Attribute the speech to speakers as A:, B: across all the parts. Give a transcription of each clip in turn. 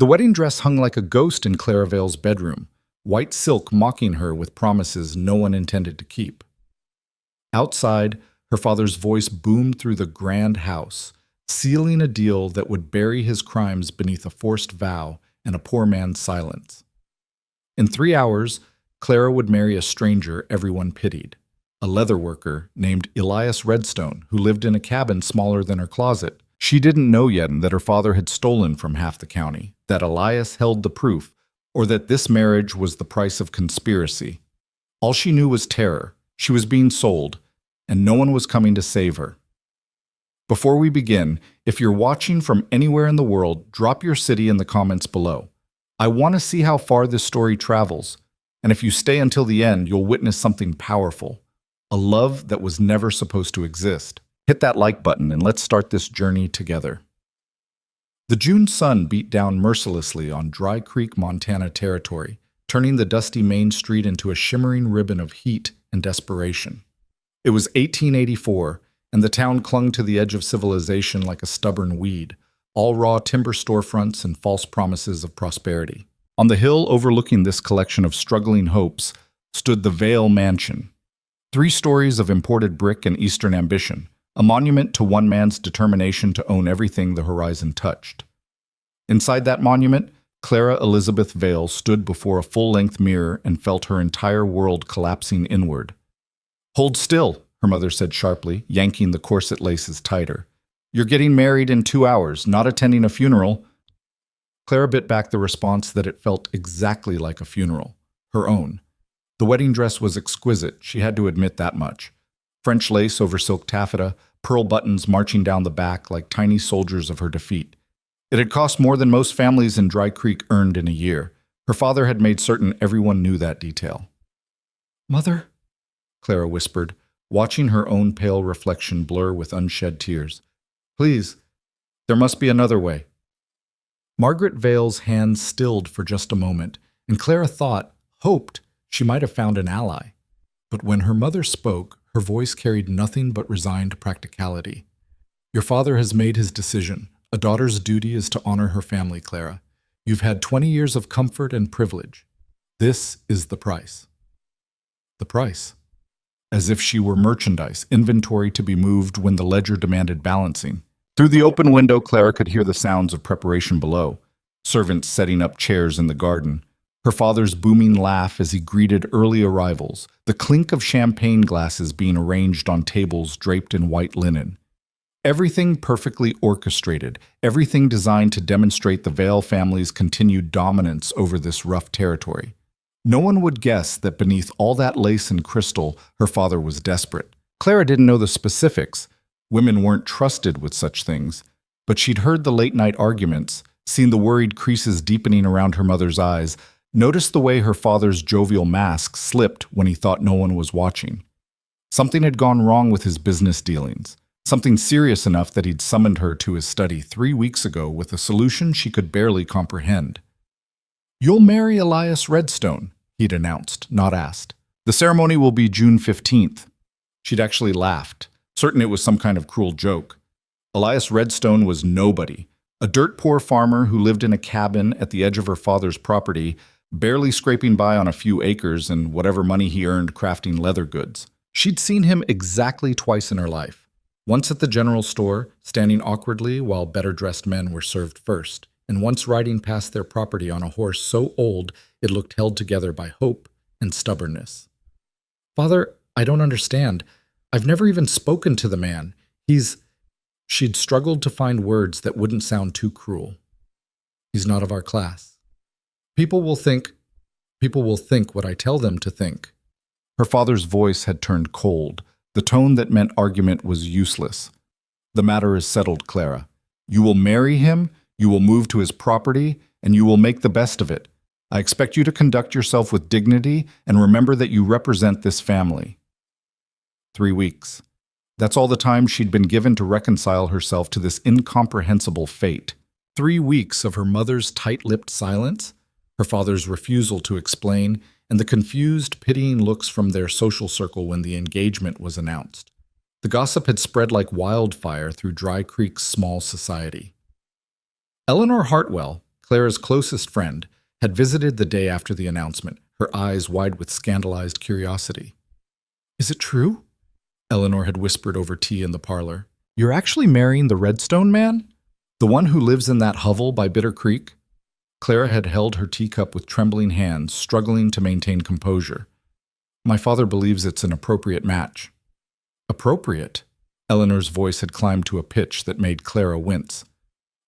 A: The wedding dress hung like a ghost in Clara Vale's bedroom, white silk mocking her with promises no one intended to keep. Outside, her father's voice boomed through the grand house, sealing a deal that would bury his crimes beneath a forced vow and a poor man's silence. In 3 hours, Clara would marry a stranger everyone pitied, a leather worker named Elias Redstone who lived in a cabin smaller than her closet. She didn't know yet that her father had stolen from half the county, that Elias held the proof, or that this marriage was the price of conspiracy. All she knew was terror. She was being sold, and no one was coming to save her. Before we begin, if you're watching from anywhere in the world, drop your city in the comments below. I want to see how far this story travels, and if you stay until the end, you'll witness something powerful, a love that was never supposed to exist. Hit that like button and let's start this journey together. The June sun beat down mercilessly on Dry Creek, Montana territory, turning the dusty main street into a shimmering ribbon of heat and desperation. It was 1884, and the town clung to the edge of civilization like a stubborn weed, all raw timber storefronts and false promises of prosperity. On the hill overlooking this collection of struggling hopes stood the Vale Mansion. 3 stories of imported brick and Eastern ambition, a monument to one man's determination to own everything the horizon touched. Inside that monument, Clara Elizabeth Vale stood before a full-length mirror and felt her entire world collapsing inward. "Hold still," her mother said sharply, yanking the corset laces tighter. "You're getting married in 2 hours, not attending a funeral." Clara bit back the response that it felt exactly like a funeral, her own. The wedding dress was exquisite, she had to admit that much. French lace over silk taffeta, pearl buttons marching down the back like tiny soldiers of her defeat. It had cost more than most families in Dry Creek earned in a year. Her father had made certain everyone knew that detail. "Mother," Clara whispered, watching her own pale reflection blur with unshed tears. "Please, there must be another way." Margaret Vale's hands stilled for just a moment, and Clara hoped, she might have found an ally. But when her mother spoke, her voice carried nothing but resigned practicality. "Your father has made his decision. A daughter's duty is to honor her family, Clara. You've had 20 years of comfort and privilege. This is the price." The price? As if she were merchandise, inventory to be moved when the ledger demanded balancing. Through the open window, Clara could hear the sounds of preparation below, servants setting up chairs in the garden, her father's booming laugh as he greeted early arrivals, the clink of champagne glasses being arranged on tables draped in white linen. Everything perfectly orchestrated, everything designed to demonstrate the Vale family's continued dominance over this rough territory. No one would guess that beneath all that lace and crystal, her father was desperate. Clara didn't know the specifics. Women weren't trusted with such things. But she'd heard the late-night arguments, seen the worried creases deepening around her mother's eyes, noticed the way her father's jovial mask slipped when he thought no one was watching. Something had gone wrong with his business dealings. Something serious enough that he'd summoned her to his study 3 weeks ago with a solution she could barely comprehend. "You'll marry Elias Redstone," he'd announced, not asked. "The ceremony will be June 15th. She'd actually laughed, certain it was some kind of cruel joke. Elias Redstone was nobody, a dirt-poor farmer who lived in a cabin at the edge of her father's property, barely scraping by on a few acres and whatever money he earned crafting leather goods. She'd seen him exactly twice in her life. Once at the general store, standing awkwardly while better-dressed men were served first, and once riding past their property on a horse so old it looked held together by hope and stubbornness. "Father, I don't understand. I've never even spoken to the man. She'd struggled to find words that wouldn't sound too cruel. "He's not of our class. People will think what I tell them to think." Her father's voice had turned cold. The tone that meant argument was useless. "The matter is settled, Clara. You will marry him, you will move to his property, and you will make the best of it. I expect you to conduct yourself with dignity and remember that you represent this family." 3 weeks. That's all the time she'd been given to reconcile herself to this incomprehensible fate. 3 weeks of her mother's tight-lipped silence, her father's refusal to explain, and the confused, pitying looks from their social circle when the engagement was announced. The gossip had spread like wildfire through Dry Creek's small society. Eleanor Hartwell, Clara's closest friend, had visited the day after the announcement, her eyes wide with scandalized curiosity. "Is it true?" Eleanor had whispered over tea in the parlor. "You're actually marrying the Redstone man? The one who lives in that hovel by Bitter Creek?" Clara had held her teacup with trembling hands, struggling to maintain composure. "My father believes it's an appropriate match." "Appropriate?" Eleanor's voice had climbed to a pitch that made Clara wince.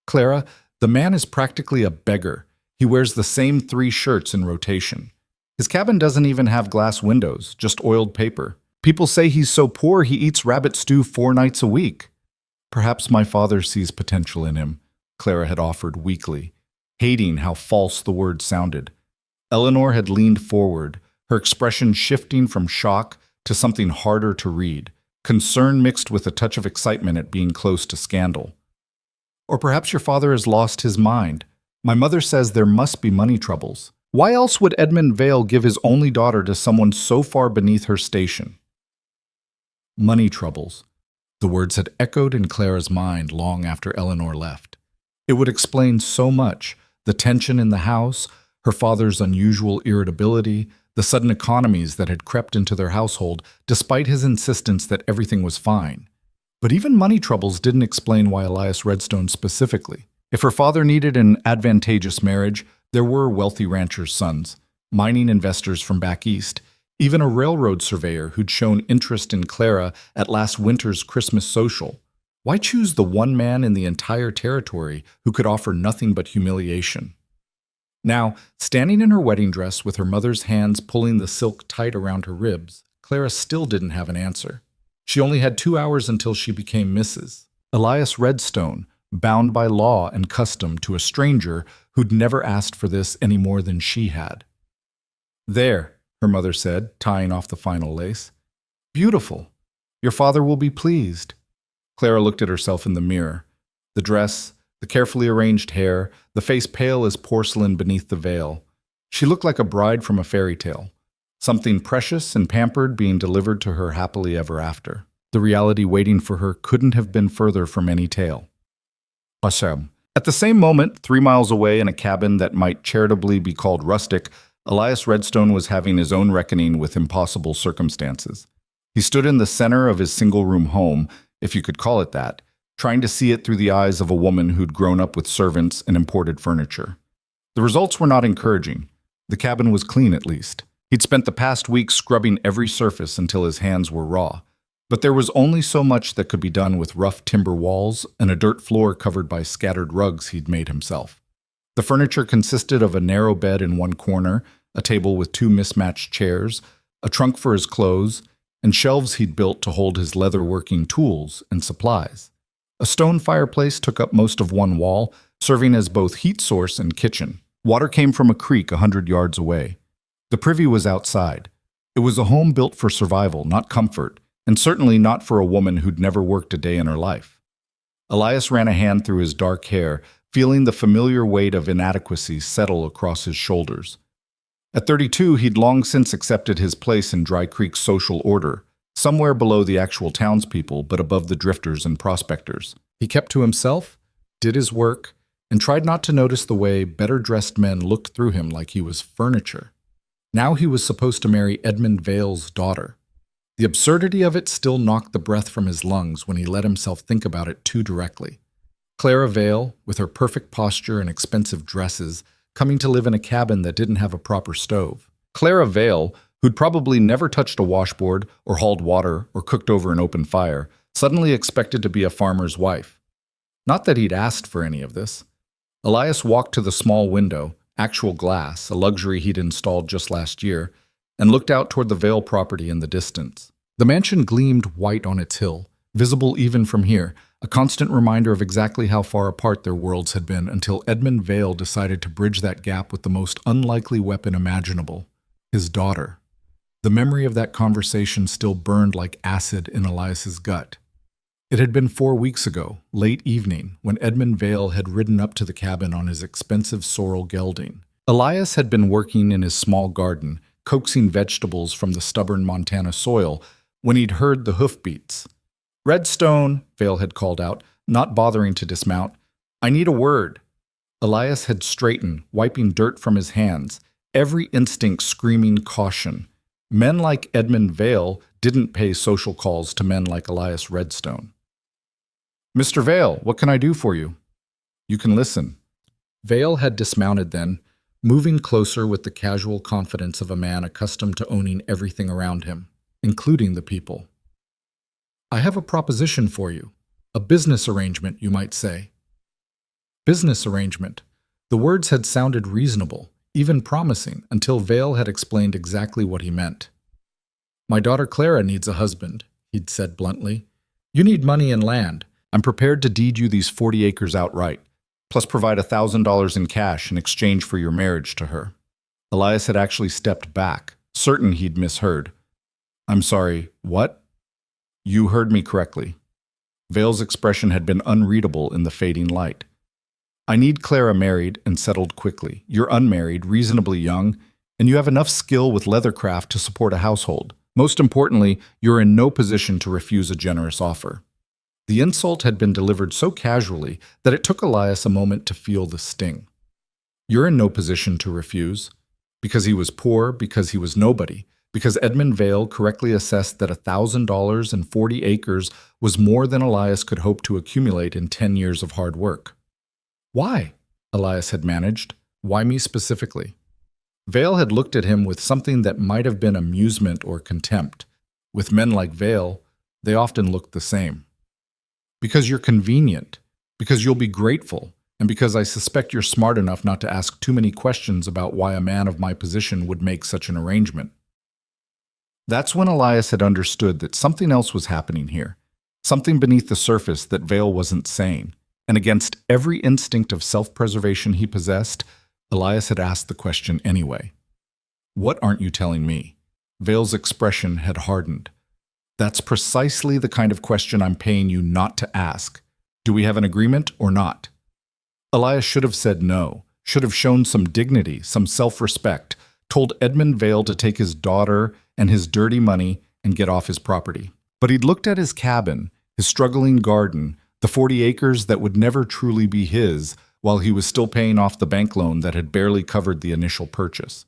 A: "Clara, the man is practically a beggar. He wears the same 3 shirts in rotation. His cabin doesn't even have glass windows, just oiled paper. People say he's so poor he eats rabbit stew 4 nights a week." "Perhaps my father sees potential in him," Clara had offered weakly, hating how false the words sounded. Eleanor had leaned forward, her expression shifting from shock to something harder to read, concern mixed with a touch of excitement at being close to scandal. "Or perhaps your father has lost his mind. My mother says there must be money troubles. Why else would Edmund Vale give his only daughter to someone so far beneath her station?" Money troubles. The words had echoed in Clara's mind long after Eleanor left. It would explain so much: the tension in the house, her father's unusual irritability, the sudden economies that had crept into their household, despite his insistence that everything was fine. But even money troubles didn't explain why Elias Redstone specifically. If her father needed an advantageous marriage, there were wealthy ranchers' sons, mining investors from back east, even a railroad surveyor who'd shown interest in Clara at last winter's Christmas social. Why choose the one man in the entire territory who could offer nothing but humiliation? Now, standing in her wedding dress with her mother's hands pulling the silk tight around her ribs, Clara still didn't have an answer. She only had 2 hours until she became Mrs. Elias Redstone, bound by law and custom to a stranger who'd never asked for this any more than she had. "There," her mother said, tying off the final lace. "Beautiful. Your father will be pleased." Clara looked at herself in the mirror. The dress, the carefully arranged hair, the face pale as porcelain beneath the veil. She looked like a bride from a fairy tale, something precious and pampered being delivered to her happily ever after. The reality waiting for her couldn't have been further from any tale. At the same moment, 3 miles away in a cabin that might charitably be called rustic, Elias Redstone was having his own reckoning with impossible circumstances. He stood in the center of his single-room home, if you could call it that, trying to see it through the eyes of a woman who'd grown up with servants and imported furniture. The results were not encouraging. The cabin was clean, at least. He'd spent the past week scrubbing every surface until his hands were raw. But there was only so much that could be done with rough timber walls and a dirt floor covered by scattered rugs he'd made himself. The furniture consisted of a narrow bed in one corner, a table with 2 mismatched chairs, a trunk for his clothes, and shelves he'd built to hold his leather-working tools and supplies. A stone fireplace took up most of one wall, serving as both heat source and kitchen. Water came from a creek 100 yards away. The privy was outside. It was a home built for survival, not comfort, and certainly not for a woman who'd never worked a day in her life. Elias ran a hand through his dark hair, feeling the familiar weight of inadequacy settle across his shoulders. At 32, he'd long since accepted his place in Dry Creek's social order, somewhere below the actual townspeople but above the drifters and prospectors. He kept to himself, did his work, and tried not to notice the way better-dressed men looked through him like he was furniture. Now he was supposed to marry Edmund Vale's daughter. The absurdity of it still knocked the breath from his lungs when he let himself think about it too directly. Clara Vale, with her perfect posture and expensive dresses, coming to live in a cabin that didn't have a proper stove. Clara Vale, who'd probably never touched a washboard or hauled water or cooked over an open fire, suddenly expected to be a farmer's wife. Not that he'd asked for any of this. Elias walked to the small window, actual glass, a luxury he'd installed just last year, and looked out toward the Vale property in the distance. The mansion gleamed white on its hill, visible even from here, a constant reminder of exactly how far apart their worlds had been until Edmund Vale decided to bridge that gap with the most unlikely weapon imaginable, his daughter. The memory of that conversation still burned like acid in Elias's gut. It had been 4 weeks ago, late evening, when Edmund Vale had ridden up to the cabin on his expensive sorrel gelding. Elias had been working in his small garden, coaxing vegetables from the stubborn Montana soil, when he'd heard the hoofbeats. "Redstone," Vale had called out, not bothering to dismount. "I need a word." Elias had straightened, wiping dirt from his hands, every instinct screaming caution. Men like Edmund Vale didn't pay social calls to men like Elias Redstone. "Mr. Vale, what can I do for you?" "You can listen." Vale had dismounted then, moving closer with the casual confidence of a man accustomed to owning everything around him, including the people. "I have a proposition for you. A business arrangement, you might say." Business arrangement. The words had sounded reasonable, even promising, until Vale had explained exactly what he meant. "My daughter Clara needs a husband," he'd said bluntly. "You need money and land. I'm prepared to deed you these 40 acres outright, plus provide $1,000 in cash in exchange for your marriage to her." Elias had actually stepped back, certain he'd misheard. "I'm sorry, what?" "You heard me correctly." Vale's expression had been unreadable in the fading light. "I need Clara married and settled quickly. You're unmarried, reasonably young, and you have enough skill with leathercraft to support a household. Most importantly, you're in no position to refuse a generous offer." The insult had been delivered so casually that it took Elias a moment to feel the sting. You're in no position to refuse. Because he was poor, because he was nobody, because Edmund Vale correctly assessed that $1,000 and 40 acres was more than Elias could hope to accumulate in 10 years of hard work. "Why?" Elias had managed. "Why me specifically?" Vale had looked at him with something that might have been amusement or contempt. With men like Vale, they often looked the same. "Because you're convenient, because you'll be grateful, and because I suspect you're smart enough not to ask too many questions about why a man of my position would make such an arrangement." That's when Elias had understood that something else was happening here, something beneath the surface that Vale wasn't saying. And against every instinct of self-preservation he possessed, Elias had asked the question anyway. "What aren't you telling me?" Vale's expression had hardened. "That's precisely the kind of question I'm paying you not to ask. Do we have an agreement or not?" Elias should have said no, should have shown some dignity, some self-respect, told Edmund Vale to take his daughter and his dirty money and get off his property. But he'd looked at his cabin, his struggling garden, the 40 acres that would never truly be his, while he was still paying off the bank loan that had barely covered the initial purchase.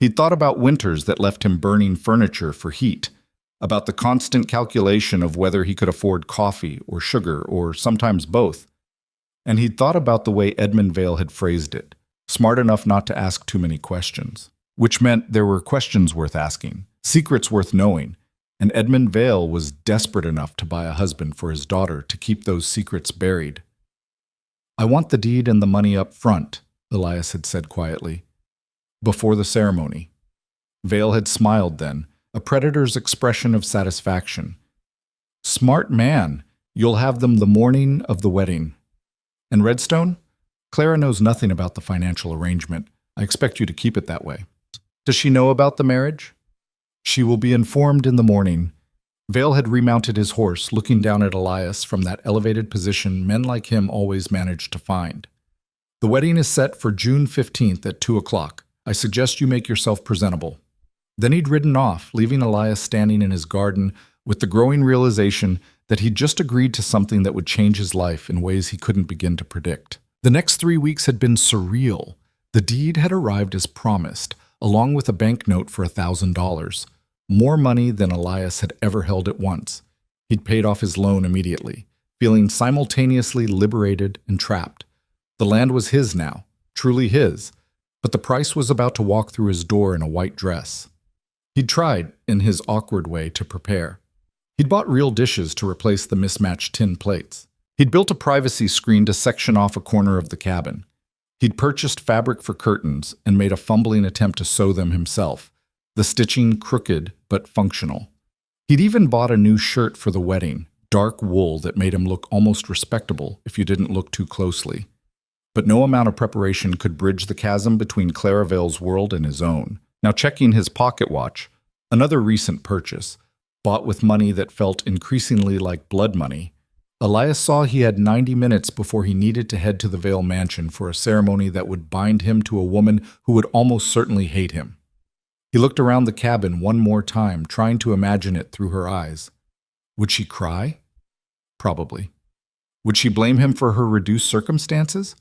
A: He'd thought about winters that left him burning furniture for heat, about the constant calculation of whether he could afford coffee or sugar or sometimes both. And he'd thought about the way Edmund Vale had phrased it, smart enough not to ask too many questions, which meant there were questions worth asking, secrets worth knowing, and Edmund Vale was desperate enough to buy a husband for his daughter to keep those secrets buried. "I want the deed and the money up front," Elias had said quietly. "Before the ceremony." Vale had smiled then, a predator's expression of satisfaction. "Smart man, you'll have them the morning of the wedding." "And Redstone? Clara knows nothing about the financial arrangement. I expect you to keep it that way." "Does she know about the marriage?" "She will be informed in the morning." Vale had remounted his horse, looking down at Elias from that elevated position men like him always managed to find. "The wedding is set for June 15th at 2 o'clock. I suggest you make yourself presentable." Then he'd ridden off, leaving Elias standing in his garden with the growing realization that he'd just agreed to something that would change his life in ways he couldn't begin to predict. The next 3 weeks had been surreal. The deed had arrived as promised, along with a banknote for $1,000. More money than Elias had ever held at once. He'd paid off his loan immediately, feeling simultaneously liberated and trapped. The land was his now, truly his, but the price was about to walk through his door in a white dress. He'd tried, in his awkward way, to prepare. He'd bought real dishes to replace the mismatched tin plates. He'd built a privacy screen to section off a corner of the cabin. He'd purchased fabric for curtains and made a fumbling attempt to sew them himself, the stitching crooked but functional. He'd even bought a new shirt for the wedding, dark wool that made him look almost respectable if you didn't look too closely. But no amount of preparation could bridge the chasm between Clara Vale's world and his own. Now checking his pocket watch, another recent purchase, bought with money that felt increasingly like blood money, Elias saw he had 90 minutes before he needed to head to the Vale mansion for a ceremony that would bind him to a woman who would almost certainly hate him. He looked around the cabin one more time, trying to imagine it through her eyes. Would she cry? Probably. Would she blame him for her reduced circumstances?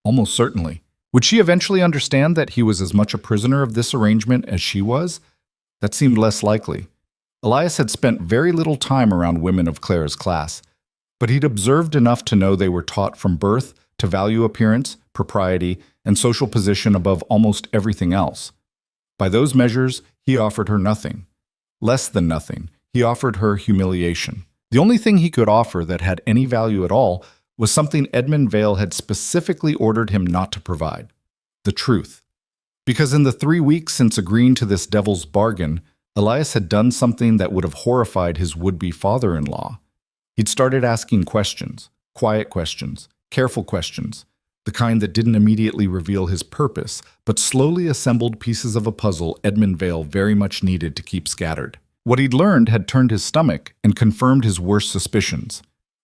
A: Almost certainly. Would she eventually understand that he was as much a prisoner of this arrangement as she was? That seemed less likely. Elias had spent very little time around women of Clara's class, but he'd observed enough to know they were taught from birth to value appearance, propriety, and social position above almost everything else. By those measures, he offered her nothing. Less than nothing. He offered her humiliation. The only thing he could offer that had any value at all was something Edmund Vale had specifically ordered him not to provide: the truth. Because in the 3 weeks since agreeing to this devil's bargain, Elias had done something that would have horrified his would-be father-in-law. He'd started asking questions, quiet questions, careful questions, the kind that didn't immediately reveal his purpose, but slowly assembled pieces of a puzzle Edmund Vale very much needed to keep scattered. What he'd learned had turned his stomach and confirmed his worst suspicions.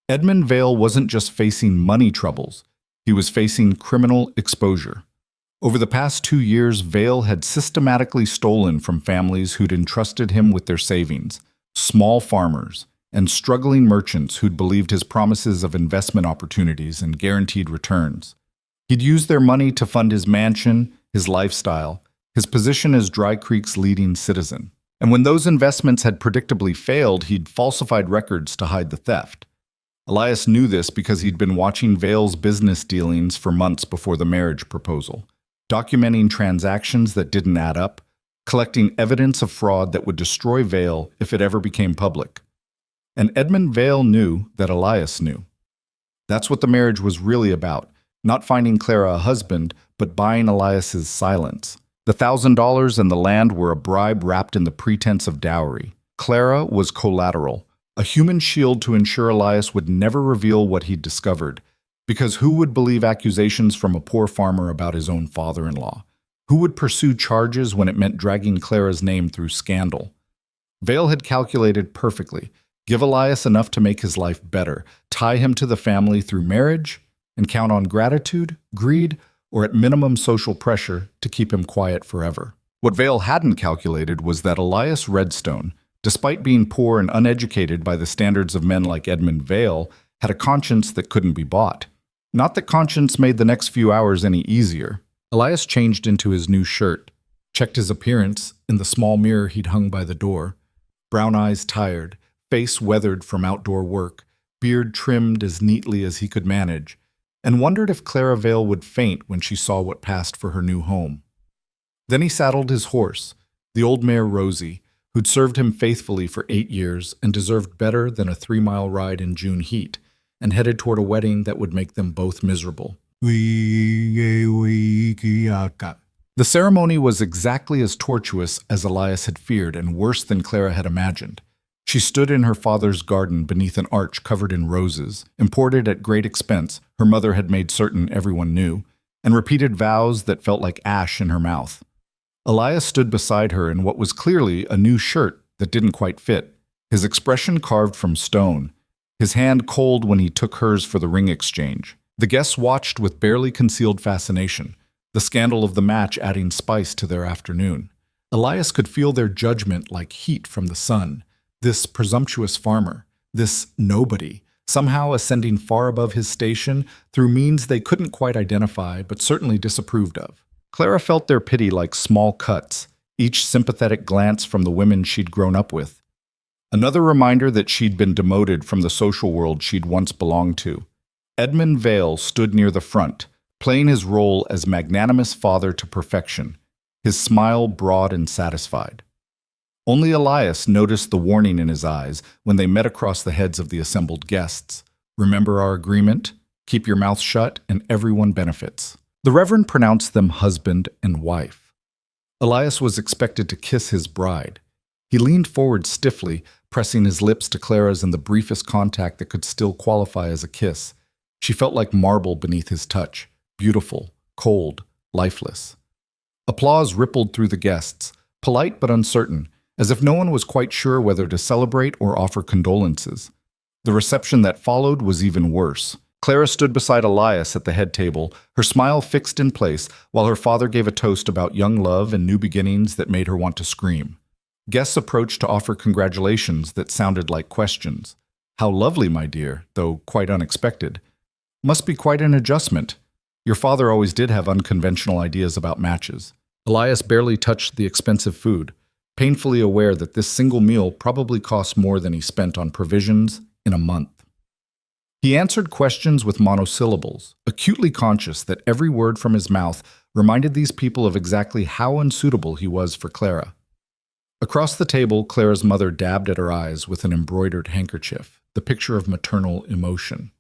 A: Edmund Vale wasn't just facing money troubles, he was facing criminal exposure. Over the past 2 years, Vale had systematically stolen from families who'd entrusted him with their savings, small farmers, and struggling merchants who'd believed his promises of investment opportunities and guaranteed returns. He'd used their money to fund his mansion, his lifestyle, his position as Dry Creek's leading citizen. And when those investments had predictably failed, he'd falsified records to hide the theft. Elias knew this because he'd been watching Vale's business dealings for months before the marriage proposal, documenting transactions that didn't add up, collecting evidence of fraud that would destroy Vale if it ever became public. And Edmund Vale knew that Elias knew. That's what the marriage was really about, not finding Clara a husband, but buying Elias's silence. The $1,000 and the land were a bribe wrapped in the pretense of dowry. Clara was collateral, a human shield to ensure Elias would never reveal what he'd discovered, because who would believe accusations from a poor farmer about his own father-in-law? Who would pursue charges when it meant dragging Clara's name through scandal? Vale had calculated perfectly: give Elias enough to make his life better, tie him to the family through marriage, and count on gratitude, greed, or at minimum social pressure to keep him quiet forever. What Vale hadn't calculated was that Elias Redstone, despite being poor and uneducated by the standards of men like Edmund Vale, had a conscience that couldn't be bought. Not that conscience made the next few hours any easier. Elias changed into his new shirt, checked his appearance in the small mirror he'd hung by the door. Brown eyes tired, face weathered from outdoor work, beard trimmed as neatly as he could manage, and wondered if Clara Vale would faint when she saw what passed for her new home. Then he saddled his horse, the old mare Rosie, who'd served him faithfully for 8 years and deserved better than a 3-mile ride in June heat, and headed toward a wedding that would make them both miserable. The ceremony was exactly as tortuous as Elias had feared and worse than Clara had imagined. She stood in her father's garden beneath an arch covered in roses, imported at great expense, her mother had made certain everyone knew, and repeated vows that felt like ash in her mouth. Elias stood beside her in what was clearly a new shirt that didn't quite fit, his expression carved from stone, his hand cold when he took hers for the ring exchange. The guests watched with barely concealed fascination, the scandal of the match adding spice to their afternoon. Elias could feel their judgment like heat from the sun. This presumptuous farmer, this nobody, somehow ascending far above his station through means they couldn't quite identify but certainly disapproved of. Clara felt their pity like small cuts, each sympathetic glance from the women she'd grown up with. Another reminder that she'd been demoted from the social world she'd once belonged to. Edmund Vale stood near the front, playing his role as magnanimous father to perfection, his smile broad and satisfied. Only Elias noticed the warning in his eyes when they met across the heads of the assembled guests. Remember our agreement? Keep your mouth shut and everyone benefits. The Reverend pronounced them husband and wife. Elias was expected to kiss his bride. He leaned forward stiffly, pressing his lips to Clara's in the briefest contact that could still qualify as a kiss. She felt like marble beneath his touch, beautiful, cold, lifeless. Applause rippled through the guests, polite but uncertain, as if no one was quite sure whether to celebrate or offer condolences. The reception that followed was even worse. Clara stood beside Elias at the head table, her smile fixed in place, while her father gave a toast about young love and new beginnings that made her want to scream. Guests approached to offer congratulations that sounded like questions. How lovely, my dear, though quite unexpected. Must be quite an adjustment. Your father always did have unconventional ideas about matches. Elias barely touched the expensive food, painfully aware that this single meal probably cost more than he spent on provisions in a month. He answered questions with monosyllables, acutely conscious that every word from his mouth reminded these people of exactly how unsuitable he was for Clara. Across the table, Clara's mother dabbed at her eyes with an embroidered handkerchief, the picture of maternal emotion.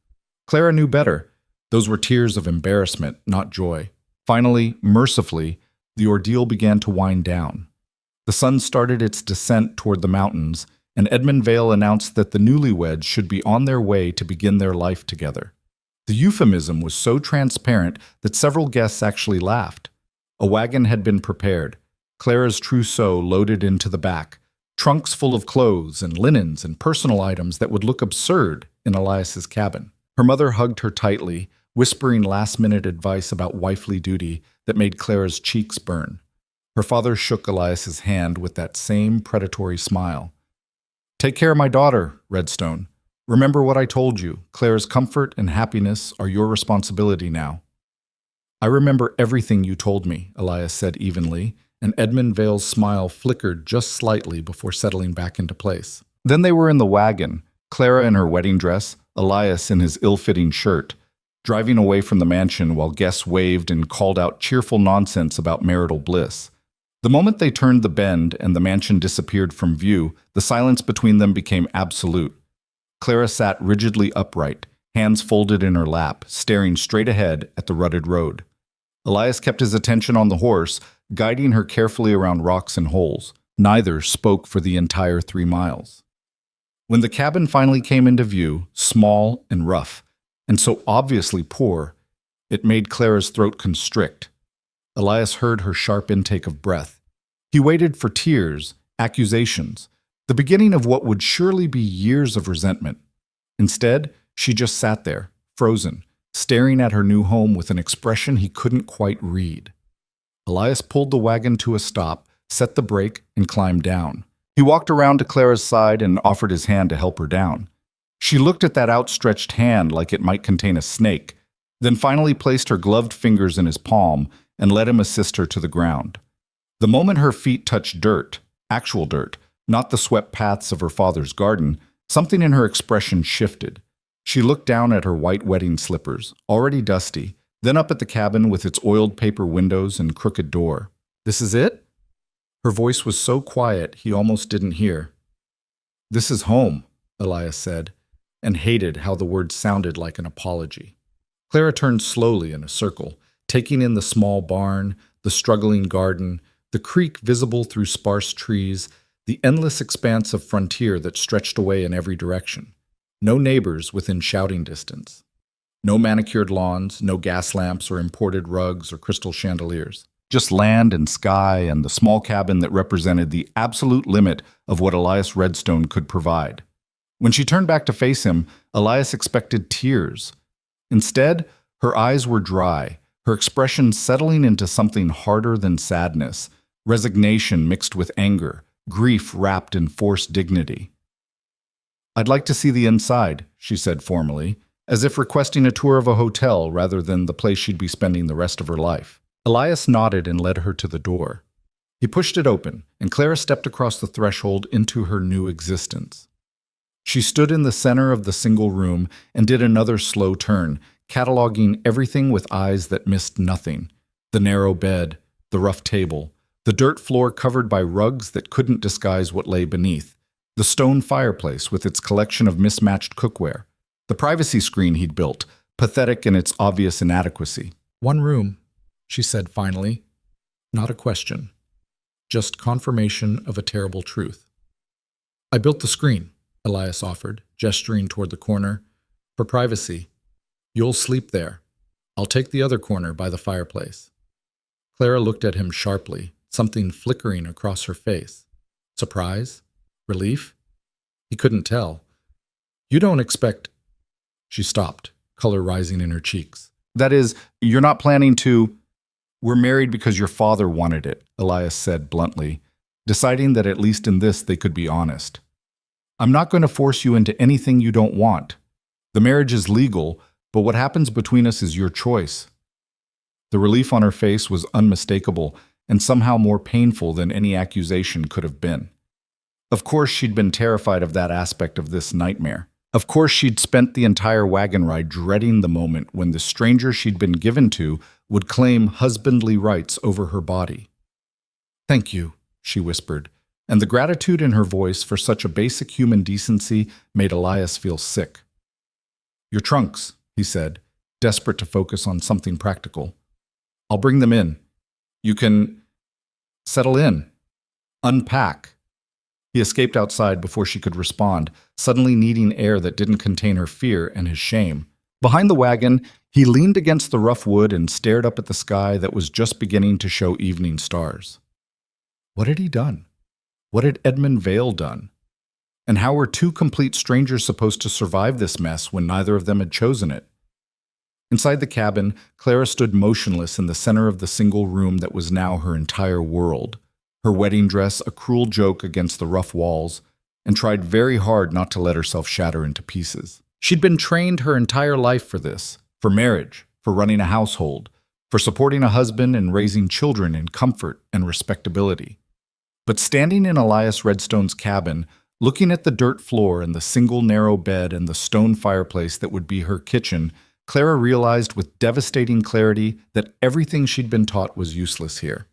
A: Clara knew better. Those were tears of embarrassment, not joy. Finally, mercifully, the ordeal began to wind down. The sun started its descent toward the mountains, and Edmund Vale announced that the newlyweds should be on their way to begin their life together. The euphemism was so transparent that several guests actually laughed. A wagon had been prepared, Clara's trousseau loaded into the back, trunks full of clothes and linens and personal items that would look absurd in Elias's cabin. Her mother hugged her tightly, whispering last-minute advice about wifely duty that made Clara's cheeks burn. Her father shook Elias's hand with that same predatory smile. "Take care of my daughter, Redstone. Remember what I told you. Clara's comfort and happiness are your responsibility now." "I remember everything you told me," Elias said evenly, and Edmund Vale's smile flickered just slightly before settling back into place. Then they were in the wagon, Clara in her wedding dress, Elias in his ill-fitting shirt, driving away from the mansion while guests waved and called out cheerful nonsense about marital bliss. The moment they turned the bend and the mansion disappeared from view, the silence between them became absolute. Clara sat rigidly upright, hands folded in her lap, staring straight ahead at the rutted road. Elias kept his attention on the horse, guiding her carefully around rocks and holes. Neither spoke for the entire 3 miles. When the cabin finally came into view, small and rough, and so obviously poor, it made Clara's throat constrict. Elias heard her sharp intake of breath. He waited for tears, accusations, the beginning of what would surely be years of resentment. Instead, she just sat there, frozen, staring at her new home with an expression he couldn't quite read. Elias pulled the wagon to a stop, set the brake, and climbed down. He walked around to Clara's side and offered his hand to help her down. She looked at that outstretched hand like it might contain a snake, then finally placed her gloved fingers in his palm and let him assist her to the ground. The moment her feet touched dirt, actual dirt, not the swept paths of her father's garden, something in her expression shifted. She looked down at her white wedding slippers, already dusty, then up at the cabin with its oiled paper windows and crooked door. "This is it?" Her voice was so quiet he almost didn't hear. "This is home," Elias said, and hated how the word sounded like an apology. Clara turned slowly in a circle, taking in the small barn, the struggling garden, the creek visible through sparse trees, the endless expanse of frontier that stretched away in every direction. No neighbors within shouting distance. No manicured lawns, no gas lamps or imported rugs or crystal chandeliers. Just land and sky and the small cabin that represented the absolute limit of what Elias Redstone could provide. When she turned back to face him, Elias expected tears. Instead, her eyes were dry, her expression settling into something harder than sadness, resignation mixed with anger, grief wrapped in forced dignity. "I'd like to see the inside," she said formally, as if requesting a tour of a hotel rather than the place she'd be spending the rest of her life. Elias nodded and led her to the door. He pushed it open, and Clara stepped across the threshold into her new existence. She stood in the center of the single room and did another slow turn, cataloging everything with eyes that missed nothing. The narrow bed, the rough table, the dirt floor covered by rugs that couldn't disguise what lay beneath, the stone fireplace with its collection of mismatched cookware, the privacy screen he'd built, pathetic in its obvious inadequacy. "One room," she said finally. Not a question. Just confirmation of a terrible truth. "I built the screen," Elias offered, gesturing toward the corner. "For privacy. You'll sleep there. I'll take the other corner by the fireplace." Clara looked at him sharply, something flickering across her face. Surprise? Relief? He couldn't tell. "You don't expect—" She stopped, color rising in her cheeks. "That is, you're not planning to—" "We're married because your father wanted it," Elias said bluntly, deciding that at least in this they could be honest. "I'm not going to force you into anything you don't want. The marriage is legal, but what happens between us is your choice." The relief on her face was unmistakable and somehow more painful than any accusation could have been. Of course, she'd been terrified of that aspect of this nightmare. Of course, she'd spent the entire wagon ride dreading the moment when the stranger she'd been given to would claim husbandly rights over her body. "Thank you," she whispered, and the gratitude in her voice for such a basic human decency made Elias feel sick. "Your trunks," he said, desperate to focus on something practical. "I'll bring them in. You can settle in. Unpack." He escaped outside before she could respond, suddenly needing air that didn't contain her fear and his shame. Behind the wagon, he leaned against the rough wood and stared up at the sky that was just beginning to show evening stars. What had he done? What had Edmund Vale done? And how were two complete strangers supposed to survive this mess when neither of them had chosen it? Inside the cabin, Clara stood motionless in the center of the single room that was now her entire world, her wedding dress a cruel joke against the rough walls, and tried very hard not to let herself shatter into pieces. She'd been trained her entire life for this, for marriage, for running a household, for supporting a husband and raising children in comfort and respectability. But standing in Elias Redstone's cabin, looking at the dirt floor and the single narrow bed and the stone fireplace that would be her kitchen, Clara realized with devastating clarity that everything she'd been taught was useless here.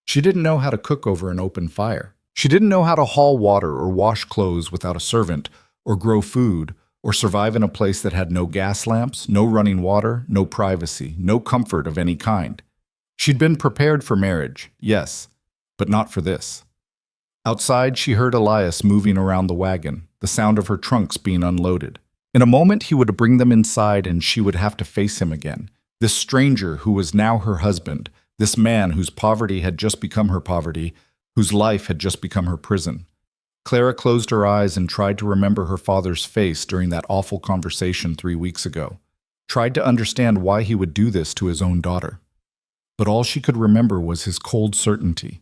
A: She didn't know how to cook over an open fire. She didn't know how to haul water or wash clothes without a servant, or grow food, or survive in a place that had no gas lamps, no running water, no privacy, no comfort of any kind. She'd been prepared for marriage, yes, but not for this. Outside, she heard Elias moving around the wagon, the sound of her trunks being unloaded. In a moment, he would bring them inside and she would have to face him again. This stranger who was now her husband, this man whose poverty had just become her poverty, whose life had just become her prison. Clara closed her eyes and tried to remember her father's face during that awful conversation 3 weeks ago, tried to understand why he would do this to his own daughter. But all she could remember was his cold certainty.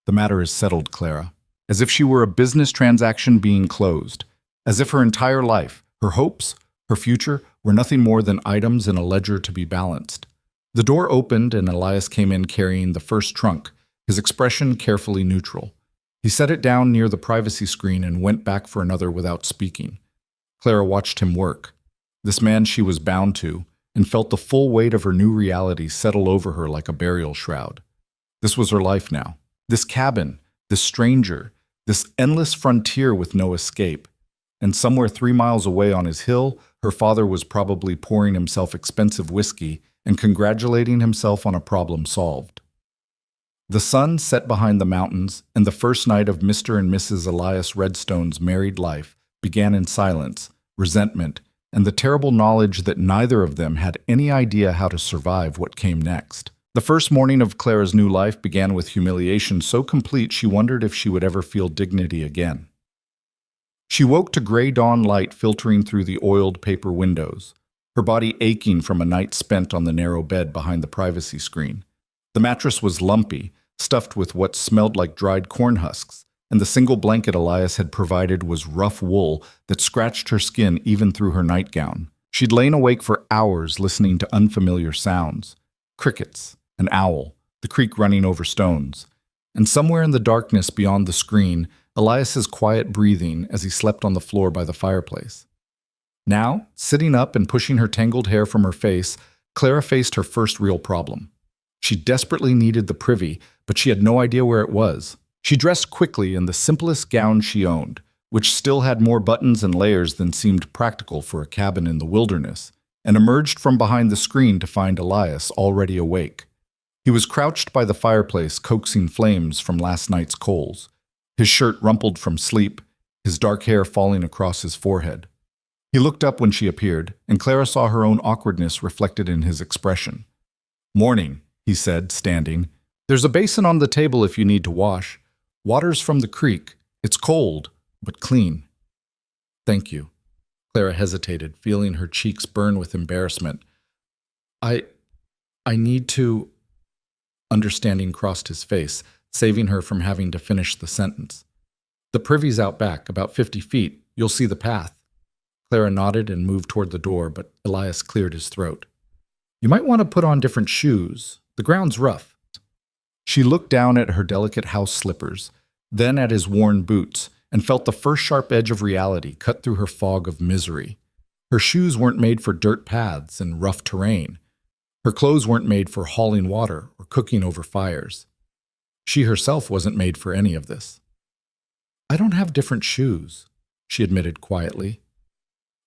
A: "The matter is settled, Clara," as if she were a business transaction being closed, as if her entire life, her hopes, her future, were nothing more than items in a ledger to be balanced. The door opened and Elias came in carrying the first trunk, his expression carefully neutral. He set it down near the privacy screen and went back for another without speaking. Clara watched him work. This man she was bound to, and felt the full weight of her new reality settle over her like a burial shroud. This was her life now. This cabin, this stranger, this endless frontier with no escape. And somewhere 3 miles away on his hill, her father was probably pouring himself expensive whiskey and congratulating himself on a problem solved. The sun set behind the mountains, and the first night of Mr. and Mrs. Elias Redstone's married life began in silence, resentment, and the terrible knowledge that neither of them had any idea how to survive what came next. The first morning of Clara's new life began with humiliation so complete she wondered if she would ever feel dignity again. She woke to gray dawn light filtering through the oiled paper windows, her body aching from a night spent on the narrow bed behind the privacy screen. The mattress was lumpy, stuffed with what smelled like dried corn husks, and the single blanket Elias had provided was rough wool that scratched her skin even through her nightgown. She'd lain awake for hours listening to unfamiliar sounds. Crickets, an owl, the creek running over stones. And somewhere in the darkness beyond the screen, Elias's quiet breathing as he slept on the floor by the fireplace. Now, sitting up and pushing her tangled hair from her face, Clara faced her first real problem. She desperately needed the privy, but she had no idea where it was. She dressed quickly in the simplest gown she owned, which still had more buttons and layers than seemed practical for a cabin in the wilderness, and emerged from behind the screen to find Elias already awake. He was crouched by the fireplace, coaxing flames from last night's coals, his shirt rumpled from sleep, his dark hair falling across his forehead. He looked up when she appeared, and Clara saw her own awkwardness reflected in his expression. "Morning," he said, standing. "There's a basin on the table if you need to wash. Water's from the creek. It's cold, but clean." "Thank you." Clara hesitated, feeling her cheeks burn with embarrassment. I need to—" Understanding crossed his face, saving her from having to finish the sentence. "The privy's out back, about 50 feet. You'll see the path." Clara nodded and moved toward the door, but Elias cleared his throat. "You might want to put on different shoes. The ground's rough. She looked down at her delicate house slippers, then at his worn boots, and felt the first sharp edge of reality cut through her fog of misery. Her shoes weren't made for dirt paths and rough terrain. Her clothes weren't made for hauling water or cooking over fires. She herself wasn't made for any of this. "I don't have different shoes," she admitted quietly.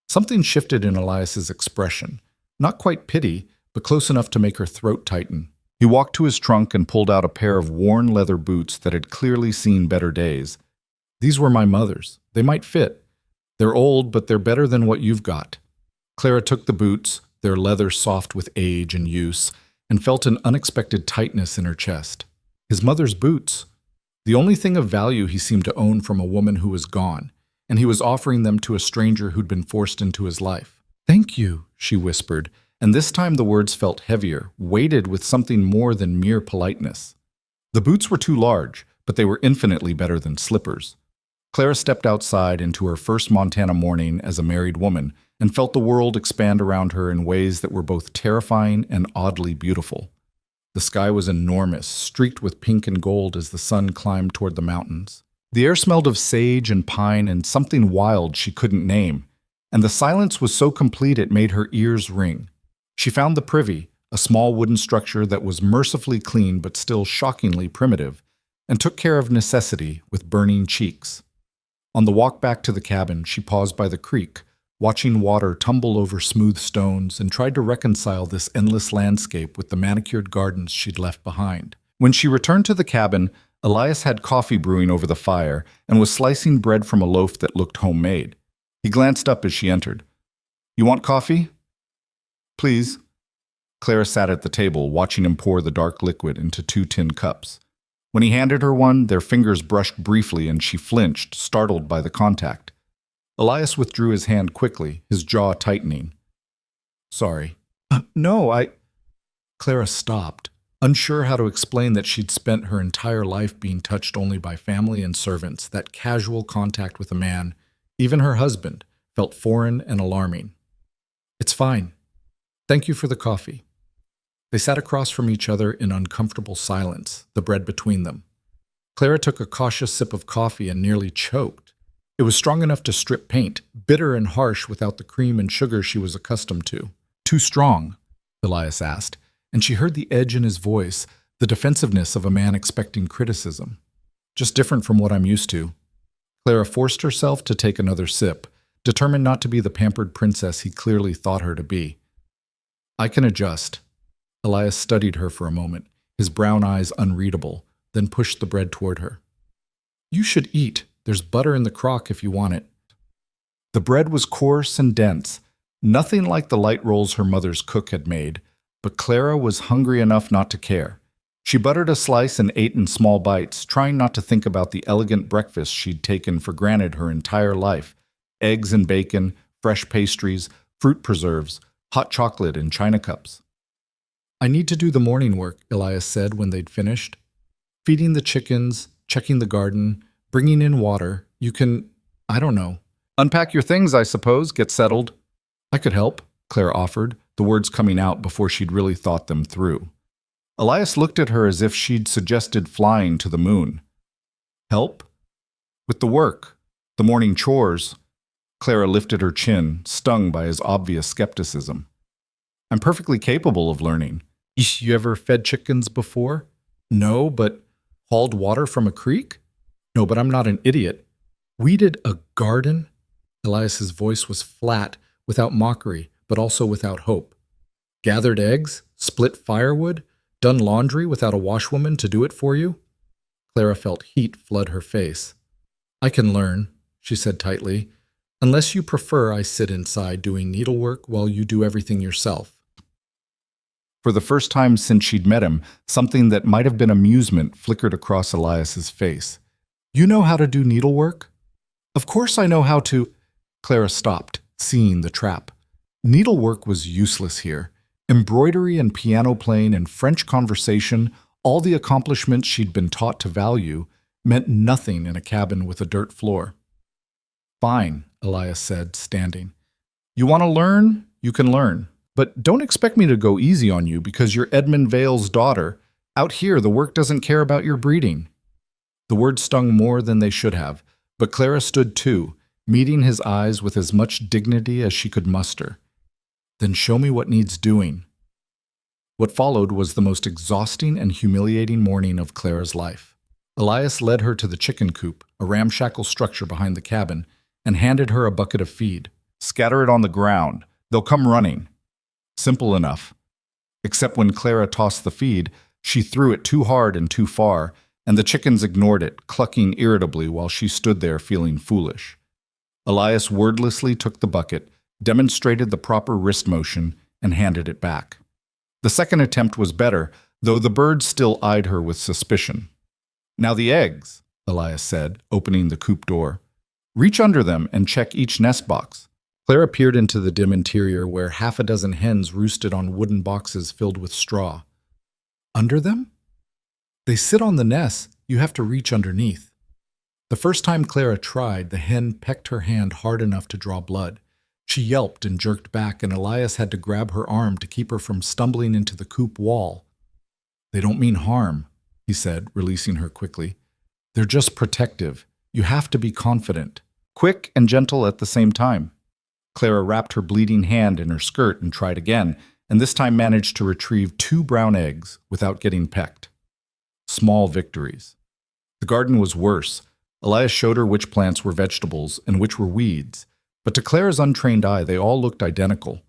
A: Something shifted in Elias's expression, not quite pity, but close enough to make her throat tighten. He walked to his trunk and pulled out a pair of worn leather boots that had clearly seen better days. "These were my mother's. They might fit. They're old, but they're better than what you've got." Clara took the boots, their leather soft with age and use, and felt an unexpected tightness in her chest. His mother's boots. The only thing of value he seemed to own from a woman who was gone, and he was offering them to a stranger who'd been forced into his life. "Thank you," she whispered, and this time the words felt heavier, weighted with something more than mere politeness. The boots were too large, but they were infinitely better than slippers. Clara stepped outside into her first Montana morning as a married woman and felt the world expand around her in ways that were both terrifying and oddly beautiful. The sky was enormous, streaked with pink and gold as the sun climbed toward the mountains. The air smelled of sage and pine and something wild she couldn't name, and the silence was so complete it made her ears ring. She found the privy, a small wooden structure that was mercifully clean but still shockingly primitive, and took care of necessity with burning cheeks. On the walk back to the cabin, she paused by the creek, watching water tumble over smooth stones, and tried to reconcile this endless landscape with the manicured gardens she'd left behind. When she returned to the cabin, Elias had coffee brewing over the fire and was slicing bread from a loaf that looked homemade. He glanced up as she entered. "You want coffee?" "Please." Clara sat at the table, watching him pour the dark liquid into 2 tin cups. When he handed her one, their fingers brushed briefly and she flinched, startled by the contact. Elias withdrew his hand quickly, his jaw tightening. "Sorry." No, Clara stopped, unsure how to explain that she'd spent her entire life being touched only by family and servants. That casual contact with a man, even her husband, felt foreign and alarming. "It's fine. Thank you for the coffee." They sat across from each other in uncomfortable silence, the bread between them. Clara took a cautious sip of coffee and nearly choked. It was strong enough to strip paint, bitter and harsh without the cream and sugar she was accustomed to. "Too strong?" Elias asked, and she heard the edge in his voice, the defensiveness of a man expecting criticism. "Just different from what I'm used to." Clara forced herself to take another sip, determined not to be the pampered princess he clearly thought her to be. "I can adjust." Elias studied her for a moment, his brown eyes unreadable, then pushed the bread toward her. "You should eat. There's butter in the crock if you want it." The bread was coarse and dense, nothing like the light rolls her mother's cook had made, but Clara was hungry enough not to care. She buttered a slice and ate in small bites, trying not to think about the elegant breakfast she'd taken for granted her entire life: eggs and bacon, fresh pastries, fruit preserves, hot chocolate in china cups. "I need to do the morning work," Elias said when they'd finished. "Feeding the chickens, checking the garden, bringing in water. You can, I don't know. Unpack your things, I suppose, get settled." "I could help," Clara offered, the words coming out before she'd really thought them through. Elias looked at her as if she'd suggested flying to the moon. "Help?" "With the work, the morning chores." Clara lifted her chin, stung by his obvious skepticism. "I'm perfectly capable of learning." "You ever fed chickens before?" "No, but..." "Hauled water from a creek?" "No, but I'm not an idiot." "Weeded a garden?" Elias's voice was flat, without mockery, but also without hope. "Gathered eggs? Split firewood? Done laundry without a washwoman to do it for you?" Clara felt heat flood her face. "I can learn," she said tightly, "unless you prefer I sit inside doing needlework while you do everything yourself." For the first time since she'd met him, something that might have been amusement flickered across Elias's face. "You know how to do needlework?" "Of course I know how to..." Clara stopped, seeing the trap. Needlework was useless here. Embroidery and piano playing and French conversation, all the accomplishments she'd been taught to value, meant nothing in a cabin with a dirt floor. "Fine," Elias said, standing. "You want to learn? You can learn. But don't expect me to go easy on you because you're Edmund Vale's daughter. Out here, the work doesn't care about your breeding." The words stung more than they should have, but Clara stood too, meeting his eyes with as much dignity as she could muster. "Then show me what needs doing." What followed was the most exhausting and humiliating morning of Clara's life. Elias led her to the chicken coop, a ramshackle structure behind the cabin, and handed her a bucket of feed. "Scatter it on the ground. They'll come running." Simple enough. Except when Clara tossed the feed, she threw it too hard and too far, and the chickens ignored it, clucking irritably while she stood there feeling foolish. Elias wordlessly took the bucket, demonstrated the proper wrist motion, and handed it back. The second attempt was better, though the birds still eyed her with suspicion. "Now the eggs," Elias said, opening the coop door. "Reach under them and check each nest box." Clara peered into the dim interior where half a dozen hens roosted on wooden boxes filled with straw. "Under them?" "They sit on the nests. You have to reach underneath." The first time Clara tried, the hen pecked her hand hard enough to draw blood. She yelped and jerked back, and Elias had to grab her arm to keep her from stumbling into the coop wall. "They don't mean harm," he said, releasing her quickly. "They're just protective. You have to be confident. Quick and gentle at the same time." Clara wrapped her bleeding hand in her skirt and tried again, and this time managed to retrieve 2 brown eggs without getting pecked. Small victories. The garden was worse. Elias showed her which plants were vegetables and which were weeds, but to Clara's untrained eye, they all looked identical.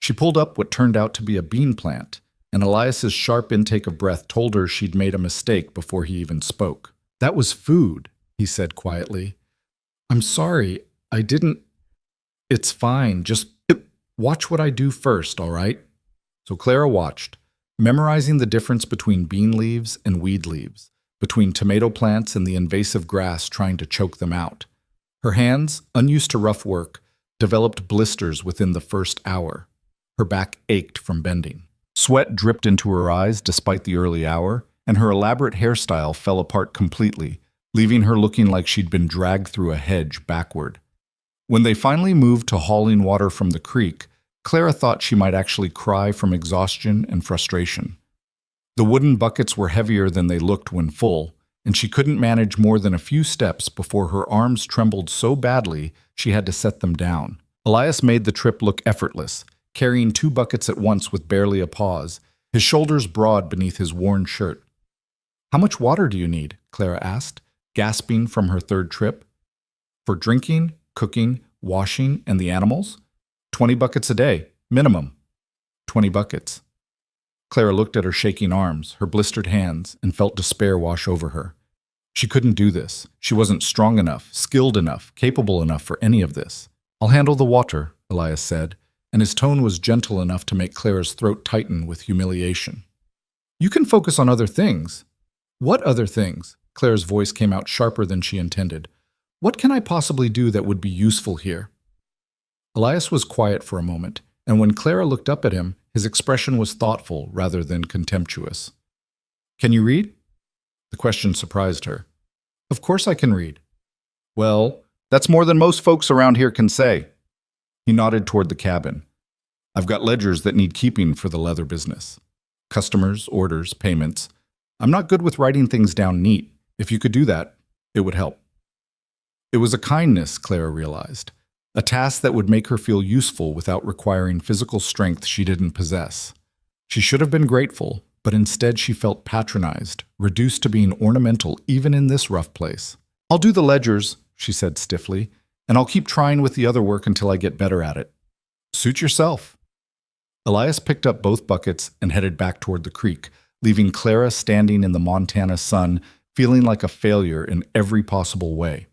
A: She pulled up what turned out to be a bean plant, and Elias's sharp intake of breath told her she'd made a mistake before he even spoke. "That was food," he said quietly. "I'm sorry, I didn't—" "It's fine, just watch what I do first, all right?" So Clara watched, memorizing the difference between bean leaves and weed leaves, between tomato plants and the invasive grass trying to choke them out. Her hands, unused to rough work, developed blisters within the first hour. Her back ached from bending. Sweat dripped into her eyes despite the early hour, and her elaborate hairstyle fell apart completely, leaving her looking like she'd been dragged through a hedge backward. When they finally moved to hauling water from the creek, Clara thought she might actually cry from exhaustion and frustration. The wooden buckets were heavier than they looked when full, and she couldn't manage more than a few steps before her arms trembled so badly she had to set them down. Elias made the trip look effortless, carrying 2 buckets at once with barely a pause, his shoulders broad beneath his worn shirt. "How much water do you need?" Clara asked, gasping from her third trip. "For drinking, cooking, washing, and the animals? 20 buckets a day, minimum." 20 buckets. Clara looked at her shaking arms, her blistered hands, and felt despair wash over her. She couldn't do this. She wasn't strong enough, skilled enough, capable enough for any of this. "I'll handle the water," Elias said, and his tone was gentle enough to make Clara's throat tighten with humiliation. "You can focus on other things." "What other things?" Clara's voice came out sharper than she intended. "What can I possibly do that would be useful here?" Elias was quiet for a moment, and when Clara looked up at him, his expression was thoughtful rather than contemptuous. "Can you read?" The question surprised her. "Of course I can read." "Well, that's more than most folks around here can say." He nodded toward the cabin. "I've got ledgers that need keeping for the leather business. Customers, orders, payments. I'm not good with writing things down neat. If you could do that, it would help." It was a kindness, Clara realized. A task that would make her feel useful without requiring physical strength she didn't possess. She should have been grateful, but instead she felt patronized, reduced to being ornamental even in this rough place. "I'll do the ledgers," she said stiffly, "and I'll keep trying with the other work until I get better at it." "Suit yourself." Elias picked up both buckets and headed back toward the creek, leaving Clara standing in the Montana sun, feeling like a failure in every possible way.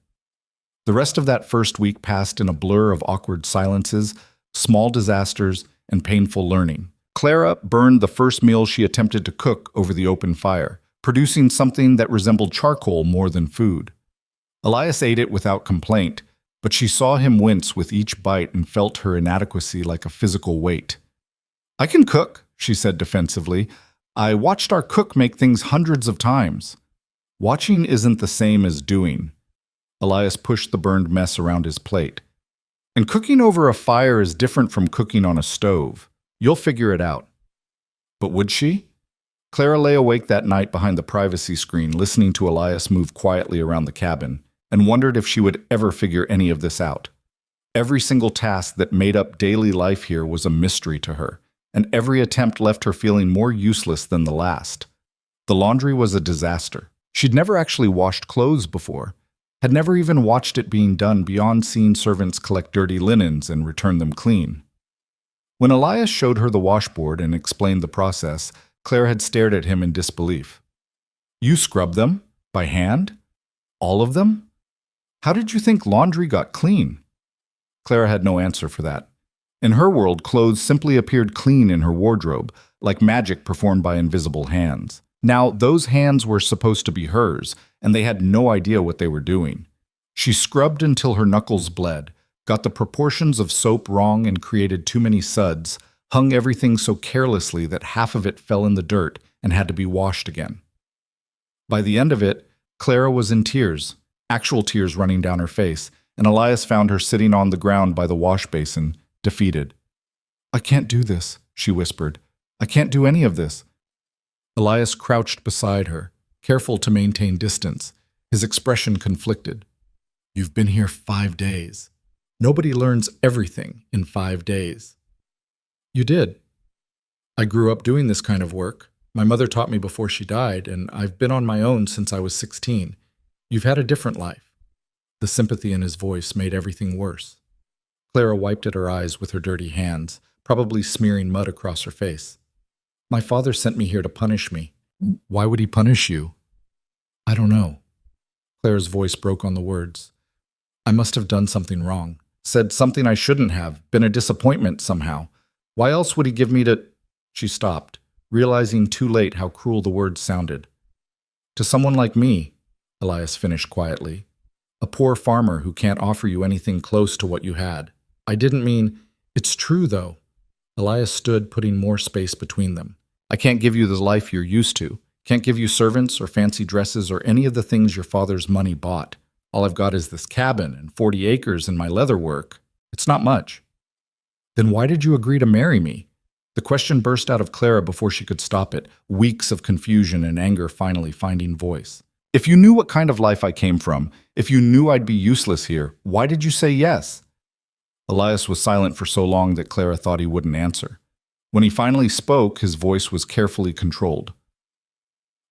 A: The rest of that first week passed in a blur of awkward silences, small disasters, and painful learning. Clara burned the first meal she attempted to cook over the open fire, producing something that resembled charcoal more than food. Elias ate it without complaint, but she saw him wince with each bite and felt her inadequacy like a physical weight. "I can cook," she said defensively. "I watched our cook make things hundreds of times." "Watching isn't the same as doing." Elias pushed the burned mess around his plate. "And cooking over a fire is different from cooking on a stove. You'll figure it out. But would she? Clara lay awake that night behind the privacy screen, listening to Elias move quietly around the cabin, and wondered if she would ever figure any of this out. Every single task that made up daily life here was a mystery to her, and every attempt left her feeling more useless than the last. The laundry was a disaster. She'd never actually washed clothes before, had never even watched it being done beyond seeing servants collect dirty linens and return them clean. When Elias showed her the washboard and explained the process, Clara had stared at him in disbelief. You scrub them? By hand? All of them? How did you think laundry got clean? Clara had no answer for that. In her world, clothes simply appeared clean in her wardrobe, like magic performed by invisible hands. Now, those hands were supposed to be hers, and they had no idea what they were doing. She scrubbed until her knuckles bled, got the proportions of soap wrong and created too many suds, hung everything so carelessly that half of it fell in the dirt and had to be washed again. By the end of it, Clara was in tears, actual tears running down her face, and Elias found her sitting on the ground by the wash basin, defeated. I can't do this, she whispered. I can't do any of this. Elias crouched beside her, careful to maintain distance, his expression conflicted. You've been here 5 days. Nobody learns everything in 5 days. You did. I grew up doing this kind of work. My mother taught me before she died, and I've been on my own since I was 16. You've had a different life. The sympathy in his voice made everything worse. Clara wiped at her eyes with her dirty hands, probably smearing mud across her face. My father sent me here to punish me. Why would he punish you? I don't know. Clara's voice broke on the words. I must have done something wrong, said something I shouldn't have, been a disappointment somehow. Why else would he give me to... She stopped, realizing too late how cruel the words sounded. To someone like me, Elias finished quietly. A poor farmer who can't offer you anything close to what you had. I didn't mean... It's true, though. Elias stood, putting more space between them. I can't give you the life you're used to. Can't give you servants or fancy dresses or any of the things your father's money bought. All I've got is this cabin and 40 acres and my leather work. It's not much. Then why did you agree to marry me? The question burst out of Clara before she could stop it, weeks of confusion and anger finally finding voice. If you knew what kind of life I came from, if you knew I'd be useless here, why did you say yes? Elias was silent for so long that Clara thought he wouldn't answer. When he finally spoke, his voice was carefully controlled.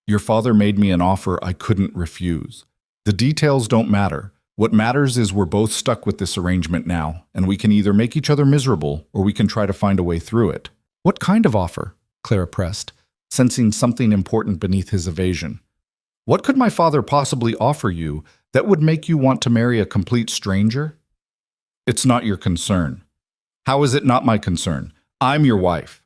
A: Your father made me an offer I couldn't refuse. The details don't matter. What matters is we're both stuck with this arrangement now, and we can either make each other miserable or we can try to find a way through it. What kind of offer? Clara pressed, sensing something important beneath his evasion. What could my father possibly offer you that would make you want to marry a complete stranger? It's not your concern. How is it not my concern? I'm your wife.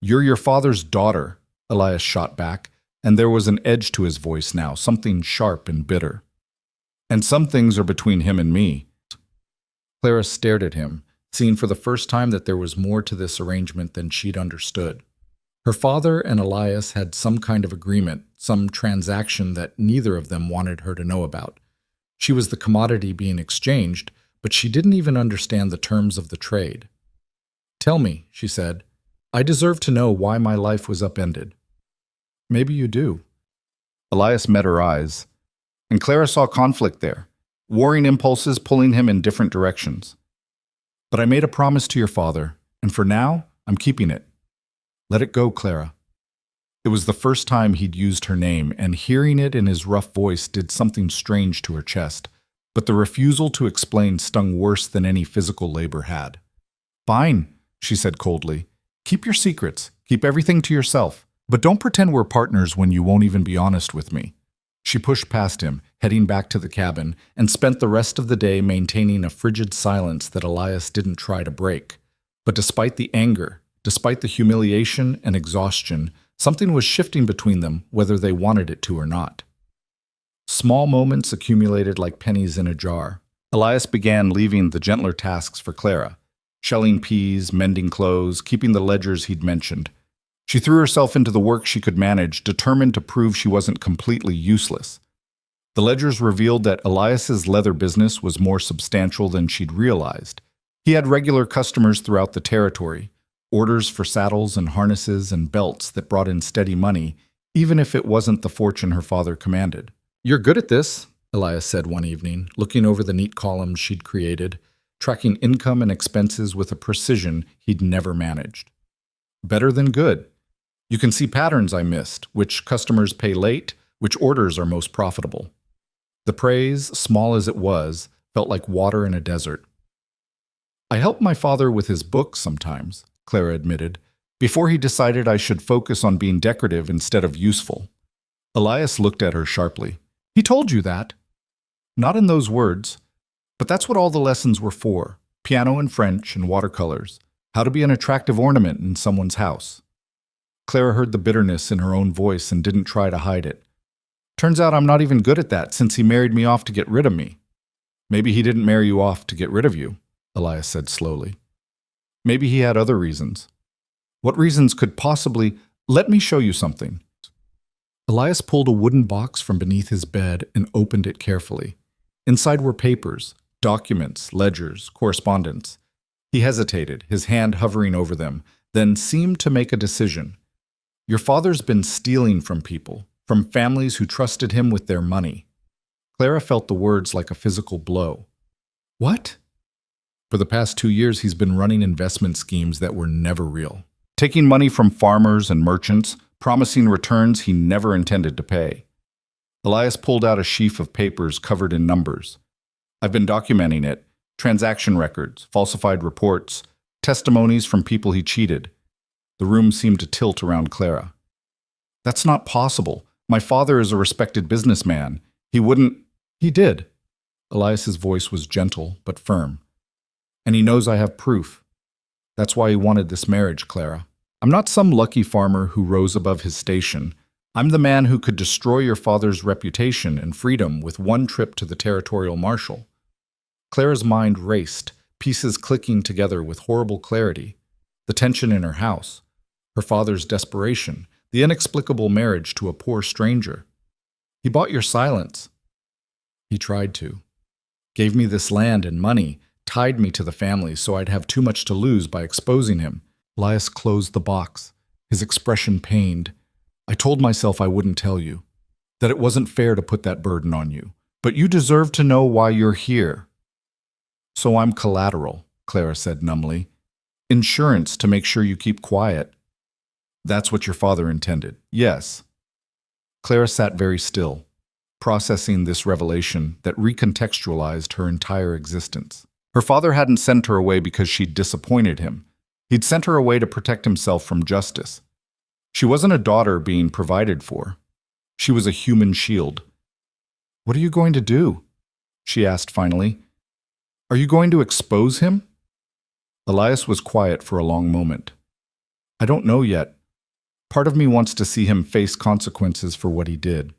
A: You're your father's daughter, Elias shot back, and there was an edge to his voice now, something sharp and bitter. And some things are between him and me. Clara stared at him, seeing for the first time that there was more to this arrangement than she'd understood. Her father and Elias had some kind of agreement, some transaction that neither of them wanted her to know about. She was the commodity being exchanged, but she didn't even understand the terms of the trade. Tell me, she said. I deserve to know why my life was upended. Maybe you do. Elias met her eyes, and Clara saw conflict there, warring impulses pulling him in different directions. But I made a promise to your father, and for now, I'm keeping it. Let it go, Clara. It was the first time he'd used her name, and hearing it in his rough voice did something strange to her chest, but the refusal to explain stung worse than any physical labor had. Fine, she said coldly. Keep your secrets, keep everything to yourself, but don't pretend we're partners when you won't even be honest with me. She pushed past him, heading back to the cabin, and spent the rest of the day maintaining a frigid silence that Elias didn't try to break. But despite the anger, despite the humiliation and exhaustion, something was shifting between them whether they wanted it to or not. Small moments accumulated like pennies in a jar. Elias began leaving the gentler tasks for Clara, shelling peas, mending clothes, keeping the ledgers he'd mentioned. She threw herself into the work she could manage, determined to prove she wasn't completely useless. The ledgers revealed that Elias's leather business was more substantial than she'd realized. He had regular customers throughout the territory, orders for saddles and harnesses and belts that brought in steady money, even if it wasn't the fortune her father commanded. "You're good at this," Elias said one evening, looking over the neat columns she'd created, tracking income and expenses with a precision he'd never managed. "Better than good. You can see patterns I missed, which customers pay late, which orders are most profitable." The praise, small as it was, felt like water in a desert. "I help my father with his books sometimes," Clara admitted, "before he decided I should focus on being decorative instead of useful." Elias looked at her sharply. "He told you that?" "Not in those words. But that's what all the lessons were for. Piano and French and watercolors. How to be an attractive ornament in someone's house." Clara heard the bitterness in her own voice and didn't try to hide it. "Turns out I'm not even good at that since he married me off to get rid of me." "Maybe he didn't marry you off to get rid of you," Elias said slowly. "Maybe he had other reasons." "What reasons could possibly— Let me show you something." Elias pulled a wooden box from beneath his bed and opened it carefully. Inside were papers, documents, ledgers, correspondence. He hesitated, his hand hovering over them, then seemed to make a decision. "Your father's been stealing from people, from families who trusted him with their money." Clara felt the words like a physical blow. "What?" "For the past 2 years, he's been running investment schemes that were never real. Taking money from farmers and merchants, promising returns he never intended to pay." Elias pulled out a sheaf of papers covered in numbers. "I've been documenting it. Transaction records, falsified reports, testimonies from people he cheated." The room seemed to tilt around Clara. "That's not possible. My father is a respected businessman. He wouldn't—" "He did." Elias's voice was gentle but firm. "And he knows I have proof. That's why he wanted this marriage, Clara. I'm not some lucky farmer who rose above his station. I'm the man who could destroy your father's reputation and freedom with one trip to the territorial marshal." Clara's mind raced, pieces clicking together with horrible clarity. The tension in her house, her father's desperation, the inexplicable marriage to a poor stranger. "He bought your silence." "He tried to. Gave me this land and money, tied me to the family so I'd have too much to lose by exposing him." Elias closed the box, his expression pained. "I told myself I wouldn't tell you, that it wasn't fair to put that burden on you. But you deserve to know why you're here." "So I'm collateral," Clara said numbly. "Insurance to make sure you keep quiet." "That's what your father intended." "Yes." Clara sat very still, processing this revelation that recontextualized her entire existence. Her father hadn't sent her away because she'd disappointed him. He'd sent her away to protect himself from justice. She wasn't a daughter being provided for. She was a human shield. "What are you going to do?" she asked finally. "Are you going to expose him?" Elias was quiet for a long moment. "I don't know yet. Part of me wants to see him face consequences for what he did.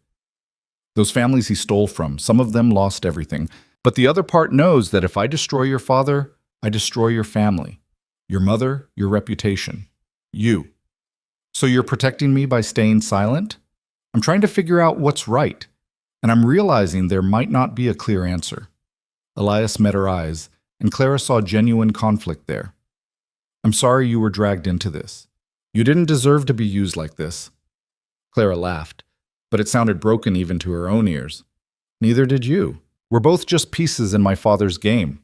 A: Those families he stole from, some of them lost everything. But the other part knows that if I destroy your father, I destroy your family, your mother, your reputation, you. So you're protecting me by staying silent? I'm trying to figure out what's right, and I'm realizing there might not be a clear answer." Elias met her eyes, and Clara saw genuine conflict there. "I'm sorry you were dragged into this. You didn't deserve to be used like this." Clara laughed, but it sounded broken even to her own ears. "Neither did you. We're both just pieces in my father's game.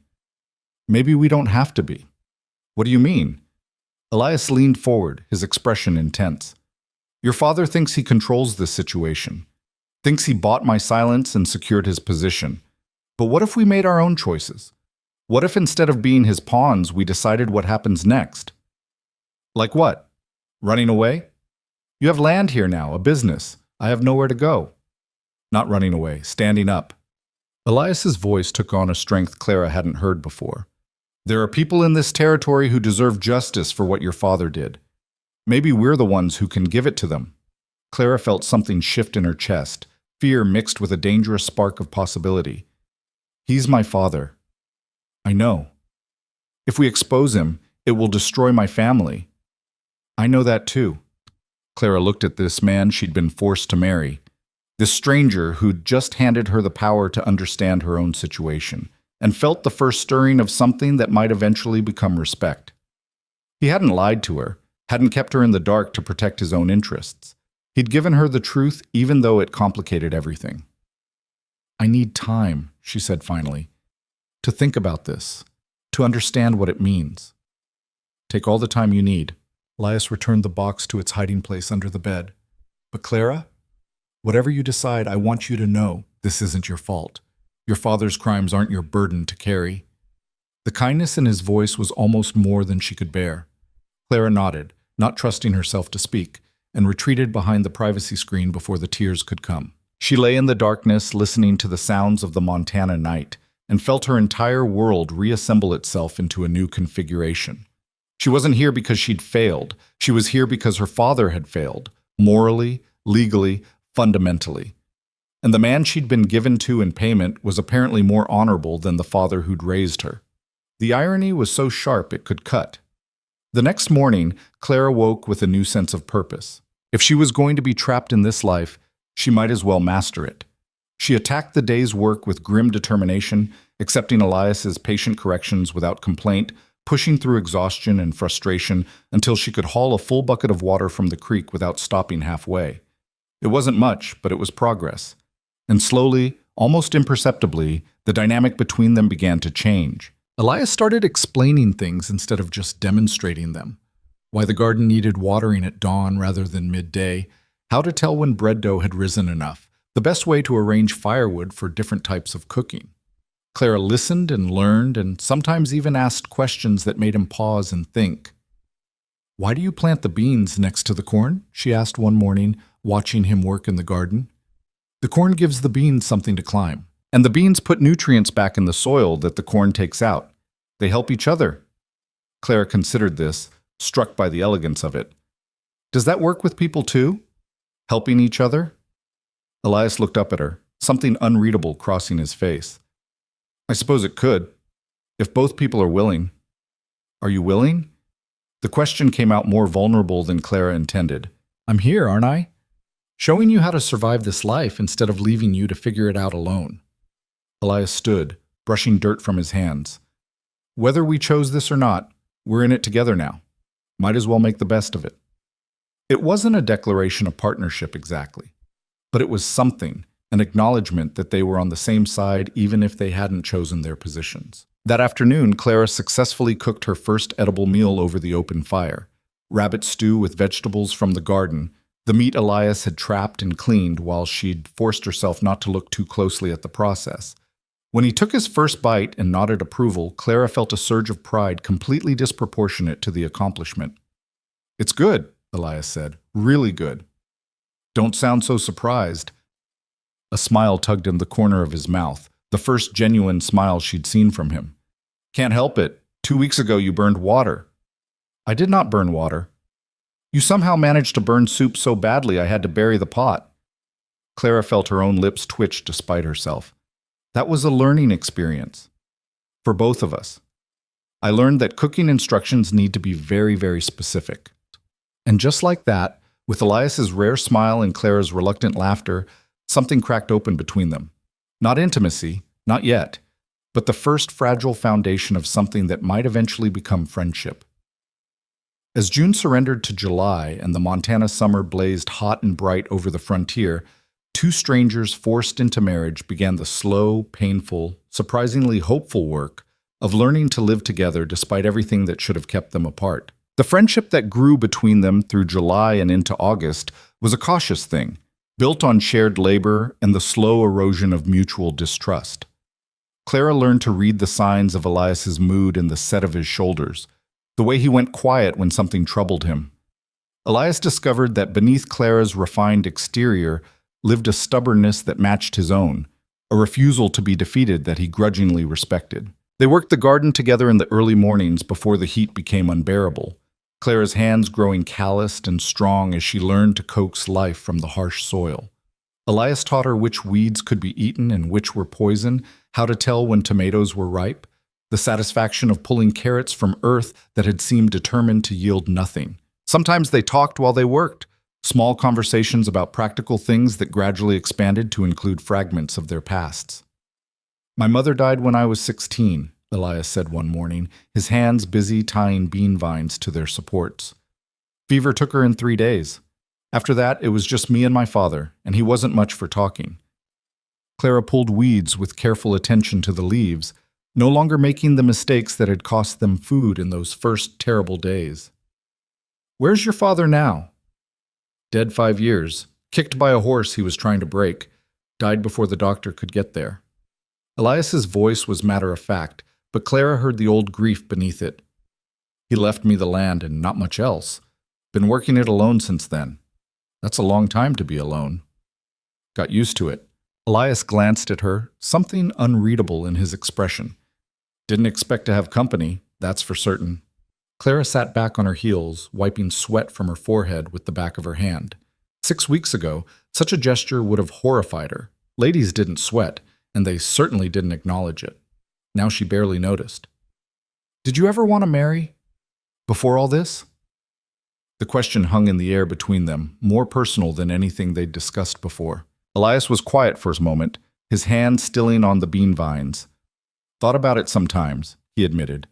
A: Maybe we don't have to be." "What do you mean?" Elias leaned forward, his expression intense. "Your father thinks he controls this situation, thinks he bought my silence and secured his position. But what if we made our own choices? What if instead of being his pawns, we decided what happens next?" "Like what? Running away? You have land here now, a business. I have nowhere to go." "Not running away, standing up." Elias's voice took on a strength Clara hadn't heard before. "There are people in this territory who deserve justice for what your father did. Maybe we're the ones who can give it to them." Clara felt something shift in her chest, fear mixed with a dangerous spark of possibility. "He's my father. I know. If we expose him, it will destroy my family. I know that too." Clara looked at this man she'd been forced to marry, this stranger who'd just handed her the power to understand her own situation, and felt the first stirring of something that might eventually become respect. He hadn't lied to her, hadn't kept her in the dark to protect his own interests. He'd given her the truth even though it complicated everything. "I need time," she said finally, "to think about this, to understand what it means." "Take all the time you need." Elias returned the box to its hiding place under the bed. "But Clara, whatever you decide, I want you to know this isn't your fault. Your father's crimes aren't your burden to carry." The kindness in his voice was almost more than she could bear. Clara nodded, not trusting herself to speak, and retreated behind the privacy screen before the tears could come. She lay in the darkness, listening to the sounds of the Montana night, and felt her entire world reassemble itself into a new configuration. She wasn't here because she'd failed. She was here because her father had failed, morally, legally, fundamentally. And the man she'd been given to in payment was apparently more honorable than the father who'd raised her. The irony was so sharp it could cut. The next morning, Clara woke with a new sense of purpose. If she was going to be trapped in this life, she might as well master it. She attacked the day's work with grim determination, accepting Elias's patient corrections without complaint, pushing through exhaustion and frustration until she could haul a full bucket of water from the creek without stopping halfway. It wasn't much, but it was progress. And slowly, almost imperceptibly, the dynamic between them began to change. Elias started explaining things instead of just demonstrating them. Why the garden needed watering at dawn rather than midday, how to tell when bread dough had risen enough, the best way to arrange firewood for different types of cooking. Clara listened and learned and sometimes even asked questions that made him pause and think. "Why do you plant the beans next to the corn?" she asked one morning, watching him work in the garden. "The corn gives the beans something to climb, and the beans put nutrients back in the soil that the corn takes out. They help each other." Clara considered this, struck by the elegance of it. "Does that work with people too? Helping each other?" Elias looked up at her, something unreadable crossing his face. "I suppose it could, if both people are willing." "Are you willing?" The question came out more vulnerable than Clara intended. "I'm here, aren't I? Showing you how to survive this life instead of leaving you to figure it out alone." Elias stood, brushing dirt from his hands. "Whether we chose this or not, we're in it together now. Might as well make the best of it." It wasn't a declaration of partnership exactly, but it was something, an acknowledgement that they were on the same side even if they hadn't chosen their positions. That afternoon, Clara successfully cooked her first edible meal over the open fire. Rabbit stew with vegetables from the garden, the meat Elias had trapped and cleaned while she'd forced herself not to look too closely at the process. When he took his first bite and nodded approval, Clara felt a surge of pride completely disproportionate to the accomplishment. "It's good," Elias said. "Really good." "Don't sound so surprised." A smile tugged in the corner of his mouth, the first genuine smile she'd seen from him. "Can't help it. 2 weeks ago you burned water." "I did not burn water." "You somehow managed to burn soup so badly I had to bury the pot." Clara felt her own lips twitch despite herself. "That was a learning experience. For both of us. I learned that cooking instructions need to be very, very specific." And just like that, with Elias's rare smile and Clara's reluctant laughter, something cracked open between them. Not intimacy, not yet, but the first fragile foundation of something that might eventually become friendship. As June surrendered to July and the Montana summer blazed hot and bright over the frontier, two strangers forced into marriage began the slow, painful, surprisingly hopeful work of learning to live together despite everything that should have kept them apart. The friendship that grew between them through July and into August was a cautious thing, built on shared labor and the slow erosion of mutual distrust. Clara learned to read the signs of Elias's mood in the set of his shoulders, the way he went quiet when something troubled him. Elias discovered that beneath Clara's refined exterior lived a stubbornness that matched his own, a refusal to be defeated that he grudgingly respected. They worked the garden together in the early mornings before the heat became unbearable, Clara's hands growing calloused and strong as she learned to coax life from the harsh soil. Elias taught her which weeds could be eaten and which were poison, how to tell when tomatoes were ripe, the satisfaction of pulling carrots from earth that had seemed determined to yield nothing. Sometimes they talked while they worked, small conversations about practical things that gradually expanded to include fragments of their pasts. "My mother died when I was 16, Elias said one morning, his hands busy tying bean vines to their supports. Fever took her in 3 days. After that, it was just me and my father, and he wasn't much for talking. Clara pulled weeds with careful attention to the leaves, no longer making the mistakes that had cost them food in those first terrible days. "Where's your father now?" "Dead 5 years. Kicked by a horse he was trying to break. Died before the doctor could get there." Elias's voice was matter-of-fact, but Clara heard the old grief beneath it. "He left me the land and not much else. Been working it alone since then. That's a long time to be alone." "Got used to it." Elias glanced at her, something unreadable in his expression. "Didn't expect to have company, that's for certain." Clara sat back on her heels, wiping sweat from her forehead with the back of her hand. 6 weeks ago, such a gesture would have horrified her. Ladies didn't sweat, and they certainly didn't acknowledge it. Now she barely noticed. "Did you ever want to marry? Before all this?" The question hung in the air between them, more personal than anything they'd discussed before. Elias was quiet for a moment, his hand stilling on the bean vines. "Thought about it sometimes," he admitted.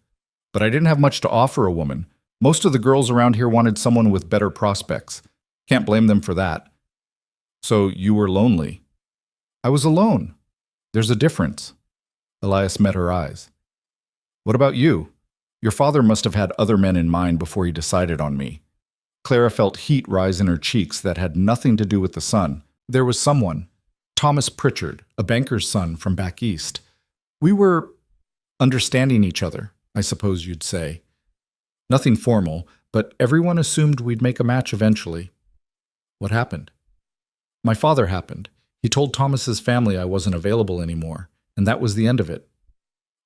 A: "But I didn't have much to offer a woman. Most of the girls around here wanted someone with better prospects. Can't blame them for that." "So you were lonely?" "I was alone. There's a difference." Elias met her eyes. "What about you? Your father must have had other men in mind before he decided on me." Clara felt heat rise in her cheeks that had nothing to do with the sun. "There was someone. Thomas Pritchard, a banker's son from back east. We were understanding each other, I suppose you'd say. Nothing formal, but everyone assumed we'd make a match eventually." "What happened?" "My father happened. He told Thomas's family I wasn't available anymore, and that was the end of it."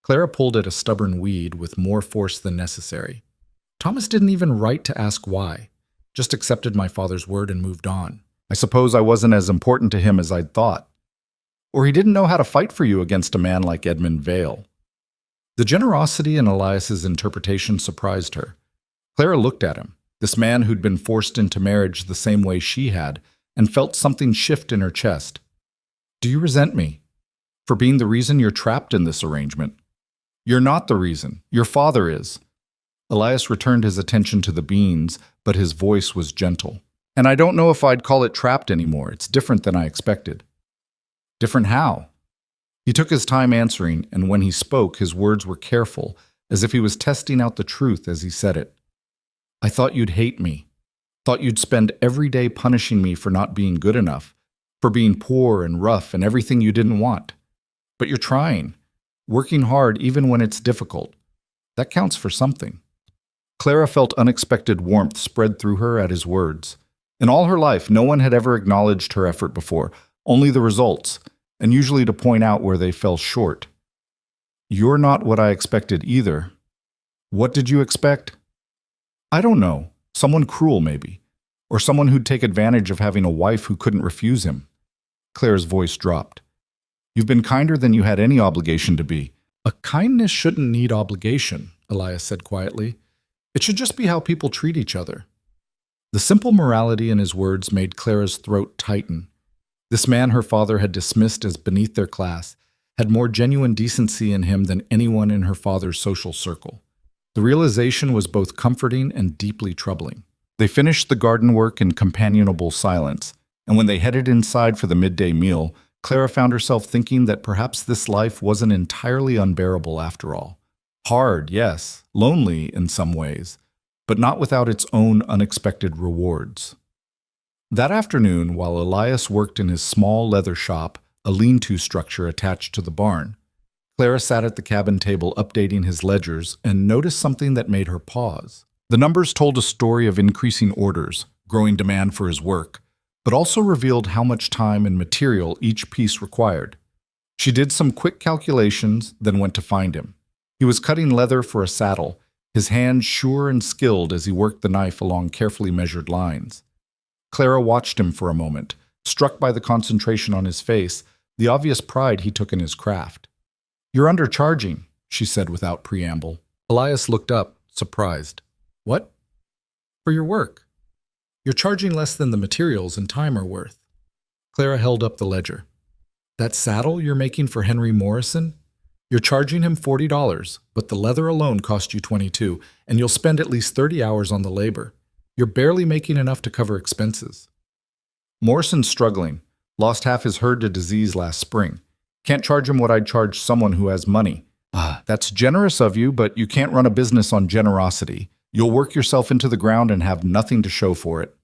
A: Clara pulled at a stubborn weed with more force than necessary. "Thomas didn't even write to ask why. Just accepted my father's word and moved on. I suppose I wasn't as important to him as I'd thought. Or he didn't know how to fight for you against a man like Edmund Vale." The generosity in Elias's interpretation surprised her. Clara looked at him, this man who'd been forced into marriage the same way she had, and felt something shift in her chest. "Do you resent me? For being the reason you're trapped in this arrangement?" "You're not the reason. Your father is." Elias returned his attention to the beans, but his voice was gentle. "And I don't know if I'd call it trapped anymore. It's different than I expected." "Different how?" He took his time answering, and when he spoke, his words were careful, as if he was testing out the truth as he said it. "I thought you'd hate me. Thought you'd spend every day punishing me for not being good enough, for being poor and rough and everything you didn't want. But you're trying, working hard even when it's difficult. That counts for something." Clara felt unexpected warmth spread through her at his words. In all her life, no one had ever acknowledged her effort before, only the results, and usually to point out where they fell short. "You're not what I expected either." "What did you expect?" "I don't know. Someone cruel, maybe. Or someone who'd take advantage of having a wife who couldn't refuse him." Claire's voice dropped. "You've been kinder than you had any obligation to be." "A kindness shouldn't need obligation," Elias said quietly. "It should just be how people treat each other." The simple morality in his words made Clara's throat tighten. This man her father had dismissed as beneath their class had more genuine decency in him than anyone in her father's social circle. The realization was both comforting and deeply troubling. They finished the garden work in companionable silence, and when they headed inside for the midday meal, Clara found herself thinking that perhaps this life wasn't entirely unbearable after all. Hard, yes, lonely in some ways, but not without its own unexpected rewards. That afternoon, while Elias worked in his small leather shop, a lean-to structure attached to the barn, Clara sat at the cabin table updating his ledgers and noticed something that made her pause. The numbers told a story of increasing orders, growing demand for his work, but also revealed how much time and material each piece required. She did some quick calculations, then went to find him. He was cutting leather for a saddle, his hands sure and skilled as he worked the knife along carefully measured lines. Clara watched him for a moment, struck by the concentration on his face, the obvious pride he took in his craft. "You're undercharging," she said without preamble. Elias looked up, surprised. "What?" "For your work. You're charging less than the materials and time are worth." Clara held up the ledger. "That saddle you're making for Henry Morrison? You're charging him $40, but the leather alone cost you $22, and you'll spend at least 30 hours on the labor. You're barely making enough to cover expenses. Morrison's struggling. Lost half his herd to disease last spring. Can't charge him what I'd charge someone who has money. That's generous of you, but you can't run a business on generosity. You'll work yourself into the ground and have nothing to show for it.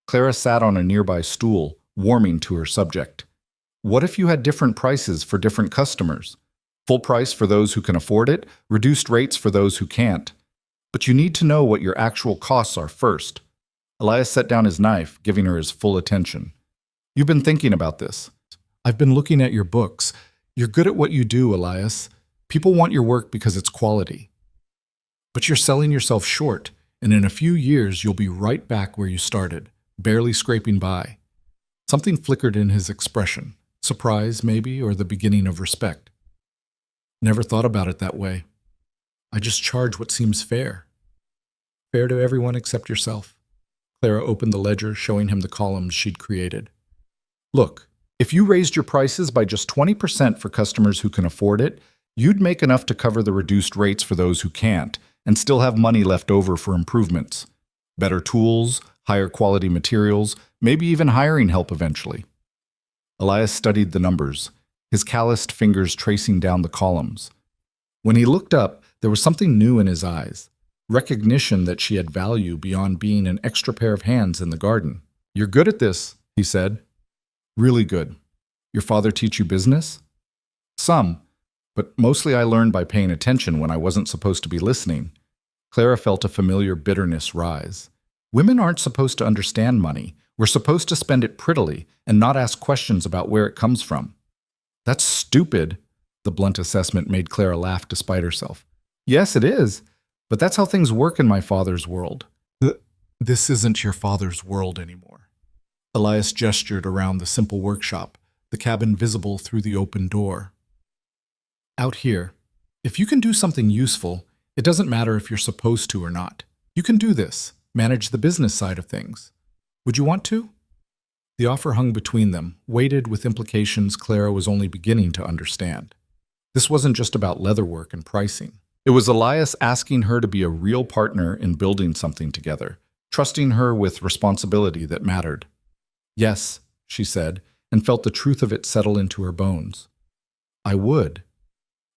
A: Clara sat on a nearby stool, warming to her subject. What if you had different prices for different customers? Full price for those who can afford it, reduced rates for those who can't. But you need to know what your actual costs are first. Elias set down his knife, giving her his full attention. You've been thinking about this. I've been looking at your books. You're good at what you do, Elias. People want your work because it's quality. But you're selling yourself short, and in a few years you'll be right back where you started, barely scraping by. Something flickered in his expression. Surprise, maybe, or the beginning of respect. Never thought about it that way. I just charge what seems fair. Fair to everyone except yourself. Clara opened the ledger, showing him the columns she'd created. Look, if you raised your prices by just 20% for customers who can afford it, you'd make enough to cover the reduced rates for those who can't, and still have money left over for improvements. Better tools, higher quality materials, maybe even hiring help eventually. Elias studied the numbers, his calloused fingers tracing down the columns. When he looked up, there was something new in his eyes, recognition that she had value beyond being an extra pair of hands in the garden. You're good at this, he said. Really good. Your father teach you business? Some, but mostly I learned by paying attention when I wasn't supposed to be listening. Clara felt a familiar bitterness rise. Women aren't supposed to understand money. We're supposed to spend it prettily and not ask questions about where it comes from. That's stupid. The blunt assessment made Clara laugh despite herself. Yes, it is, but that's how things work in my father's world. This isn't your father's world anymore. Elias gestured around the simple workshop, the cabin visible through the open door. Out here, if you can do something useful, it doesn't matter if you're supposed to or not. You can do this, manage the business side of things. Would you want to? The offer hung between them, weighted with implications Clara was only beginning to understand. This wasn't just about leatherwork and pricing. It was Elias asking her to be a real partner in building something together, trusting her with responsibility that mattered. Yes, she said, and felt the truth of it settle into her bones. I would.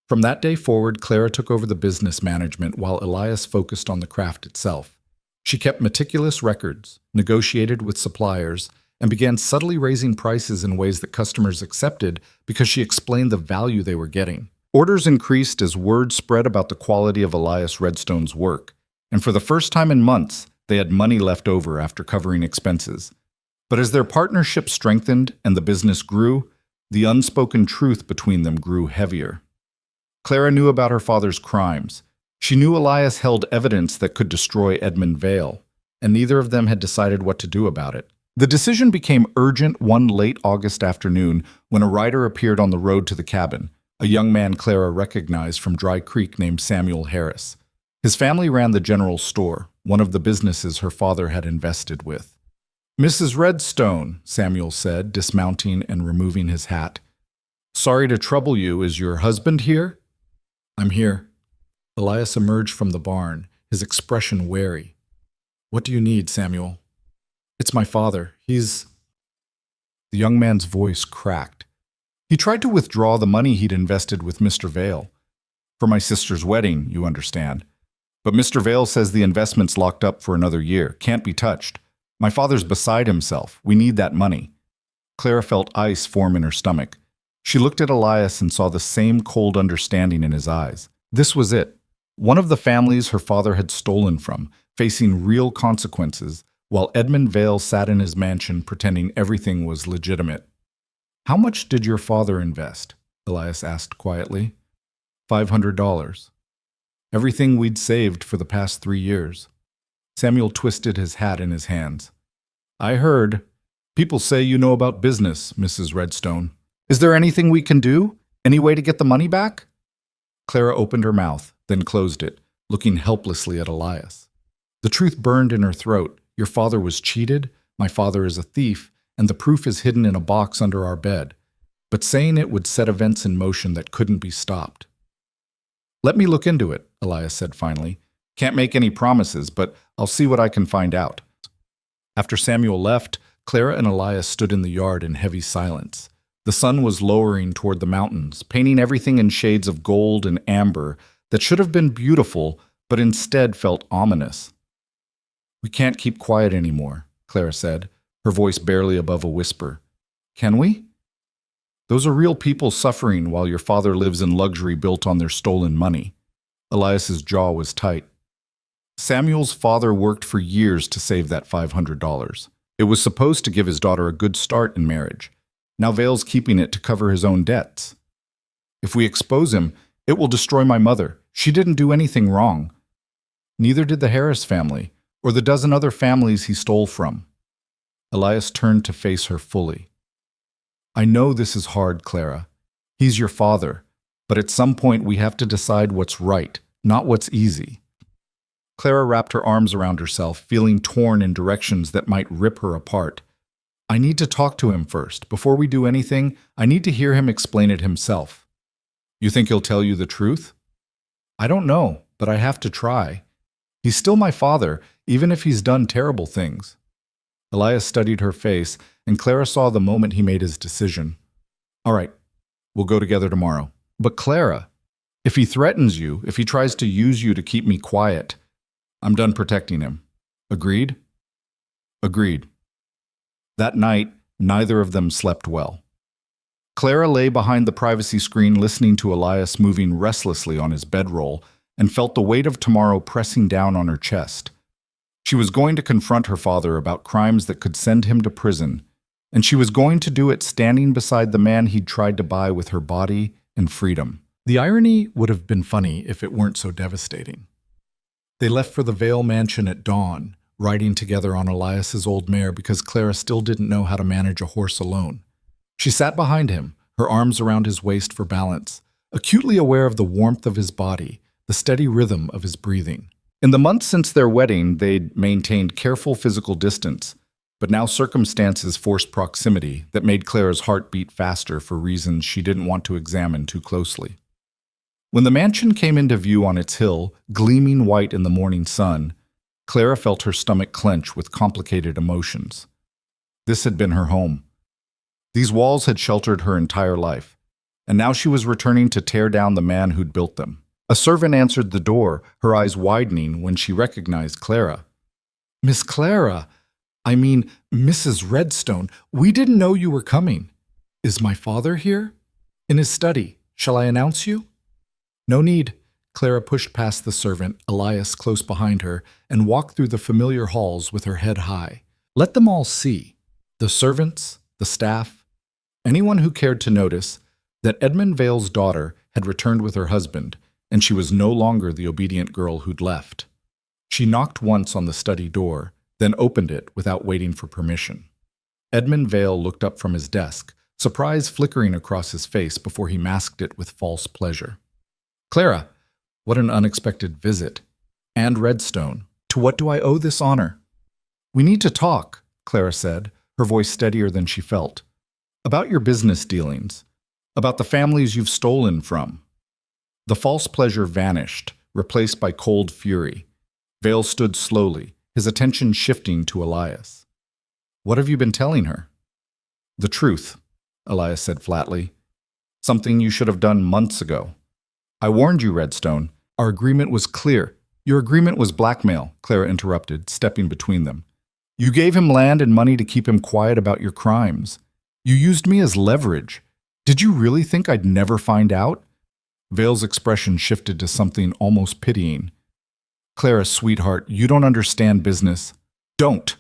A: From that day forward, Clara took over the business management while Elias focused on the craft itself. She kept meticulous records, negotiated with suppliers, and began subtly raising prices in ways that customers accepted because she explained the value they were getting. Orders increased as word spread about the quality of Elias Redstone's work, and for the first time in months, they had money left over after covering expenses. But as their partnership strengthened and the business grew, the unspoken truth between them grew heavier. Clara knew about her father's crimes. She knew Elias held evidence that could destroy Edmund Vale, and neither of them had decided what to do about it. The decision became urgent one late August afternoon when a rider appeared on the road to the cabin, a young man Clara recognized from Dry Creek named Samuel Harris. His family ran the general store, one of the businesses her father had invested with. Mrs. Redstone, Samuel said, dismounting and removing his hat. Sorry to trouble you. Is your husband here? I'm here. Elias emerged from the barn, his expression wary. What do you need, Samuel? It's my father. He's... The young man's voice cracked. He tried to withdraw the money he'd invested with Mr. Vale. For my sister's wedding, you understand. But Mr. Vale says the investment's locked up for another year, can't be touched. My father's beside himself. We need that money. Clara felt ice form in her stomach. She looked at Elias and saw the same cold understanding in his eyes. This was it. One of the families her father had stolen from, facing real consequences, while Edmund Vale sat in his mansion pretending everything was legitimate. How much did your father invest? Elias asked quietly. $500. Everything we'd saved for the past 3 years. Samuel twisted his hat in his hands. I heard. People say you know about business, Mrs. Redstone. Is there anything we can do? Any way to get the money back? Clara opened her mouth, then closed it, looking helplessly at Elias. The truth burned in her throat. Your father was cheated, my father is a thief, and the proof is hidden in a box under our bed. But saying it would set events in motion that couldn't be stopped. Let me look into it, Elias said finally. Can't make any promises, but I'll see what I can find out. After Samuel left, Clara and Elias stood in the yard in heavy silence. The sun was lowering toward the mountains, painting everything in shades of gold and amber that should have been beautiful, but instead felt ominous. We can't keep quiet anymore, Clara said, her voice barely above a whisper. Can we? Those are real people suffering while your father lives in luxury built on their stolen money. Elias's jaw was tight. Samuel's father worked for years to save that $500. It was supposed to give his daughter a good start in marriage. Now Vale's keeping it to cover his own debts. If we expose him, it will destroy my mother. She didn't do anything wrong. Neither did the Harris family, or the dozen other families he stole from. Elias turned to face her fully. I know this is hard, Clara. He's your father, but at some point we have to decide what's right, not what's easy. Clara wrapped her arms around herself, feeling torn in directions that might rip her apart. I need to talk to him first. Before we do anything, I need to hear him explain it himself. You think he'll tell you the truth? I don't know, but I have to try. He's still my father, even if he's done terrible things. Elias studied her face, and Clara saw the moment he made his decision. All right, we'll go together tomorrow. But Clara, if he threatens you, if he tries to use you to keep me quiet, I'm done protecting him. Agreed? Agreed. That night, neither of them slept well. Clara lay behind the privacy screen listening to Elias moving restlessly on his bedroll and felt the weight of tomorrow pressing down on her chest. She was going to confront her father about crimes that could send him to prison, and she was going to do it standing beside the man he'd tried to buy with her body and freedom. The irony would have been funny if it weren't so devastating. They left for the Vale mansion at dawn, riding together on Elias's old mare because Clara still didn't know how to manage a horse alone. She sat behind him, her arms around his waist for balance, acutely aware of the warmth of his body, the steady rhythm of his breathing. In the months since their wedding, they'd maintained careful physical distance, but now circumstances forced proximity that made Clara's heart beat faster for reasons she didn't want to examine too closely. When the mansion came into view on its hill, gleaming white in the morning sun, Clara felt her stomach clench with complicated emotions. This had been her home. These walls had sheltered her entire life, and now she was returning to tear down the man who'd built them. A servant answered the door, her eyes widening when she recognized Clara. Miss Clara, I mean, Mrs. Redstone, we didn't know you were coming. Is my father here? In his study. Shall I announce you? No need. Clara pushed past the servant, Elias close behind her, and walked through the familiar halls with her head high. Let them all see, the servants, the staff, anyone who cared to notice, that Edmund Vale's daughter had returned with her husband, and she was no longer the obedient girl who'd left. She knocked once on the study door, then opened it without waiting for permission. Edmund Vale looked up from his desk, surprise flickering across his face before he masked it with false pleasure. Clara, what an unexpected visit. And Redstone, to what do I owe this honor? We need to talk, Clara said, her voice steadier than she felt. About your business dealings. About the families you've stolen from. The false pleasure vanished, replaced by cold fury. Vale stood slowly, his attention shifting to Elias. What have you been telling her? The truth, Elias said flatly. Something you should have done months ago. I warned you, Redstone. Our agreement was clear. Your agreement was blackmail, Clara interrupted, stepping between them. You gave him land and money to keep him quiet about your crimes. You used me as leverage. Did you really think I'd never find out? Vale's expression shifted to something almost pitying. Clara, sweetheart, you don't understand business. Don't.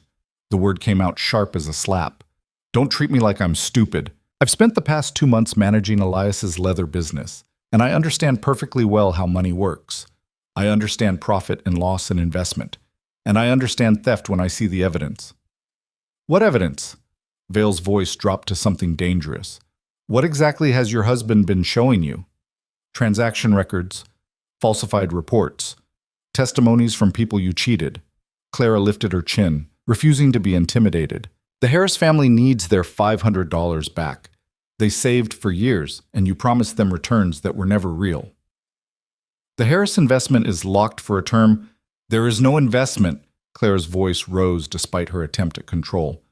A: The word came out sharp as a slap. Don't treat me like I'm stupid. I've spent the past 2 months managing Elias's leather business, and I understand perfectly well how money works. I understand profit and loss and investment, and I understand theft when I see the evidence. What evidence? Vale's voice dropped to something dangerous. What exactly has your husband been showing you? Transaction records, falsified reports, testimonies from people you cheated. Clara lifted her chin, refusing to be intimidated. The Harris family needs their $500 back. They saved for years, and you promised them returns that were never real. The Harris investment is locked for a term. There is no investment. Clara's voice rose despite her attempt at control.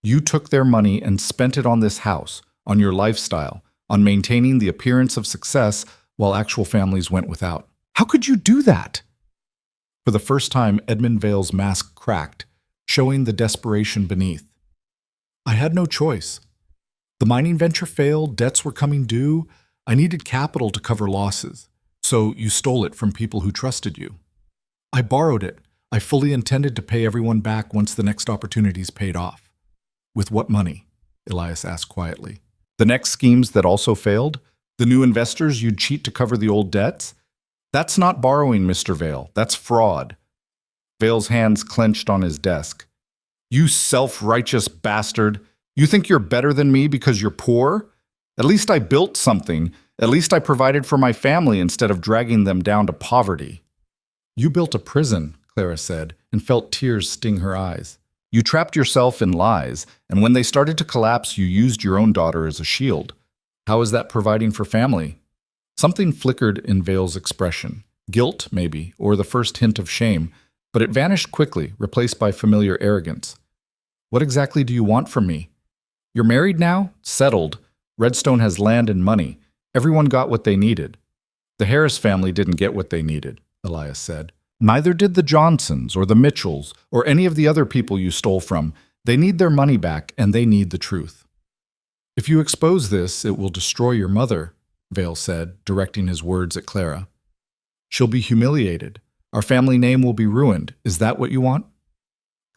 A: You took their money and spent it on this house, on your lifestyle, on maintaining the appearance of success while actual families went without. How could you do that? For the first time, Edmund Vale's mask cracked, showing the desperation beneath. I had no choice. The mining venture failed, debts were coming due. I needed capital to cover losses. So you stole it from people who trusted you. I borrowed it. I fully intended to pay everyone back once the next opportunities paid off. With what money? Elias asked quietly. The next schemes that also failed? The new investors you'd cheat to cover the old debts? That's not borrowing, Mr. Vale. That's fraud. Vale's hands clenched on his desk. You self-righteous bastard. You think you're better than me because you're poor? At least I built something. At least I provided for my family instead of dragging them down to poverty. You built a prison, Clara said, and felt tears sting her eyes. You trapped yourself in lies, and when they started to collapse, you used your own daughter as a shield. How is that providing for family? Something flickered in Vale's expression. Guilt, maybe, or the first hint of shame, but it vanished quickly, replaced by familiar arrogance. What exactly do you want from me? You're married now? Settled. Redstone has land and money. Everyone got what they needed. The Harris family didn't get what they needed, Elias said. Neither did the Johnsons or the Mitchells or any of the other people you stole from. They need their money back, and they need the truth. If you expose this, it will destroy your mother, Vale said, directing his words at Clara. She'll be humiliated. Our family name will be ruined. Is that what you want?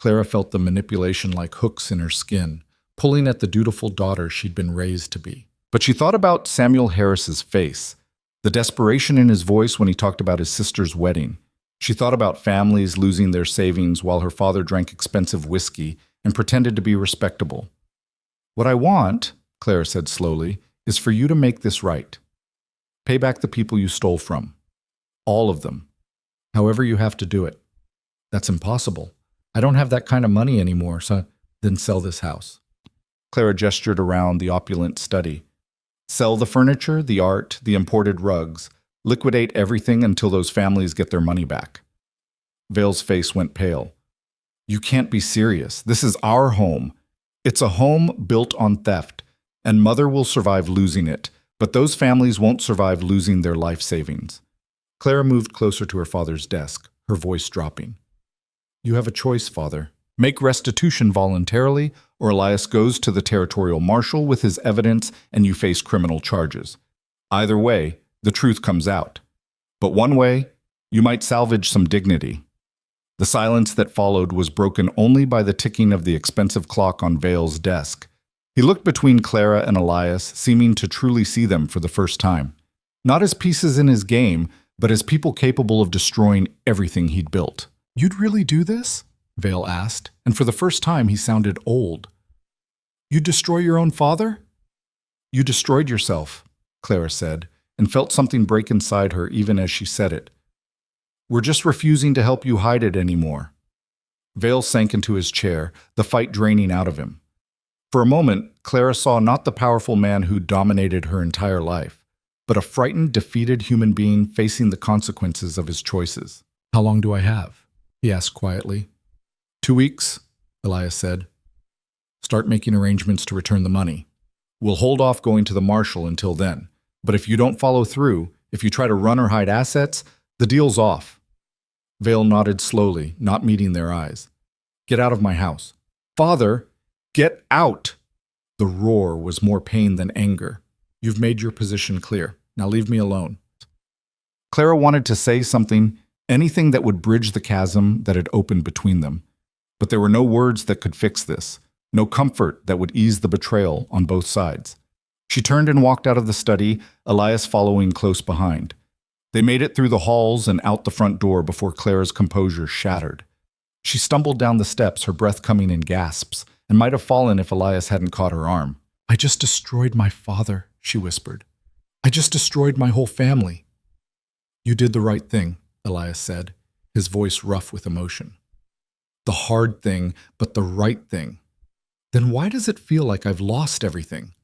A: Clara felt the manipulation like hooks in her skin, pulling at the dutiful daughter she'd been raised to be. But she thought about Samuel Harris's face, the desperation in his voice when he talked about his sister's wedding. She thought about families losing their savings while her father drank expensive whiskey and pretended to be respectable. What I want, Clara said slowly, is for you to make this right. Pay back the people you stole from. All of them. However you have to do it. That's impossible. I don't have that kind of money anymore, so then sell this house. Clara gestured around the opulent study. Sell the furniture, the art, the imported rugs. Liquidate everything until those families get their money back. Vale's face went pale. You can't be serious. This is our home. It's a home built on theft, and Mother will survive losing it, but those families won't survive losing their life savings. Clara moved closer to her father's desk, her voice dropping. You have a choice, Father. Make restitution voluntarily, or Elias goes to the territorial marshal with his evidence and you face criminal charges. Either way, the truth comes out. But one way, you might salvage some dignity. The silence that followed was broken only by the ticking of the expensive clock on Vale's desk. He looked between Clara and Elias, seeming to truly see them for the first time. Not as pieces in his game, but as people capable of destroying everything he'd built. You'd really do this? Vale asked, and for the first time he sounded old. You'd destroy your own father? You destroyed yourself, Clara said, and felt something break inside her even as she said it. We're just refusing to help you hide it anymore. Vale sank into his chair, the fight draining out of him. For a moment, Clara saw not the powerful man who dominated her entire life, but a frightened, defeated human being facing the consequences of his choices. How long do I have? He asked quietly. 2 weeks, Elias said. Start making arrangements to return the money. We'll hold off going to the marshal until then. But if you don't follow through, if you try to run or hide assets, the deal's off. Vale nodded slowly, not meeting their eyes. Get out of my house. Father, get out! The roar was more pain than anger. You've made your position clear. Now leave me alone. Clara wanted to say something, anything that would bridge the chasm that had opened between them. But there were no words that could fix this, no comfort that would ease the betrayal on both sides. She turned and walked out of the study, Elias following close behind. They made it through the halls and out the front door before Clara's composure shattered. She stumbled down the steps, her breath coming in gasps, and might have fallen if Elias hadn't caught her arm. I just destroyed my father, she whispered. I just destroyed my whole family. You did the right thing, Elias said, his voice rough with emotion. The hard thing, but the right thing. Then why does it feel like I've lost everything?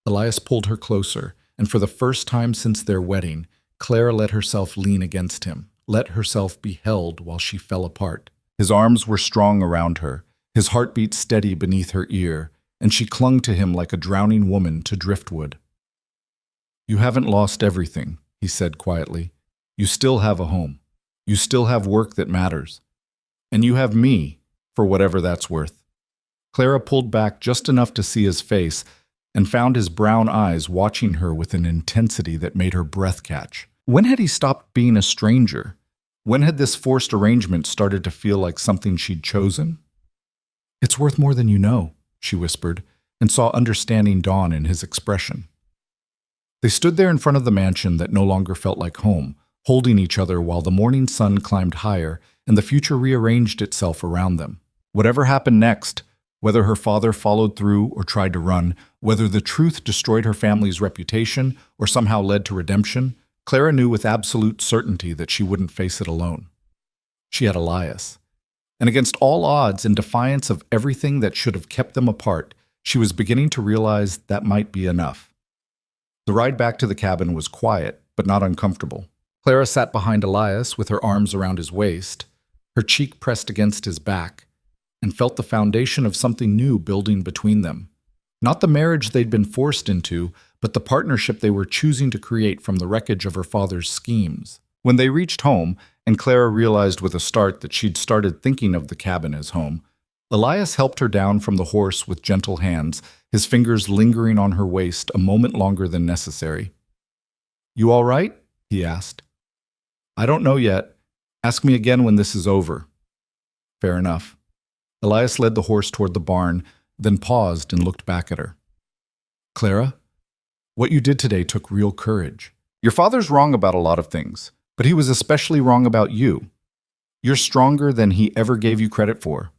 A: Elias pulled her closer, and for the first time since their wedding, Clara let herself lean against him, let herself be held while she fell apart. His arms were strong around her, his heartbeat steady beneath her ear, and she clung to him like a drowning woman to driftwood. "You haven't lost everything," he said quietly. "You still have a home. You still have work that matters. And you have me, for whatever that's worth." Clara pulled back just enough to see his face and found his brown eyes watching her with an intensity that made her breath catch. When had he stopped being a stranger? When had this forced arrangement started to feel like something she'd chosen? "It's worth more than you know," she whispered, and saw understanding dawn in his expression. They stood there in front of the mansion that no longer felt like home, holding each other while the morning sun climbed higher and the future rearranged itself around them. Whatever happened next, whether her father followed through or tried to run, whether the truth destroyed her family's reputation or somehow led to redemption, Clara knew with absolute certainty that she wouldn't face it alone. She had Elias. And against all odds, in defiance of everything that should have kept them apart, she was beginning to realize that might be enough. The ride back to the cabin was quiet, but not uncomfortable. Clara sat behind Elias with her arms around his waist, her cheek pressed against his back, and felt the foundation of something new building between them. Not the marriage they'd been forced into, but the partnership they were choosing to create from the wreckage of her father's schemes. When they reached home, and Clara realized with a start that she'd started thinking of the cabin as home, Elias helped her down from the horse with gentle hands, his fingers lingering on her waist a moment longer than necessary. "You all right?" he asked. "I don't know yet. Ask me again when this is over." "Fair enough." Elias led the horse toward the barn, then paused and looked back at her. "Clara, what you did today took real courage. Your father's wrong about a lot of things, but he was especially wrong about you. You're stronger than he ever gave you credit for."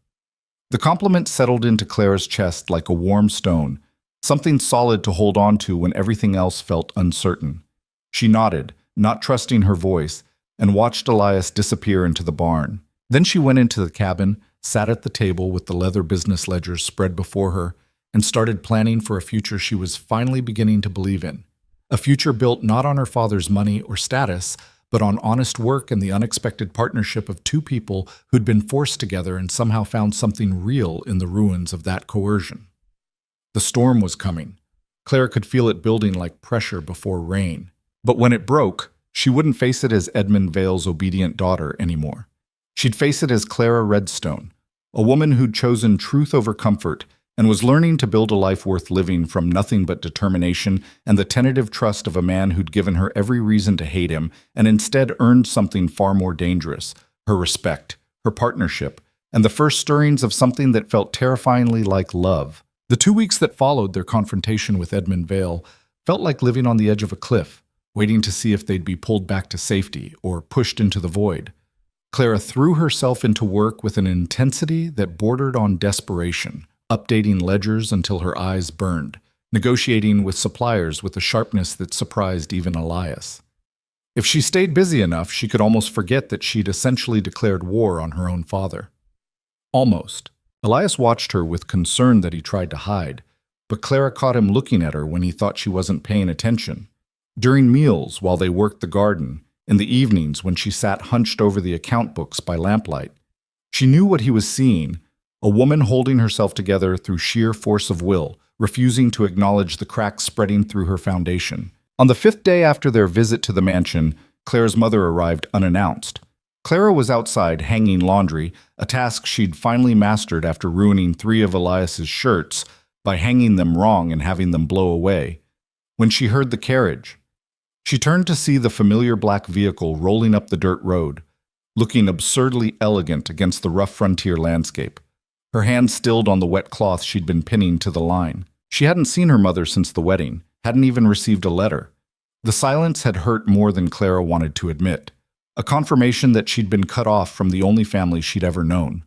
A: The compliment settled into Clara's chest like a warm stone, something solid to hold on to when everything else felt uncertain. She nodded, not trusting her voice, and watched Elias disappear into the barn. Then she went into the cabin, sat at the table with the leather business ledgers spread before her, and started planning for a future she was finally beginning to believe in. A future built not on her father's money or status, but on honest work and the unexpected partnership of two people who'd been forced together and somehow found something real in the ruins of that coercion. The storm was coming. Clara could feel it building like pressure before rain. But when it broke, she wouldn't face it as Edmund Vale's obedient daughter anymore. She'd face it as Clara Redstone, a woman who'd chosen truth over comfort and was learning to build a life worth living from nothing but determination and the tentative trust of a man who'd given her every reason to hate him and instead earned something far more dangerous: her respect, her partnership, and the first stirrings of something that felt terrifyingly like love. The 2 weeks that followed their confrontation with Edmund Vale felt like living on the edge of a cliff, waiting to see if they'd be pulled back to safety or pushed into the void. Clara threw herself into work with an intensity that bordered on desperation, updating ledgers until her eyes burned, negotiating with suppliers with a sharpness that surprised even Elias. If she stayed busy enough, she could almost forget that she'd essentially declared war on her own father. Almost. Elias watched her with concern that he tried to hide, but Clara caught him looking at her when he thought she wasn't paying attention. During meals, while they worked the garden, in the evenings when she sat hunched over the account books by lamplight, she knew what he was seeing: a woman holding herself together through sheer force of will, refusing to acknowledge the cracks spreading through her foundation. On the 5th day after their visit to the mansion, Clara's mother arrived unannounced. Clara was outside hanging laundry, a task she'd finally mastered after ruining 3 of Elias's shirts by hanging them wrong and having them blow away. When she heard the carriage, she turned to see the familiar black vehicle rolling up the dirt road, looking absurdly elegant against the rough frontier landscape. Her hand stilled on the wet cloth she'd been pinning to the line. She hadn't seen her mother since the wedding, hadn't even received a letter. The silence had hurt more than Clara wanted to admit, a confirmation that she'd been cut off from the only family she'd ever known.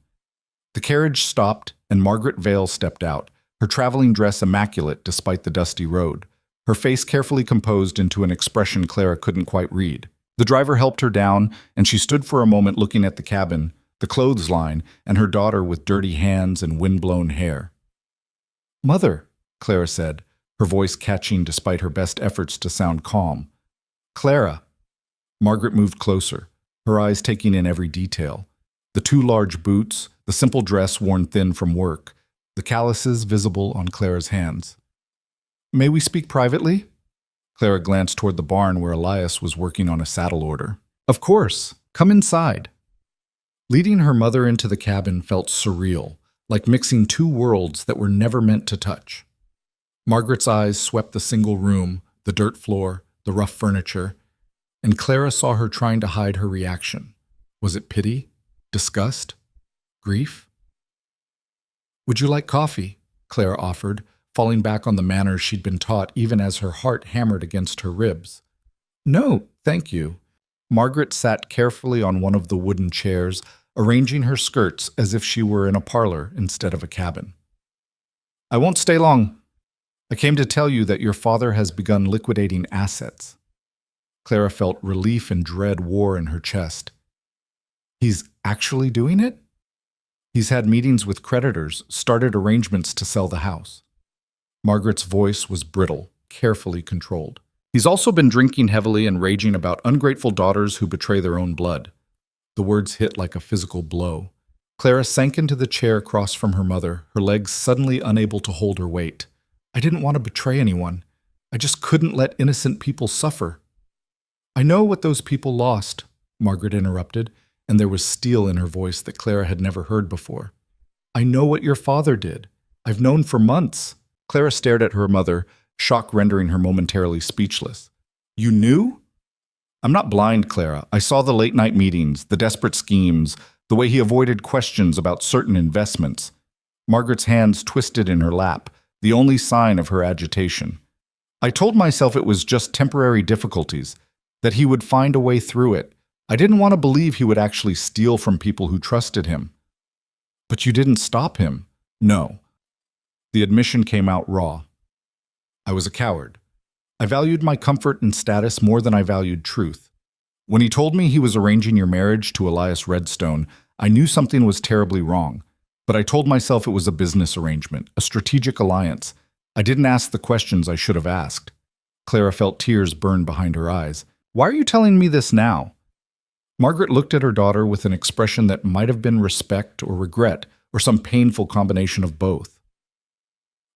A: The carriage stopped, and Margaret Vale stepped out, her traveling dress immaculate despite the dusty road, her face carefully composed into an expression Clara couldn't quite read. The driver helped her down, and she stood for a moment looking at the cabin, the clothesline, and her daughter with dirty hands and wind-blown hair. "Mother," Clara said, her voice catching despite her best efforts to sound calm. "Clara." Margaret moved closer, her eyes taking in every detail. The two large boots, the simple dress worn thin from work, the calluses visible on Clara's hands. "May we speak privately?" Clara glanced toward the barn where Elias was working on a saddle order. "Of course. Come inside." Leading her mother into the cabin felt surreal, like mixing two worlds that were never meant to touch. Margaret's eyes swept the single room, the dirt floor, the rough furniture, and Clara saw her trying to hide her reaction. Was it pity? Disgust? Grief? "Would you like coffee?" Clara offered, falling back on the manners she'd been taught even as her heart hammered against her ribs. "No, thank you." Margaret sat carefully on one of the wooden chairs, arranging her skirts as if she were in a parlor instead of a cabin. "I won't stay long. I came to tell you that your father has begun liquidating assets." Clara felt relief and dread war in her chest. "He's actually doing it?" "He's had meetings with creditors, started arrangements to sell the house." Margaret's voice was brittle, carefully controlled. "He's also been drinking heavily and raging about ungrateful daughters who betray their own blood." The words hit like a physical blow. Clara sank into the chair across from her mother, her legs suddenly unable to hold her weight. "I didn't want to betray anyone. I just couldn't let innocent people suffer." "I know what those people lost," Margaret interrupted, and there was steel in her voice that Clara had never heard before. "I know what your father did. I've known for months." Clara stared at her mother, shock rendering her momentarily speechless. "You knew?" "I'm not blind, Clara. I saw the late-night meetings, the desperate schemes, the way he avoided questions about certain investments." Margaret's hands twisted in her lap, the only sign of her agitation. "I told myself it was just temporary difficulties, that he would find a way through it. I didn't want to believe he would actually steal from people who trusted him." "But you didn't stop him." "No." The admission came out raw. "I was a coward. I valued my comfort and status more than I valued truth. When he told me he was arranging your marriage to Elias Redstone, I knew something was terribly wrong. But I told myself it was a business arrangement, a strategic alliance. I didn't ask the questions I should have asked." Clara felt tears burn behind her eyes. "Why are you telling me this now?" Margaret looked at her daughter with an expression that might have been respect or regret, or some painful combination of both.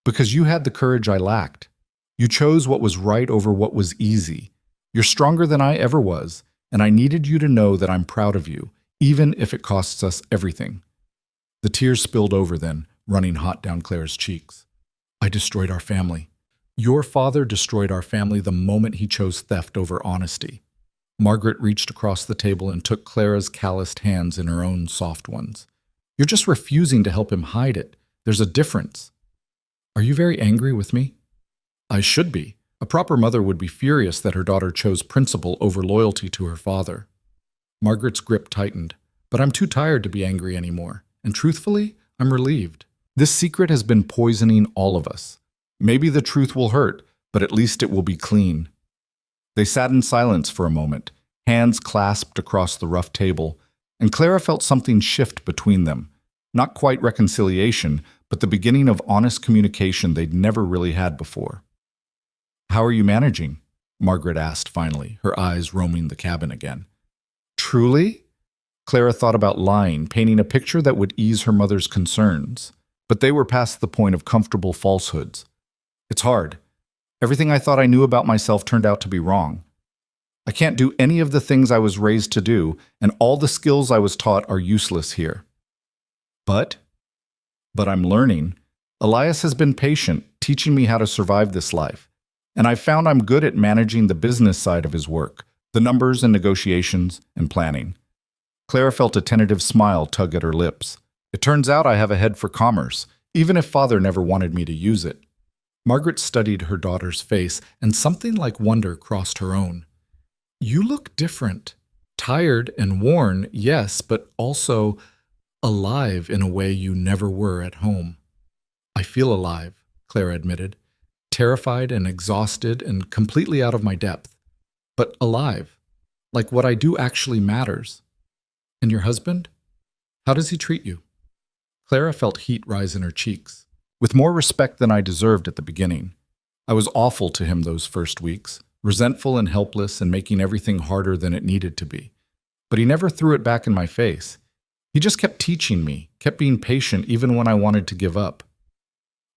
A: "Because you had the courage I lacked. You chose what was right over what was easy. You're stronger than I ever was, and I needed you to know that I'm proud of you, even if it costs us everything." The tears spilled over then, running hot down Clara's cheeks. "I destroyed our family. Your father destroyed our family the moment he chose theft over honesty." Margaret reached across the table and took Clara's calloused hands in her own soft ones. "You're just refusing to help him hide it. There's a difference." "Are you very angry with me?" "I should be. A proper mother would be furious that her daughter chose principle over loyalty to her father." Margaret's grip tightened. "But I'm too tired to be angry anymore. And truthfully, I'm relieved. This secret has been poisoning all of us. Maybe the truth will hurt, but at least it will be clean." They sat in silence for a moment, hands clasped across the rough table, and Clara felt something shift between them. Not quite reconciliation, but the beginning of honest communication they'd never really had before. "How are you managing?" Margaret asked finally, her eyes roaming the cabin again. "Truly?" Clara thought about lying, painting a picture that would ease her mother's concerns. But they were past the point of comfortable falsehoods. "It's hard. Everything I thought I knew about myself turned out to be wrong. I can't do any of the things I was raised to do, and all the skills I was taught are useless here. But I'm learning. Elias has been patient, teaching me how to survive this life. And I've found I'm good at managing the business side of his work, the numbers and negotiations and planning." Clara felt a tentative smile tug at her lips. "It turns out I have a head for commerce, even if father never wanted me to use it." Margaret studied her daughter's face, and something like wonder crossed her own. "You look different. Tired and worn, yes, but also alive in a way you never were at home." "I feel alive," Clara admitted, "terrified and exhausted and completely out of my depth. But alive, like what I do actually matters." "And your husband? How does he treat you?" Clara felt heat rise in her cheeks. "With more respect than I deserved at the beginning. I was awful to him those first weeks, resentful and helpless and making everything harder than it needed to be. But he never threw it back in my face. He just kept teaching me, kept being patient even when I wanted to give up.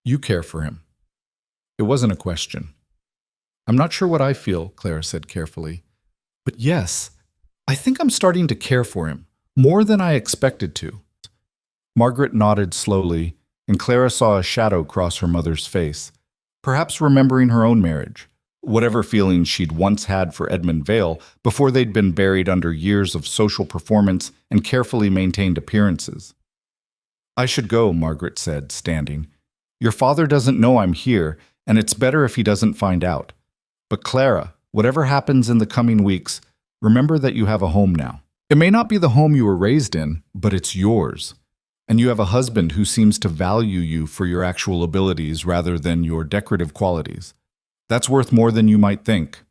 A: You care for him. It wasn't a question. I'm not sure what I feel, Clara said carefully. But yes, I think I'm starting to care for him, more than I expected to. Margaret nodded slowly, and Clara saw a shadow cross her mother's face, perhaps remembering her own marriage, whatever feelings she'd once had for Edmund Vale before they'd been buried under years of social performance and carefully maintained appearances. I should go, Margaret said, standing. Your father doesn't know I'm here, and it's better if he doesn't find out. But Clara, whatever happens in the coming weeks, remember that you have a home now. It may not be the home you were raised in, but it's yours. And you have a husband who seems to value you for your actual abilities rather than your decorative qualities. That's worth more than you might think.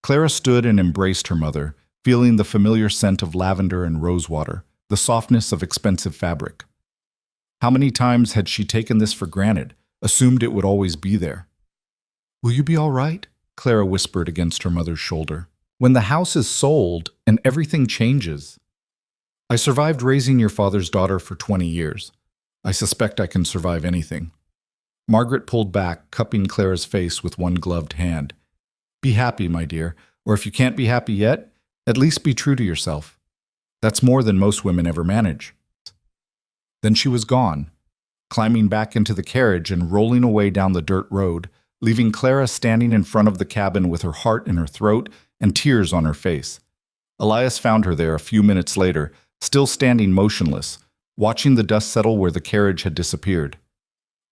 A: Clara stood and embraced her mother, feeling the familiar scent of lavender and rosewater, the softness of expensive fabric. How many times had she taken this for granted, assumed it would always be there? Will you be all right? Clara whispered against her mother's shoulder. When the house is sold and everything changes. I survived raising your father's daughter for 20 years. I suspect I can survive anything. Margaret pulled back, cupping Clara's face with one gloved hand. Be happy, my dear, or if you can't be happy yet, at least be true to yourself. That's more than most women ever manage. Then she was gone, climbing back into the carriage and rolling away down the dirt road, leaving Clara standing in front of the cabin with her heart in her throat and tears on her face. Elias found her there a few minutes later, still standing motionless, watching the dust settle where the carriage had disappeared.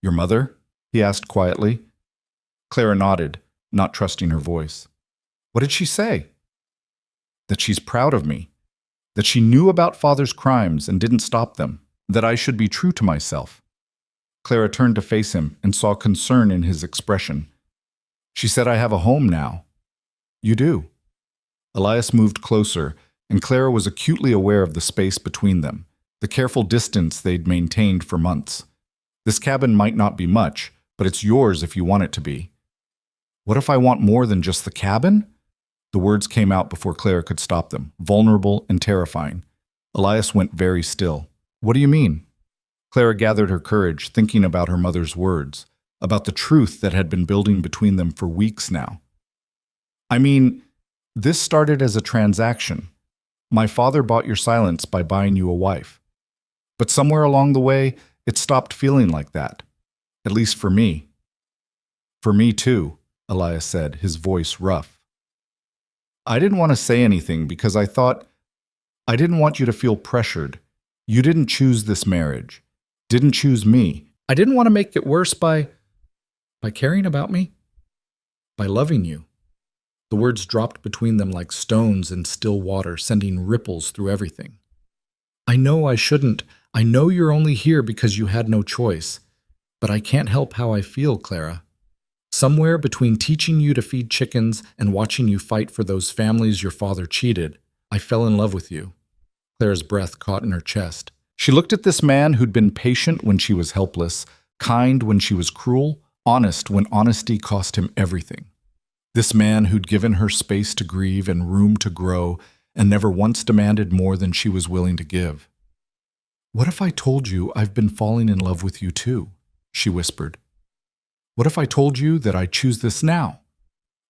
A: Your mother? He asked quietly. Clara nodded, not trusting her voice. What did she say? That she's proud of me, that she knew about father's crimes and didn't stop them, that I should be true to myself. Clara turned to face him and saw concern in his expression. She said I have a home now. You do. Elias moved closer, and Clara was acutely aware of the space between them, the careful distance they'd maintained for months. This cabin might not be much, but it's yours if you want it to be. What if I want more than just the cabin? The words came out before Clara could stop them, vulnerable and terrifying. Elias went very still. What do you mean? Clara gathered her courage, thinking about her mother's words, about the truth that had been building between them for weeks now. I mean, this started as a transaction. My father bought your silence by buying you a wife. But somewhere along the way, it stopped feeling like that. At least for me. For me too, Elias said, his voice rough. I didn't want to say anything because I thought, I didn't want you to feel pressured. You didn't choose this marriage. Didn't choose me. I didn't want to make it worse by caring about me. By loving you. The words dropped between them like stones in still water, sending ripples through everything. I know I shouldn't. I know you're only here because you had no choice. But I can't help how I feel, Clara. Somewhere between teaching you to feed chickens and watching you fight for those families your father cheated, I fell in love with you. Clara's breath caught in her chest. She looked at this man who'd been patient when she was helpless, kind when she was cruel, honest when honesty cost him everything. This man who'd given her space to grieve and room to grow and never once demanded more than she was willing to give. What if I told you I've been falling in love with you too? She whispered. What if I told you that I choose this now?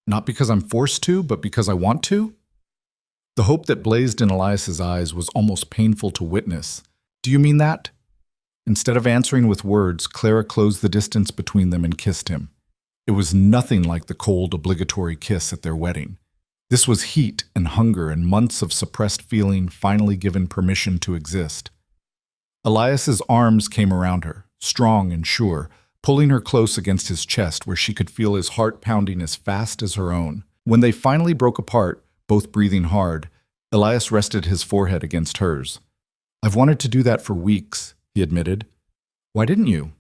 A: Not because I'm forced to, but because I want to? The hope that blazed in Elias's eyes was almost painful to witness. Do you mean that? Instead of answering with words, Clara closed the distance between them and kissed him. It was nothing like the cold, obligatory kiss at their wedding. This was heat and hunger and months of suppressed feeling finally given permission to exist. Elias's arms came around her, strong and sure, pulling her close against his chest where she could feel his heart pounding as fast as her own. When they finally broke apart, both breathing hard, Elias rested his forehead against hers. I've wanted to do that for weeks, he admitted. Why didn't you?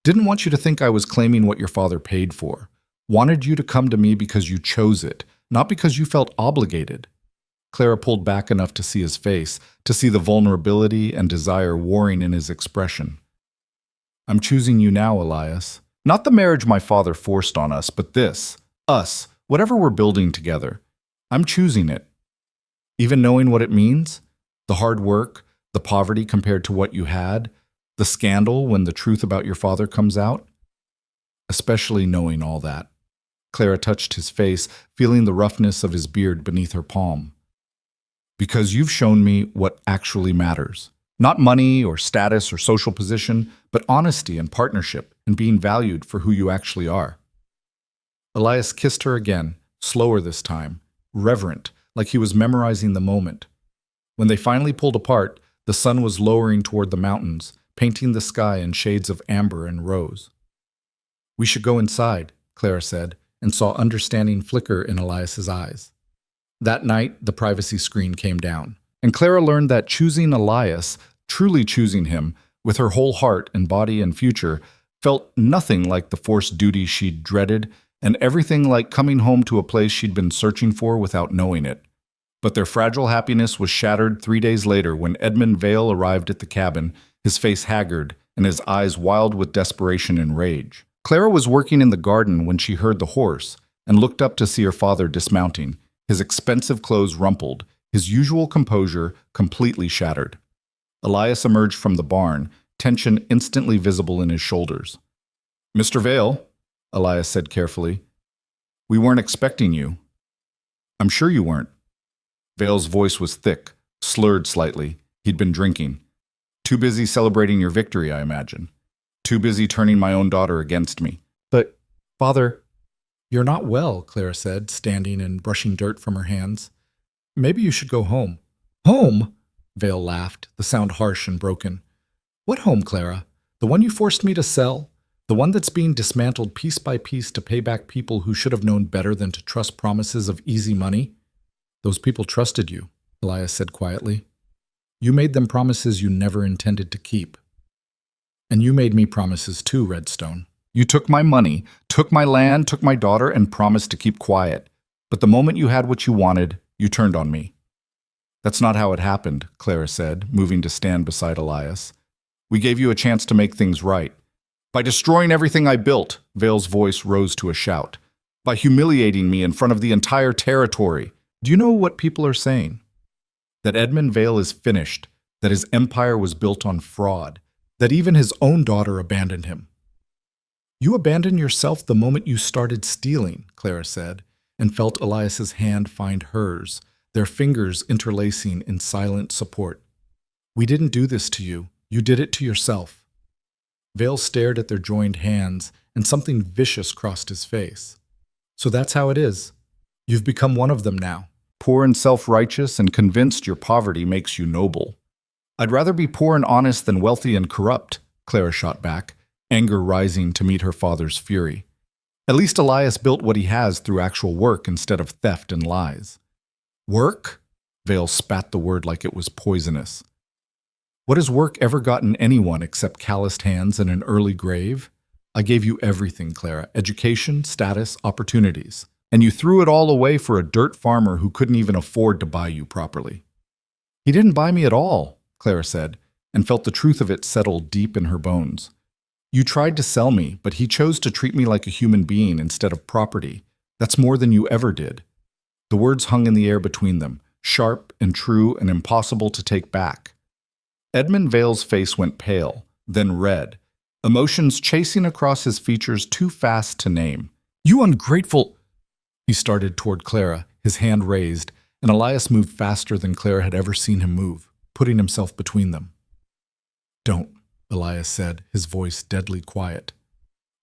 A: Didn't want you to think I was claiming what your father paid for. Wanted you to come to me because you chose it, not because you felt obligated. Clara pulled back enough to see his face, to see the vulnerability and desire warring in his expression. I'm choosing you now, Elias. Not the marriage my father forced on us, but this, us, Whatever we're building together, I'm choosing it. Even knowing what it means, the hard work, the poverty compared to what you had, the scandal when the truth about your father comes out, especially knowing all that. Clara touched his face, feeling the roughness of his beard beneath her palm. Because you've shown me what actually matters. Not money or status or social position, but honesty and partnership and being valued for who you actually are. Elias kissed her again, slower this time, reverent, like he was memorizing the moment. When they finally pulled apart, the sun was lowering toward the mountains, painting the sky in shades of amber and rose. "We should go inside," Clara said, and saw understanding flicker in Elias's eyes. That night, the privacy screen came down, and Clara learned that choosing Elias, truly choosing him, with her whole heart and body and future, felt nothing like the forced duty she'd dreaded, and everything like coming home to a place she'd been searching for without knowing it. But their fragile happiness was shattered 3 days later when Edmund Vale arrived at the cabin, his face haggard and his eyes wild with desperation and rage. Clara was working in the garden when she heard the horse and looked up to see her father dismounting, his expensive clothes rumpled, his usual composure completely shattered. Elias emerged from the barn, tension instantly visible in his shoulders. "Mr. Vale," Elias said carefully, "we weren't expecting you." "I'm sure you weren't." Vale's voice was thick, slurred slightly. He'd been drinking. "Too busy celebrating your victory, I imagine. Too busy turning my own daughter against me." "But, Father—" "You're not well," Clara said, standing and brushing dirt from her hands. "Maybe you should go home." "Home?" Vale laughed, the sound harsh and broken. "What home, Clara? The one you forced me to sell? The one that's being dismantled piece by piece to pay back people who should have known better than to trust promises of easy money?" "Those people trusted you," Elias said quietly. "You made them promises you never intended to keep. And you made me promises too, Redstone. You took my money, took my land, took my daughter, and promised to keep quiet. But the moment you had what you wanted, you turned on me." "That's not how it happened," Clara said, moving to stand beside Elias. "We gave you a chance to make things right. By destroying everything I built," Vale's voice rose to a shout. "By humiliating me in front of the entire territory. Do you know what people are saying? That Edmund Vale is finished, that his empire was built on fraud, that even his own daughter abandoned him." "You abandoned yourself the moment you started stealing," Clara said, and felt Elias's hand find hers, their fingers interlacing in silent support. "We didn't do this to you. You did it to yourself." Vale stared at their joined hands, and something vicious crossed his face. "So that's how it is. You've become one of them now. Poor and self-righteous and convinced your poverty makes you noble." "I'd rather be poor and honest than wealthy and corrupt," Clara shot back, anger rising to meet her father's fury. "At least Elias built what he has through actual work instead of theft and lies." "Work?" Vale spat the word like it was poisonous. "What has work ever gotten anyone except calloused hands and an early grave? I gave you everything, Clara. Education, status, opportunities. And you threw it all away for a dirt farmer who couldn't even afford to buy you properly." "He didn't buy me at all," Clara said, and felt the truth of it settle deep in her bones. "You tried to sell me, but he chose to treat me like a human being instead of property. That's more than you ever did." The words hung in the air between them, sharp and true and impossible to take back. Edmund Vale's face went pale, then red, emotions chasing across his features too fast to name. "You ungrateful—" He started toward Clara, his hand raised, and Elias moved faster than Clara had ever seen him move, putting himself between them. "Don't," Elias said, his voice deadly quiet.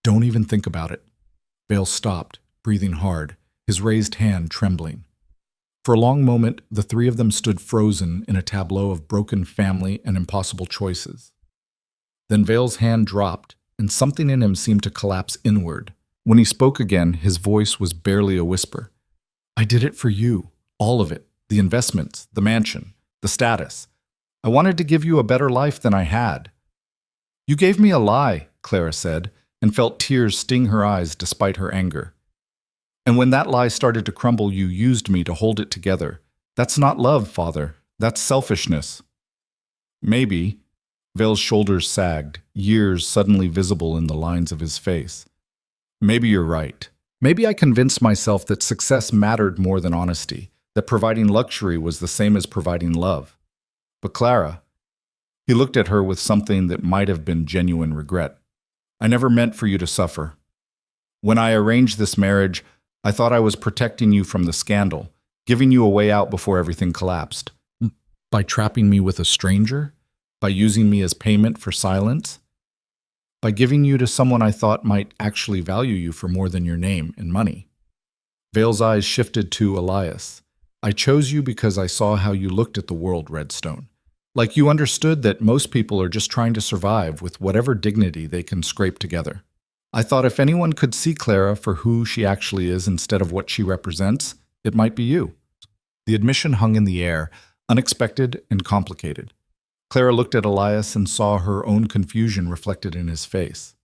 A: "Don't even think about it." Vale stopped, breathing hard, his raised hand trembling. For a long moment, the three of them stood frozen in a tableau of broken family and impossible choices. Then Vale's hand dropped, and something in him seemed to collapse inward. When he spoke again, his voice was barely a whisper. "I did it for you, all of it, the investments, the mansion, the status. I wanted to give you a better life than I had." "You gave me a lie," Clara said, and felt tears sting her eyes despite her anger. "And when that lie started to crumble, you used me to hold it together. That's not love, Father. That's selfishness." "Maybe." Vale's shoulders sagged, years suddenly visible in the lines of his face. "Maybe you're right. Maybe I convinced myself that success mattered more than honesty, that providing luxury was the same as providing love. But Clara, he looked at her with something that might have been genuine regret. I never meant for you to suffer. When I arranged this marriage, I thought I was protecting you from the scandal, giving you a way out before everything collapsed. By trapping me with a stranger? By using me as payment for silence? By giving you to someone I thought might actually value you for more than your name and money? Vale's eyes shifted to Elias. I chose you because I saw how you looked at the world, Redstone. Like you understood that most people are just trying to survive with whatever dignity they can scrape together. I thought if anyone could see Clara for who she actually is instead of what she represents, it might be you. The admission hung in the air, unexpected and complicated. Clara looked at Elias and saw her own confusion reflected in his face.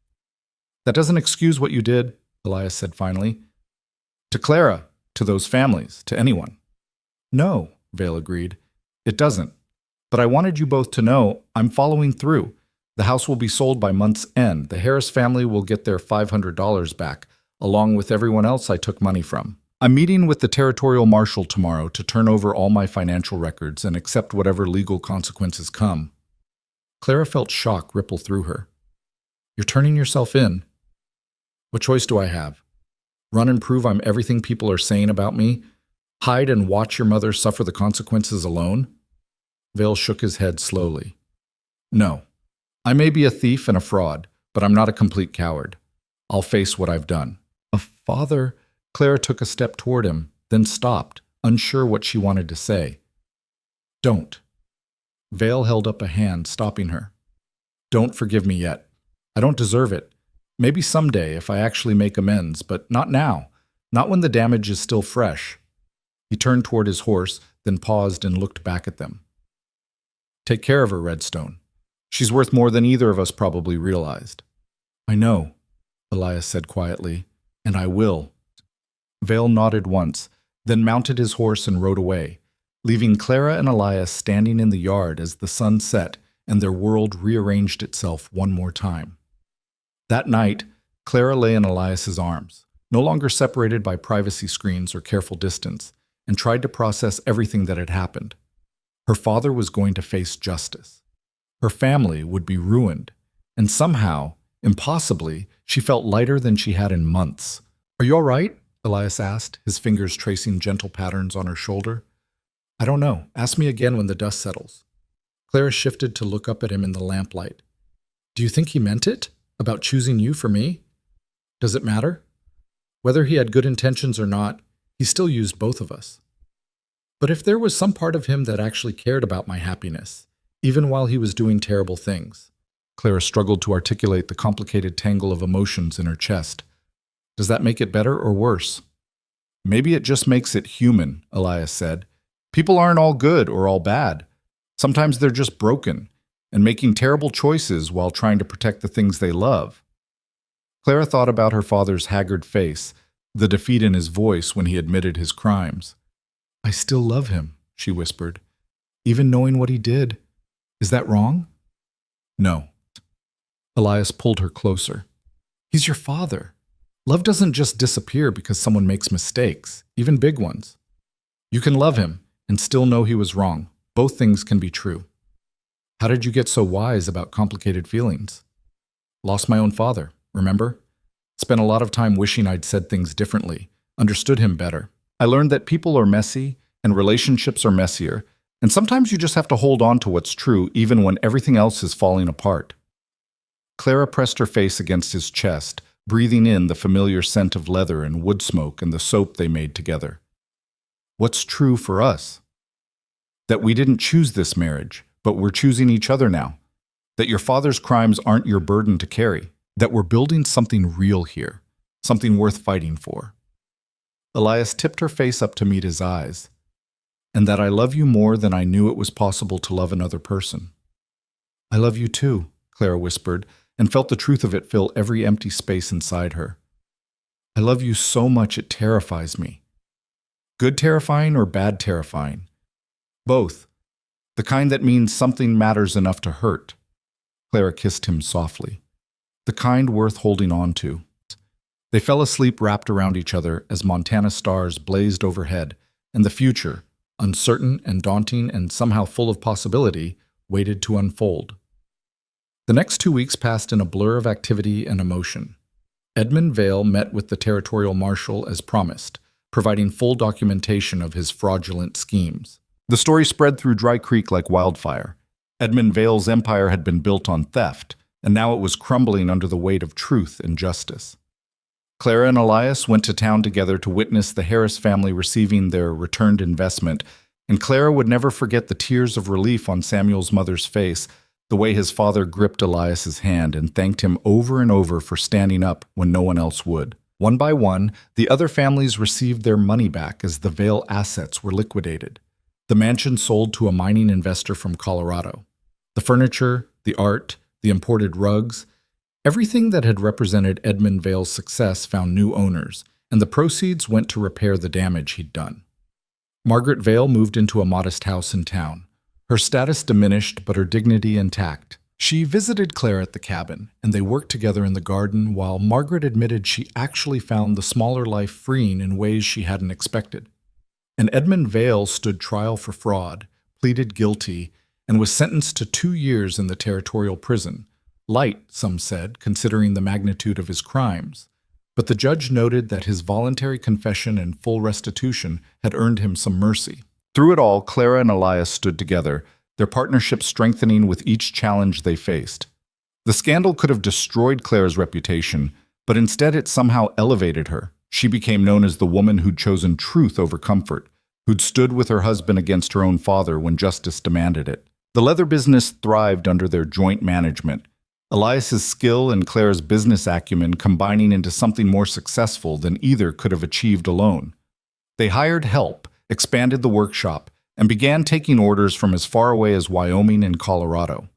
A: That doesn't excuse what you did, Elias said finally. To Clara, to those families, to anyone. No, Vale agreed. It doesn't. But I wanted you both to know I'm following through. The house will be sold by month's end. The Harris family will get their $500 back, along with everyone else I took money from. I'm meeting with the territorial marshal tomorrow to turn over all my financial records and accept whatever legal consequences come. Clara felt shock ripple through her. You're turning yourself in. What choice do I have? Run and prove I'm everything people are saying about me? Hide and watch your mother suffer the consequences alone? Vale shook his head slowly. No. I may be a thief and a fraud, but I'm not a complete coward. I'll face what I've done. A father? Clara took a step toward him, then stopped, unsure what she wanted to say. Don't. Vale held up a hand, stopping her. Don't forgive me yet. I don't deserve it. Maybe someday if I actually make amends, but not now. Not when the damage is still fresh. He turned toward his horse, then paused and looked back at them. Take care of her, Redstone. She's worth more than either of us probably realized. I know, Elias said quietly, and I will. Vale nodded once, then mounted his horse and rode away, leaving Clara and Elias standing in the yard as the sun set and their world rearranged itself one more time. That night, Clara lay in Elias's arms, no longer separated by privacy screens or careful distance, and tried to process everything that had happened. Her father was going to face justice. Her family would be ruined, and somehow, impossibly, she felt lighter than she had in months. Are you all right? Elias asked, his fingers tracing gentle patterns on her shoulder. I don't know. Ask me again when the dust settles. Clara shifted to look up at him in the lamplight. Do you think he meant it? About choosing you for me? Does it matter? Whether he had good intentions or not, he still used both of us. But if there was some part of him that actually cared about my happiness, even while he was doing terrible things. Clara struggled to articulate the complicated tangle of emotions in her chest. Does that make it better or worse? Maybe it just makes it human, Elias said. People aren't all good or all bad. Sometimes they're just broken and making terrible choices while trying to protect the things they love. Clara thought about her father's haggard face, the defeat in his voice when he admitted his crimes. I still love him, she whispered, even knowing what he did. Is that wrong? No. Elias pulled her closer. He's your father. Love doesn't just disappear because someone makes mistakes, even big ones. You can love him and still know he was wrong. Both things can be true. How did you get so wise about complicated feelings? Lost my own father, remember? Spent a lot of time wishing I'd said things differently, understood him better. I learned that people are messy and relationships are messier, and sometimes you just have to hold on to what's true even when everything else is falling apart. Clara pressed her face against his chest, breathing in the familiar scent of leather and wood smoke and the soap they made together. What's true for us? That we didn't choose this marriage, but we're choosing each other now. That your father's crimes aren't your burden to carry. That we're building something real here, something worth fighting for. Elias tipped her face up to meet his eyes. And that I love you more than I knew it was possible to love another person. I love you too, Clara whispered, and felt the truth of it fill every empty space inside her. I love you so much it terrifies me. Good terrifying or bad terrifying? Both. The kind that means something matters enough to hurt. Clara kissed him softly. The kind worth holding on to. They fell asleep wrapped around each other as Montana stars blazed overhead, and the future, uncertain and daunting and somehow full of possibility, waited to unfold. The next 2 weeks passed in a blur of activity and emotion. Edmund Vale met with the territorial marshal as promised, providing full documentation of his fraudulent schemes. The story spread through Dry Creek like wildfire. Edmund Vale's empire had been built on theft, and now it was crumbling under the weight of truth and justice. Clara and Elias went to town together to witness the Harris family receiving their returned investment, and Clara would never forget the tears of relief on Samuel's mother's face, the way his father gripped Elias's hand and thanked him over and over for standing up when no one else would. One by one, the other families received their money back as the Vale assets were liquidated. The mansion sold to a mining investor from Colorado. The furniture, the art, the imported rugs, everything that had represented Edmund Vale's success found new owners, and the proceeds went to repair the damage he'd done. Margaret Vale moved into a modest house in town. Her status diminished, but her dignity intact. She visited Claire at the cabin, and they worked together in the garden while Margaret admitted she actually found the smaller life freeing in ways she hadn't expected. And Edmund Vale stood trial for fraud, pleaded guilty, and was sentenced to 2 years in the territorial prison. Light, some said, considering the magnitude of his crimes. But the judge noted that his voluntary confession and full restitution had earned him some mercy. Through it all, Clara and Elias stood together, their partnership strengthening with each challenge they faced. The scandal could have destroyed Clara's reputation, but instead it somehow elevated her. She became known as the woman who'd chosen truth over comfort, who'd stood with her husband against her own father when justice demanded it. The leather business thrived under their joint management, Elias's skill and Clara's business acumen combining into something more successful than either could have achieved alone. They hired help, expanded the workshop, and began taking orders from as far away as Wyoming and Colorado.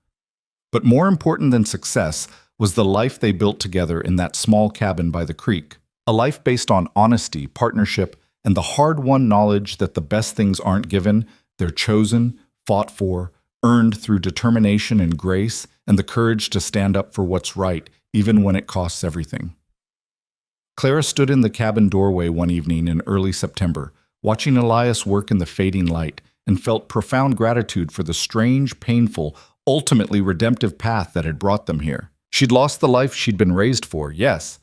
A: But more important than success was the life they built together in that small cabin by the creek, a life based on honesty, partnership, and the hard-won knowledge that the best things aren't given, they're chosen, fought for, earned through determination and grace, and the courage to stand up for what's right, even when it costs everything. Clara stood in the cabin doorway one evening in early September, watching Elias work in the fading light, and felt profound gratitude for the strange, painful, ultimately redemptive path that had brought them here. She'd lost the life she'd been raised for, yes,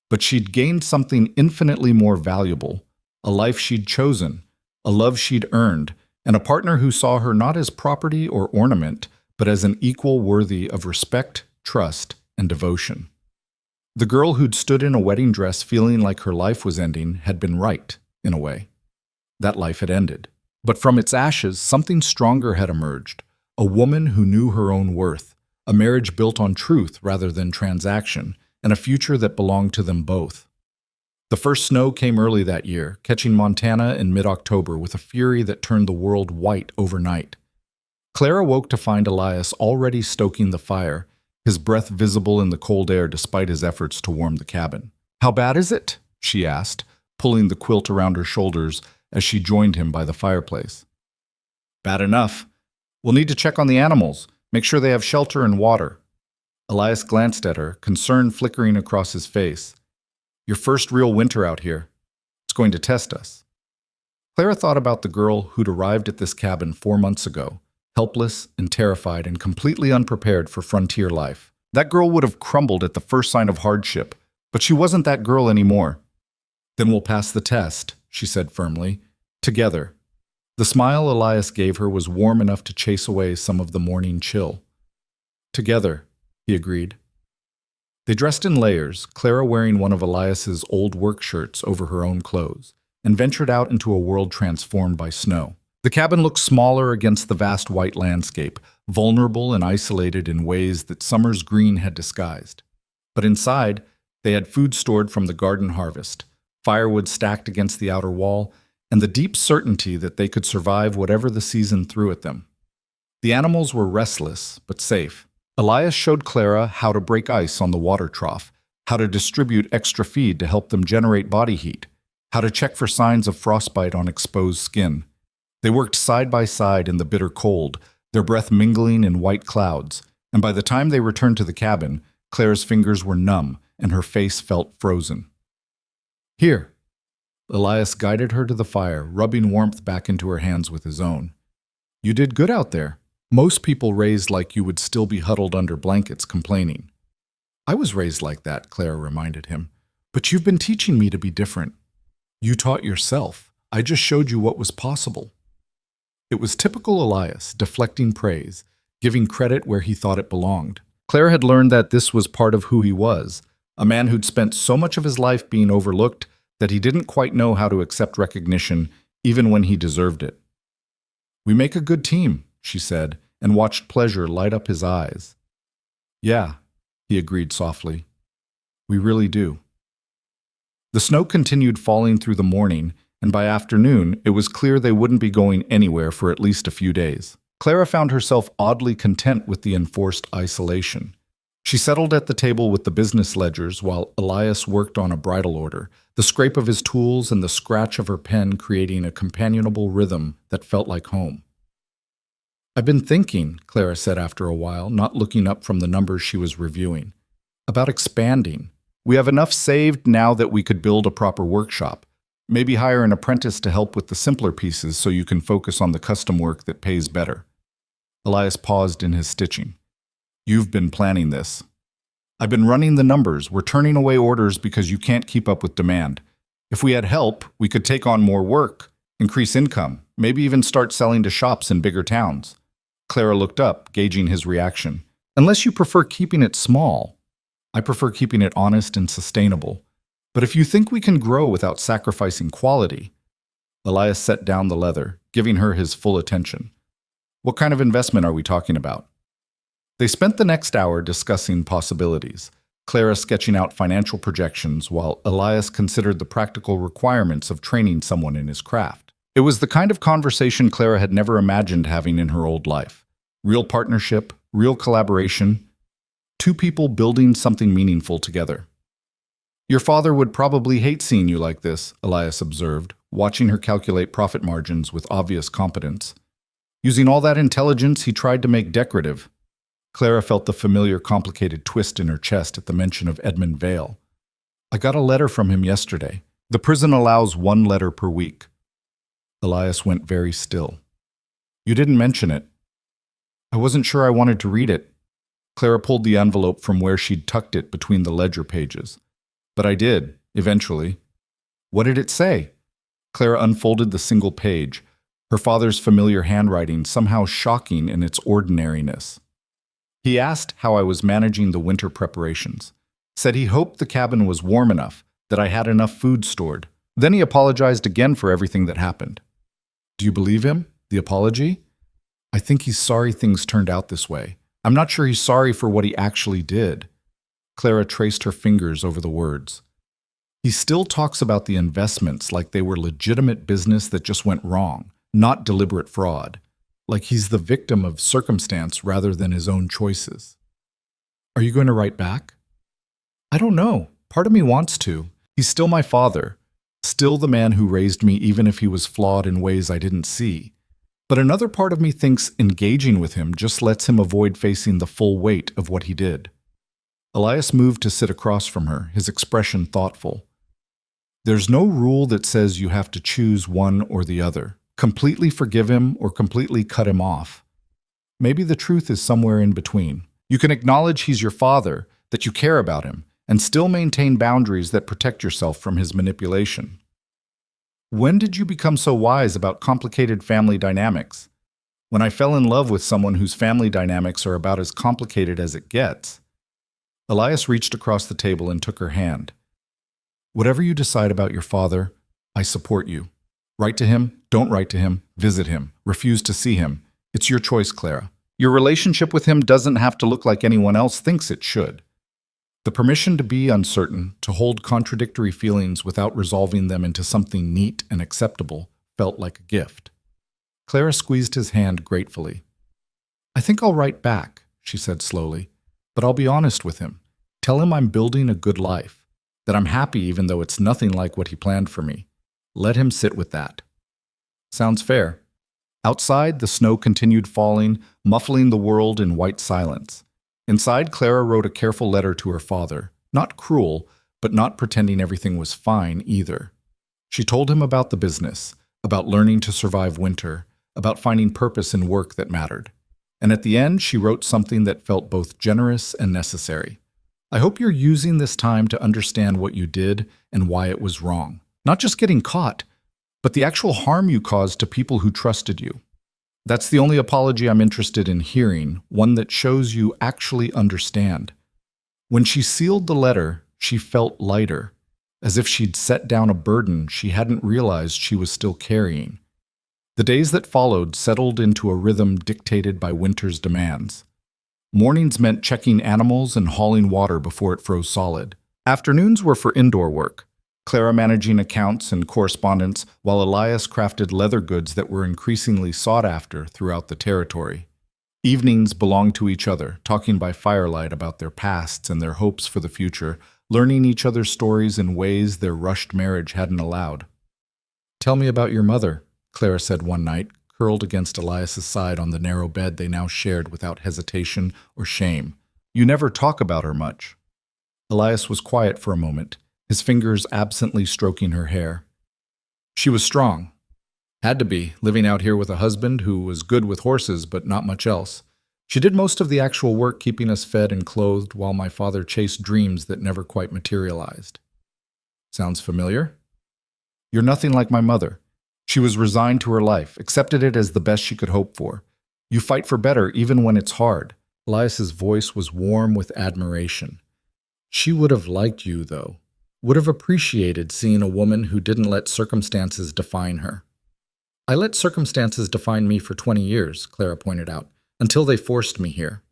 A: but she'd gained something infinitely more valuable, a life she'd chosen, a love she'd earned, and a partner who saw her not as property or ornament, but as an equal worthy of respect, trust, and devotion. The girl who'd stood in a wedding dress feeling like her life was ending had been right, in a way. That life had ended. But from its ashes, something stronger had emerged, a woman who knew her own worth, a marriage built on truth rather than transaction, and a future that belonged to them both. The first snow came early that year, catching Montana in mid-October with a fury that turned the world white overnight. Clara woke to find Elias already stoking the fire, his breath visible in the cold air despite his efforts to warm the cabin. "How bad is it?" she asked, pulling the quilt around her shoulders as she joined him by the fireplace. "Bad enough. We'll need to check on the animals, make sure they have shelter and water." Elias glanced at her, concern flickering across his face. "Your first real winter out here. It's going to test us." Clara thought about the girl who'd arrived at this cabin 4 months ago, helpless and terrified and completely unprepared for frontier life. That girl would have crumbled at the first sign of hardship, but she wasn't that girl anymore. "Then we'll pass the test," she said firmly. "Together." The smile Elias gave her was warm enough to chase away some of the morning chill. "Together," he agreed. They dressed in layers, Clara wearing one of Elias's old work shirts over her own clothes, and ventured out into a world transformed by snow. The cabin looked smaller against the vast white landscape, vulnerable and isolated in ways that summer's green had disguised. But inside, they had food stored from the garden harvest, firewood stacked against the outer wall, and the deep certainty that they could survive whatever the season threw at them. The animals were restless, but safe. Elias showed Clara how to break ice on the water trough, how to distribute extra feed to help them generate body heat, how to check for signs of frostbite on exposed skin. They worked side by side in the bitter cold, their breath mingling in white clouds, and by the time they returned to the cabin, Clara's fingers were numb and her face felt frozen. Here. Elias guided her to the fire, rubbing warmth back into her hands with his own. You did good out there. Most people raised like you would still be huddled under blankets complaining. I was raised like that, Clara reminded him. But you've been teaching me to be different. You taught yourself. I just showed you what was possible. It was typical Elias, deflecting praise, giving credit where he thought it belonged. Claire had learned that this was part of who he was, a man who'd spent so much of his life being overlooked that he didn't quite know how to accept recognition even when he deserved it. We make a good team, she said, and watched pleasure light up his eyes. Yeah, he agreed softly. We really do. The snow continued falling through the morning, and by afternoon it was clear they wouldn't be going anywhere for at least a few days. Clara found herself oddly content with the enforced isolation. She settled at the table with the business ledgers while Elias worked on a bridal order, the scrape of his tools and the scratch of her pen creating a companionable rhythm that felt like home. I've been thinking, Clara said after a while, not looking up from the numbers she was reviewing, about expanding. We have enough saved now that we could build a proper workshop. Maybe hire an apprentice to help with the simpler pieces so you can focus on the custom work that pays better. Elias paused in his stitching. You've been planning this. I've been running the numbers. We're turning away orders because you can't keep up with demand. If we had help, we could take on more work, increase income, maybe even start selling to shops in bigger towns. Clara looked up, gauging his reaction. Unless you prefer keeping it small. I prefer keeping it honest and sustainable. But if you think we can grow without sacrificing quality. Elias set down the leather, giving her his full attention. What kind of investment are we talking about? They spent the next hour discussing possibilities, Clara sketching out financial projections while Elias considered the practical requirements of training someone in his craft. It was the kind of conversation Clara had never imagined having in her old life. Real partnership, real collaboration, two people building something meaningful together. Your father would probably hate seeing you like this, Elias observed, watching her calculate profit margins with obvious competence. Using all that intelligence he tried to make decorative. Clara felt the familiar complicated twist in her chest at the mention of Edmund Vale. I got a letter from him yesterday. The prison allows 1 letter per week. Elias went very still. You didn't mention it. I wasn't sure I wanted to read it. Clara pulled the envelope from where she'd tucked it between the ledger pages. But I did, eventually. What did it say? Clara unfolded the single page, her father's familiar handwriting somehow shocking in its ordinariness. He asked how I was managing the winter preparations. Said he hoped the cabin was warm enough, that I had enough food stored. Then he apologized again for everything that happened. Do you believe him? The apology? I think he's sorry things turned out this way. I'm not sure he's sorry for what he actually did. Clara traced her fingers over the words. He still talks about the investments like they were legitimate business that just went wrong, not deliberate fraud. Like he's the victim of circumstance rather than his own choices. Are you going to write back? I don't know. Part of me wants to. He's still my father. Still the man who raised me even if he was flawed in ways I didn't see. But another part of me thinks engaging with him just lets him avoid facing the full weight of what he did. Elias moved to sit across from her, his expression thoughtful. There's no rule that says you have to choose one or the other. Completely forgive him or completely cut him off. Maybe the truth is somewhere in between. You can acknowledge he's your father, that you care about him, and still maintain boundaries that protect yourself from his manipulation. When did you become so wise about complicated family dynamics? When I fell in love with someone whose family dynamics are about as complicated as it gets. Elias reached across the table and took her hand. Whatever you decide about your father, I support you. Write to him, don't write to him, visit him, refuse to see him. It's your choice, Clara. Your relationship with him doesn't have to look like anyone else thinks it should. The permission to be uncertain, to hold contradictory feelings without resolving them into something neat and acceptable, felt like a gift. Clara squeezed his hand gratefully. I think I'll write back, she said slowly, but I'll be honest with him. Tell him I'm building a good life, that I'm happy even though it's nothing like what he planned for me. Let him sit with that. Sounds fair. Outside, the snow continued falling, muffling the world in white silence. Inside, Clara wrote a careful letter to her father, not cruel, but not pretending everything was fine either. She told him about the business, about learning to survive winter, about finding purpose in work that mattered. And at the end, she wrote something that felt both generous and necessary. I hope you're using this time to understand what you did and why it was wrong. Not just getting caught, but the actual harm you caused to people who trusted you. That's the only apology I'm interested in hearing, one that shows you actually understand. When she sealed the letter, she felt lighter, as if she'd set down a burden she hadn't realized she was still carrying. The days that followed settled into a rhythm dictated by winter's demands. Mornings meant checking animals and hauling water before it froze solid. Afternoons were for indoor work, Clara managing accounts and correspondence while Elias crafted leather goods that were increasingly sought after throughout the territory. Evenings belonged to each other, talking by firelight about their pasts and their hopes for the future, learning each other's stories in ways their rushed marriage hadn't allowed. "Tell me about your mother," Clara said one night, curled against Elias's side on the narrow bed they now shared without hesitation or shame. "You never talk about her much." Elias was quiet for a moment, his fingers absently stroking her hair. "She was strong. Had to be, living out here with a husband who was good with horses but not much else. She did most of the actual work keeping us fed and clothed while my father chased dreams that never quite materialized." "Sounds familiar?" "You're nothing like my mother. She was resigned to her life, accepted it as the best she could hope for. You fight for better even when it's hard." Elias's voice was warm with admiration. "She would have liked you, though. Would have appreciated seeing a woman who didn't let circumstances define her." "I let circumstances define me for 20 years, Clara pointed out, until they forced me here.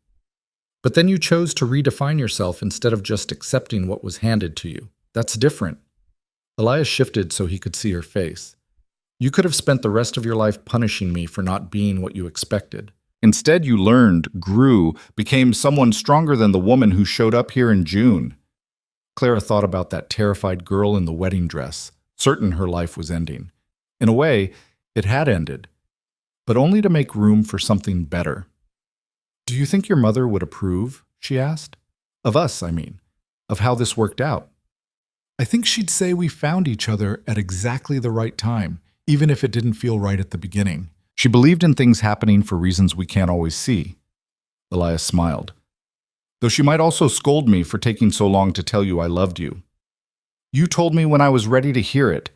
A: But then you chose to redefine yourself instead of just accepting what was handed to you. That's different." Elias shifted so he could see her face. "You could have spent the rest of your life punishing me for not being what you expected. Instead, you learned, grew, became someone stronger than the woman who showed up here in June." Clara thought about that terrified girl in the wedding dress, certain her life was ending. In a way, it had ended, but only to make room for something better. "Do you think your mother would approve?" she asked. "Of us, I mean. Of how this worked out." "I think she'd say we found each other at exactly the right time, even if it didn't feel right at the beginning. She believed in things happening for reasons we can't always see." Elias smiled. "Though she might also scold me for taking so long to tell you I loved you. You told me when I was ready to hear it.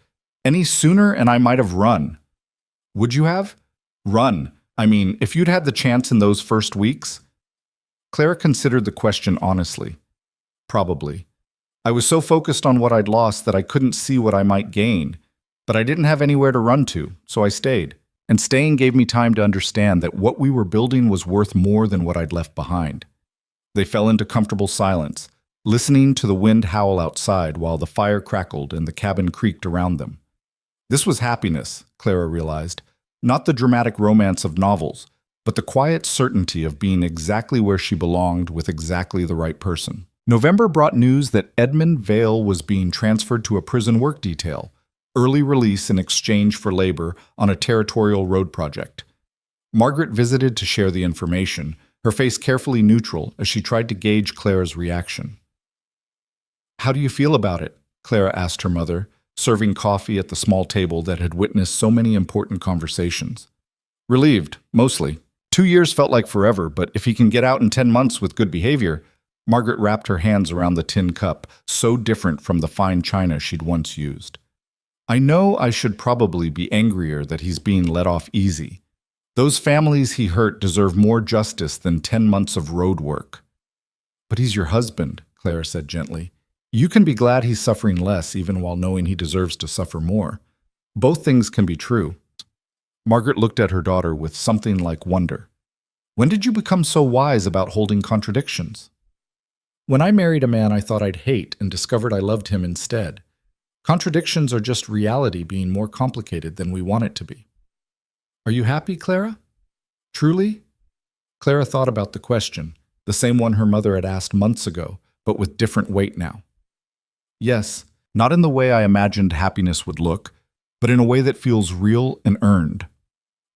A: Any sooner and I might have run." "Would you have?" "Run. I mean, if you'd had the chance in those first weeks?" Clara considered the question honestly. "Probably. I was so focused on what I'd lost that I couldn't see what I might gain. But I didn't have anywhere to run to, so I stayed. And staying gave me time to understand that what we were building was worth more than what I'd left behind." They fell into comfortable silence, listening to the wind howl outside while the fire crackled and the cabin creaked around them. This was happiness, Clara realized, not the dramatic romance of novels, but the quiet certainty of being exactly where she belonged with exactly the right person. November brought news that Edmund Vale was being transferred to a prison work detail, early release in exchange for labor on a territorial road project. Margaret visited to share the information, her face carefully neutral as she tried to gauge Clara's reaction. "How do you feel about it?" Clara asked her mother, serving coffee at the small table that had witnessed so many important conversations. "Relieved, mostly. 2 years felt like forever, but if he can get out in 10 months with good behavior..." Margaret wrapped her hands around the tin cup, so different from the fine china she'd once used. "I know I should probably be angrier that he's being let off easy. Those families he hurt deserve more justice than 10 months of road work." "But he's your husband," Clara said gently. "You can be glad he's suffering less even while knowing he deserves to suffer more. Both things can be true." Margaret looked at her daughter with something like wonder. "When did you become so wise about holding contradictions?" "When I married a man I thought I'd hate and discovered I loved him instead. Contradictions are just reality being more complicated than we want it to be." "Are you happy, Clara? Truly?" Clara thought about the question, the same one her mother had asked months ago, but with different weight now. "Yes, not in the way I imagined happiness would look, but in a way that feels real and earned.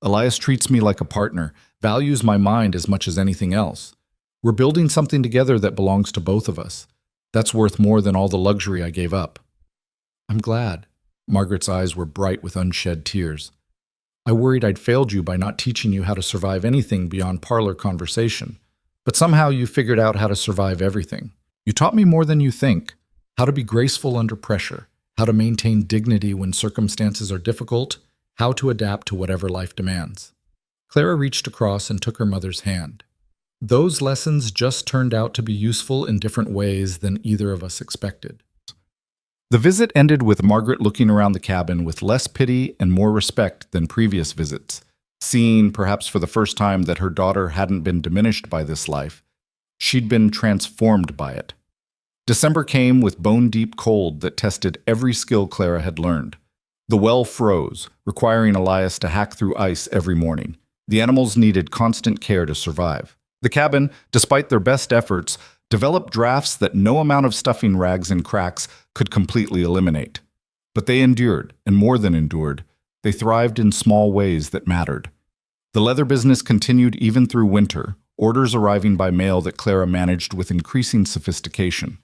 A: Elias treats me like a partner, values my mind as much as anything else. We're building something together that belongs to both of us. That's worth more than all the luxury I gave up. I'm glad. Margaret's eyes were bright with unshed tears. I worried I'd failed you by not teaching you how to survive anything beyond parlor conversation. But somehow you figured out how to survive everything. You taught me more than you think. How to be graceful under pressure, how to maintain dignity when circumstances are difficult, how to adapt to whatever life demands. Clara reached across and took her mother's hand. Those lessons just turned out to be useful in different ways than either of us expected. The visit ended with Margaret looking around the cabin with less pity and more respect than previous visits, seeing, perhaps for the first time, that her daughter hadn't been diminished by this life. She'd been transformed by it. December came with bone-deep cold that tested every skill Clara had learned. The well froze, requiring Elias to hack through ice every morning. The animals needed constant care to survive. The cabin, despite their best efforts, developed drafts that no amount of stuffing rags and cracks could completely eliminate. But they endured, and more than endured. They thrived in small ways that mattered. The leather business continued even through winter, orders arriving by mail that Clara managed with increasing sophistication.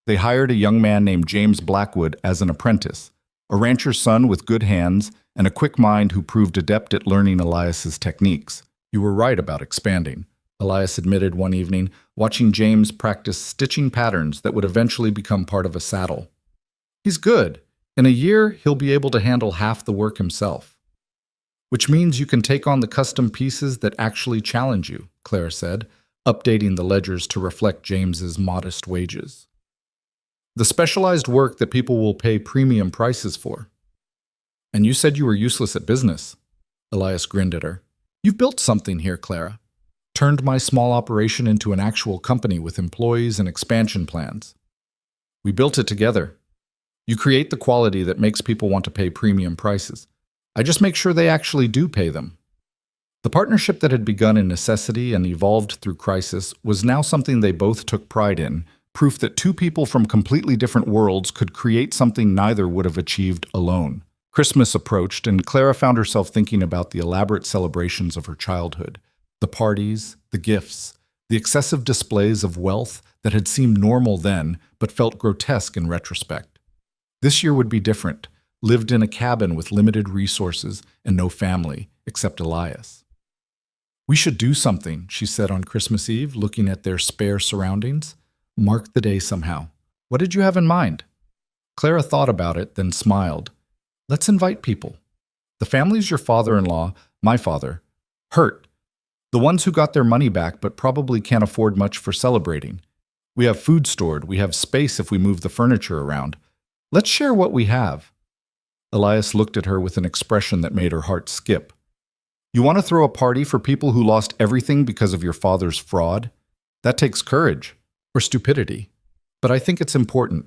A: They hired a young man named James Blackwood as an apprentice, a rancher's son with good hands and a quick mind who proved adept at learning Elias's techniques. You were right about expanding, Elias admitted one evening, watching James practice stitching patterns that would eventually become part of a saddle. He's good. In a year, he'll be able to handle half the work himself. Which means you can take on the custom pieces that actually challenge you, Clara said, updating the ledgers to reflect James's modest wages. The specialized work that people will pay premium prices for. And you said you were useless at business. Elias grinned at her. You've built something here, Clara. Turned my small operation into an actual company with employees and expansion plans. We built it together. You create the quality that makes people want to pay premium prices. I just make sure they actually do pay them. The partnership that had begun in necessity and evolved through crisis was now something they both took pride in, proof that two people from completely different worlds could create something neither would have achieved alone. Christmas approached, and Clara found herself thinking about the elaborate celebrations of her childhood. The parties, the gifts, the excessive displays of wealth that had seemed normal then but felt grotesque in retrospect. This year would be different, lived in a cabin with limited resources and no family except Elias. We should do something, she said on Christmas Eve, looking at their spare surroundings. Mark the day somehow. What did you have in mind? Clara thought about it, then smiled. Let's invite people. The families your father-in-law, my father, hurt. The ones who got their money back but probably can't afford much for celebrating. We have food stored. We have space if we move the furniture around. Let's share what we have. Elias looked at her with an expression that made her heart skip. You want to throw a party for people who lost everything because of your father's fraud? That takes courage. Or stupidity. But I think it's important.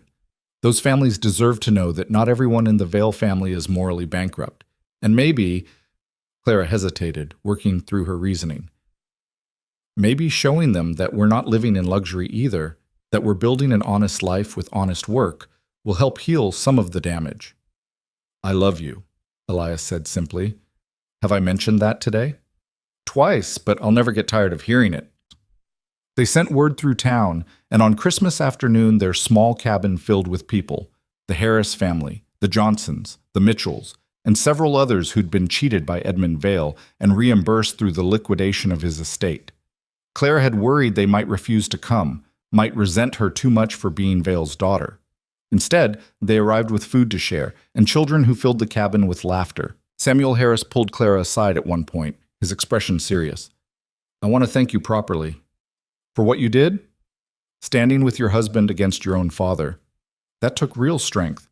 A: Those families deserve to know that not everyone in the Vale family is morally bankrupt. And maybe, Clara hesitated, working through her reasoning. Maybe showing them that we're not living in luxury either, that we're building an honest life with honest work, will help heal some of the damage. I love you, Elias said simply. Have I mentioned that today? Twice, but I'll never get tired of hearing it. They sent word through town, and on Christmas afternoon their small cabin filled with people, the Harris family, the Johnsons, the Mitchells, and several others who'd been cheated by Edmund Vale and reimbursed through the liquidation of his estate. Clara had worried they might refuse to come, might resent her too much for being Vale's daughter. Instead, they arrived with food to share, and children who filled the cabin with laughter. Samuel Harris pulled Clara aside at one point, his expression serious. I want to thank you properly. For what you did? Standing with your husband against your own father. That took real strength.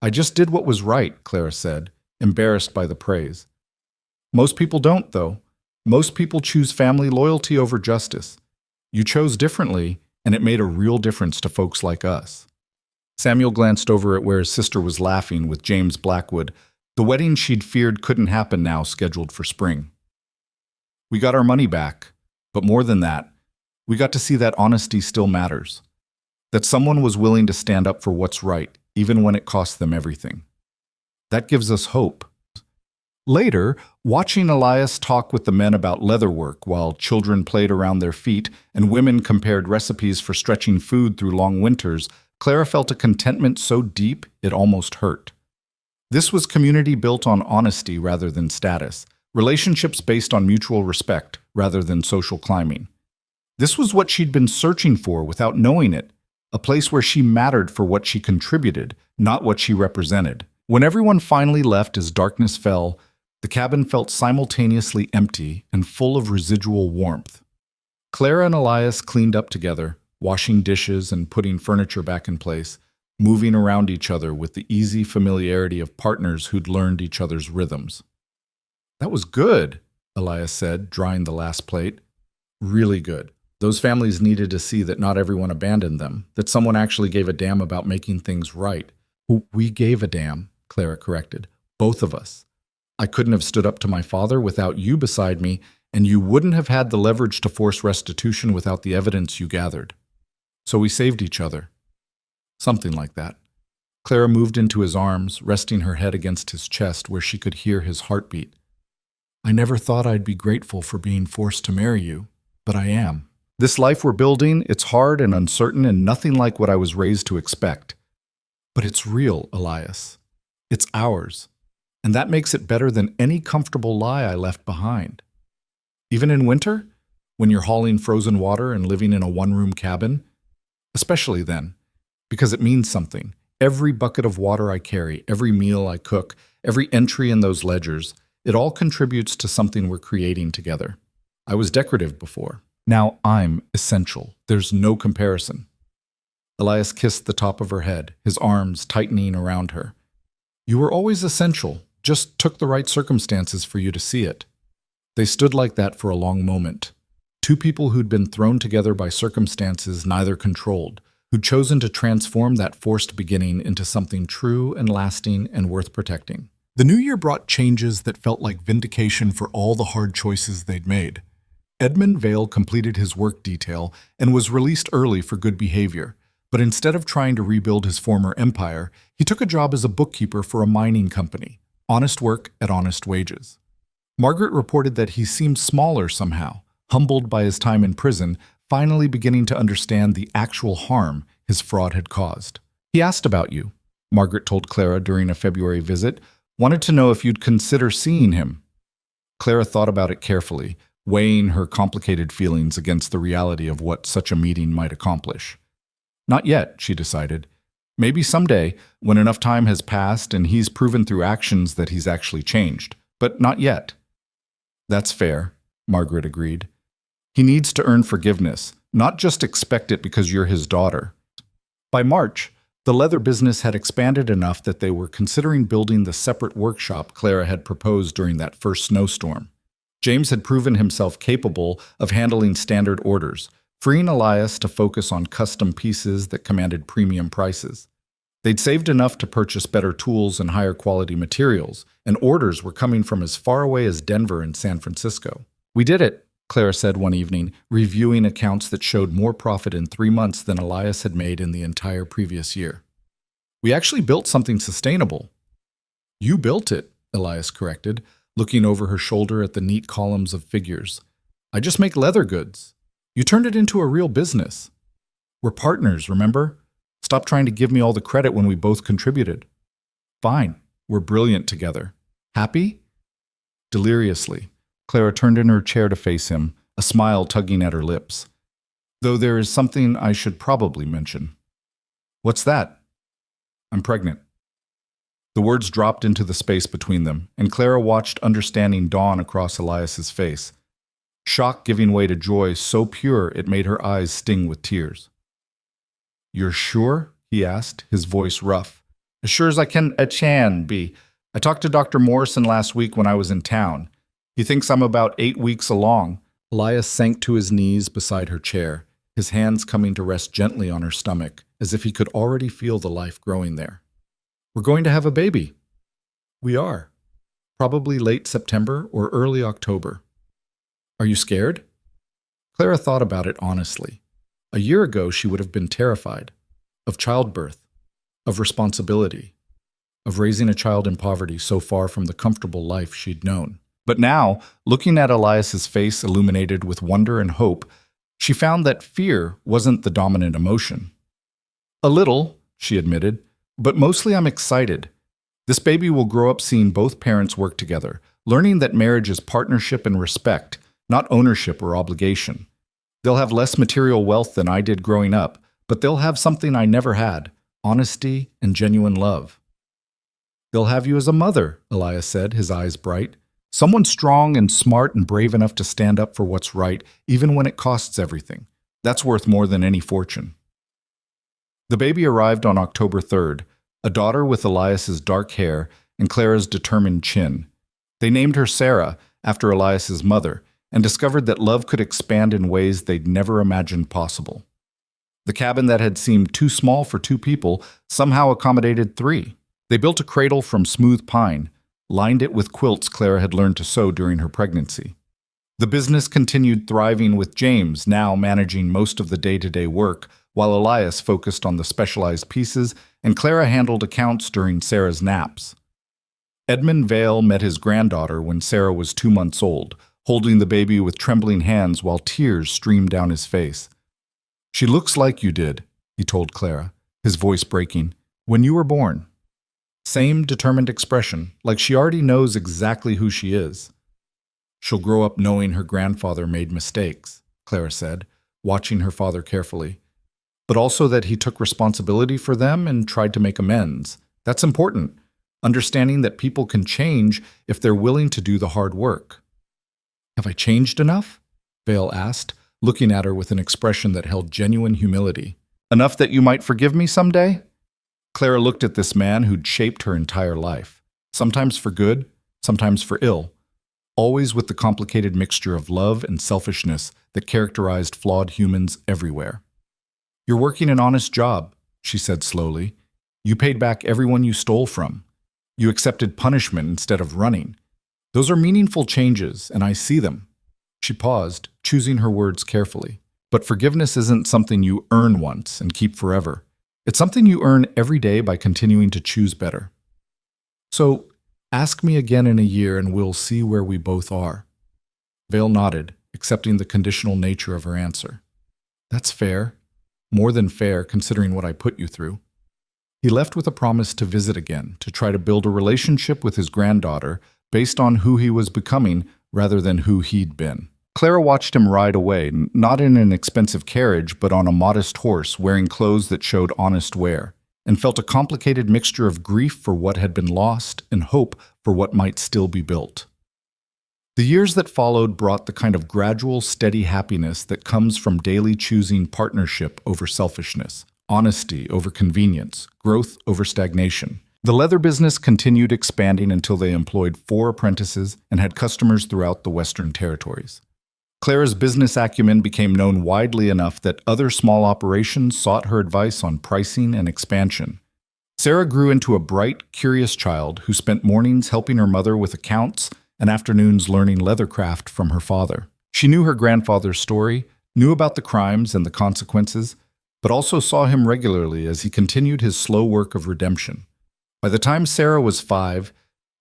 A: I just did what was right, Clara said, embarrassed by the praise. Most people don't, though. Most people choose family loyalty over justice. You chose differently, and it made a real difference to folks like us. Samuel glanced over at where his sister was laughing with James Blackwood, the wedding she'd feared couldn't happen now, scheduled for spring. We got our money back, but more than that, we got to see that honesty still matters. That someone was willing to stand up for what's right, even when it cost them everything. That gives us hope. Later, watching Elias talk with the men about leatherwork while children played around their feet and women compared recipes for stretching food through long winters, Clara felt a contentment so deep it almost hurt. This was community built on honesty rather than status, relationships based on mutual respect rather than social climbing. This was what she'd been searching for without knowing it, a place where she mattered for what she contributed, not what she represented. When everyone finally left as darkness fell, the cabin felt simultaneously empty and full of residual warmth. Clara and Elias cleaned up together, washing dishes and putting furniture back in place, moving around each other with the easy familiarity of partners who'd learned each other's rhythms. "That was good," Elias said, drying the last plate. "Really good. Those families needed to see that not everyone abandoned them, that someone actually gave a damn about making things right." "We gave a damn," Clara corrected. "Both of us. I couldn't have stood up to my father without you beside me, and you wouldn't have had the leverage to force restitution without the evidence you gathered. So we saved each other." Something like that. Clara moved into his arms, resting her head against his chest where she could hear his heartbeat. "I never thought I'd be grateful for being forced to marry you, but I am. This life we're building, it's hard and uncertain and nothing like what I was raised to expect. But it's real, Elias. It's ours. And that makes it better than any comfortable lie I left behind. Even in winter, when you're hauling frozen water and living in a one-room cabin, especially then, because it means something. Every bucket of water I carry, every meal I cook, every entry in those ledgers, it all contributes to something we're creating together. I was decorative before. Now I'm essential. There's no comparison." Elias kissed the top of her head, his arms tightening around her. "You were always essential, just took the right circumstances for you to see it." They stood like that for a long moment. Two people who'd been thrown together by circumstances neither controlled, who'd chosen to transform that forced beginning into something true and lasting and worth protecting. The new year brought changes that felt like vindication for all the hard choices they'd made. Edmund Vale completed his work detail and was released early for good behavior, but instead of trying to rebuild his former empire, he took a job as a bookkeeper for a mining company. Honest work at honest wages. Margaret reported that he seemed smaller somehow, humbled by his time in prison, finally beginning to understand the actual harm his fraud had caused. "He asked about you," Margaret told Clara during a February visit. "Wanted to know if you'd consider seeing him." Clara thought about it carefully, weighing her complicated feelings against the reality of what such a meeting might accomplish. Not yet, she decided. Maybe someday, when enough time has passed and he's proven through actions that he's actually changed. But not yet. "That's fair," Margaret agreed. "He needs to earn forgiveness, not just expect it because you're his daughter." By March, the leather business had expanded enough that they were considering building the separate workshop Clara had proposed during that first snowstorm. James had proven himself capable of handling standard orders, freeing Elias to focus on custom pieces that commanded premium prices. They'd saved enough to purchase better tools and higher quality materials, and orders were coming from as far away as Denver and San Francisco. "We did it," Clara said one evening, reviewing accounts that showed more profit in 3 months than Elias had made in the entire previous year. "We actually built something sustainable." "You built it," Elias corrected, looking over her shoulder at the neat columns of figures. "I just make leather goods. You turned it into a real business. We're partners, remember? Stop trying to give me all the credit when we both contributed." "Fine. We're brilliant together. Happy?" Deliriously, Clara turned in her chair to face him, a smile tugging at her lips. "Though there is something I should probably mention." "What's that?" "I'm pregnant." The words dropped into the space between them, and Clara watched understanding dawn across Elias's face. Shock giving way to joy so pure it made her eyes sting with tears. "You're sure?" he asked, his voice rough. "As sure as I can be. I talked to Dr. Morrison last week when I was in town. He thinks I'm about 8 weeks along." Elias sank to his knees beside her chair, his hands coming to rest gently on her stomach, as if he could already feel the life growing there. "We're going to have a baby." "We are. Probably late September or early October." "Are you scared?" Clara thought about it honestly. A year ago, she would have been terrified. Of childbirth. Of responsibility. of raising a child in poverty so far from the comfortable life she'd known. But now, looking at Elias's face illuminated with wonder and hope, she found that fear wasn't the dominant emotion. "A little," she admitted, "but mostly I'm excited. This baby will grow up seeing both parents work together, learning that marriage is partnership and respect, not ownership or obligation. They'll have less material wealth than I did growing up, but they'll have something I never had: honesty and genuine love." "They'll have you as a mother," Elias said, his eyes bright. "Someone strong and smart and brave enough to stand up for what's right, even when it costs everything. That's worth more than any fortune." The baby arrived on October 3rd, a daughter with Elias's dark hair and Clara's determined chin. They named her Sarah, after Elias's mother, and discovered that love could expand in ways they'd never imagined possible. The cabin that had seemed too small for two people somehow accommodated three. They built a cradle from smooth pine, lined it with quilts Clara had learned to sew during her pregnancy. The business continued thriving, with James now managing most of the day-to-day work, while Elias focused on the specialized pieces and Clara handled accounts during Sarah's naps. Edmund Vale met his granddaughter when Sarah was 2 months old, holding the baby with trembling hands while tears streamed down his face. "She looks like you did," he told Clara, his voice breaking, "when you were born." Same determined expression, like she already knows exactly who she is. "She'll grow up knowing her grandfather made mistakes," Clara said, watching her father carefully. "But also that he took responsibility for them and tried to make amends. That's important, understanding that people can change if they're willing to do the hard work." "Have I changed enough?" Vale asked, looking at her with an expression that held genuine humility. "Enough that you might forgive me someday?" Clara looked at this man who'd shaped her entire life, sometimes for good, sometimes for ill, always with the complicated mixture of love and selfishness that characterized flawed humans everywhere. "You're working an honest job," she said slowly. "You paid back everyone you stole from. You accepted punishment instead of running. Those are meaningful changes, and I see them." She paused, choosing her words carefully. "But forgiveness isn't something you earn once and keep forever. It's something you earn every day by continuing to choose better. So, ask me again in a year and we'll see where we both are." Vale nodded, accepting the conditional nature of her answer. "That's fair. More than fair, considering what I put you through." He left with a promise to visit again, to try to build a relationship with his granddaughter based on who he was becoming rather than who he'd been. Clara watched him ride away, not in an expensive carriage, but on a modest horse wearing clothes that showed honest wear, and felt a complicated mixture of grief for what had been lost and hope for what might still be built. The years that followed brought the kind of gradual, steady happiness that comes from daily choosing partnership over selfishness, honesty over convenience, growth over stagnation. The leather business continued expanding until they employed 4 apprentices and had customers throughout the Western Territories. Clara's business acumen became known widely enough that other small operations sought her advice on pricing and expansion. Sarah grew into a bright, curious child who spent mornings helping her mother with accounts and afternoons learning leathercraft from her father. She knew her grandfather's story, knew about the crimes and the consequences, but also saw him regularly as he continued his slow work of redemption. By the time Sarah was 5,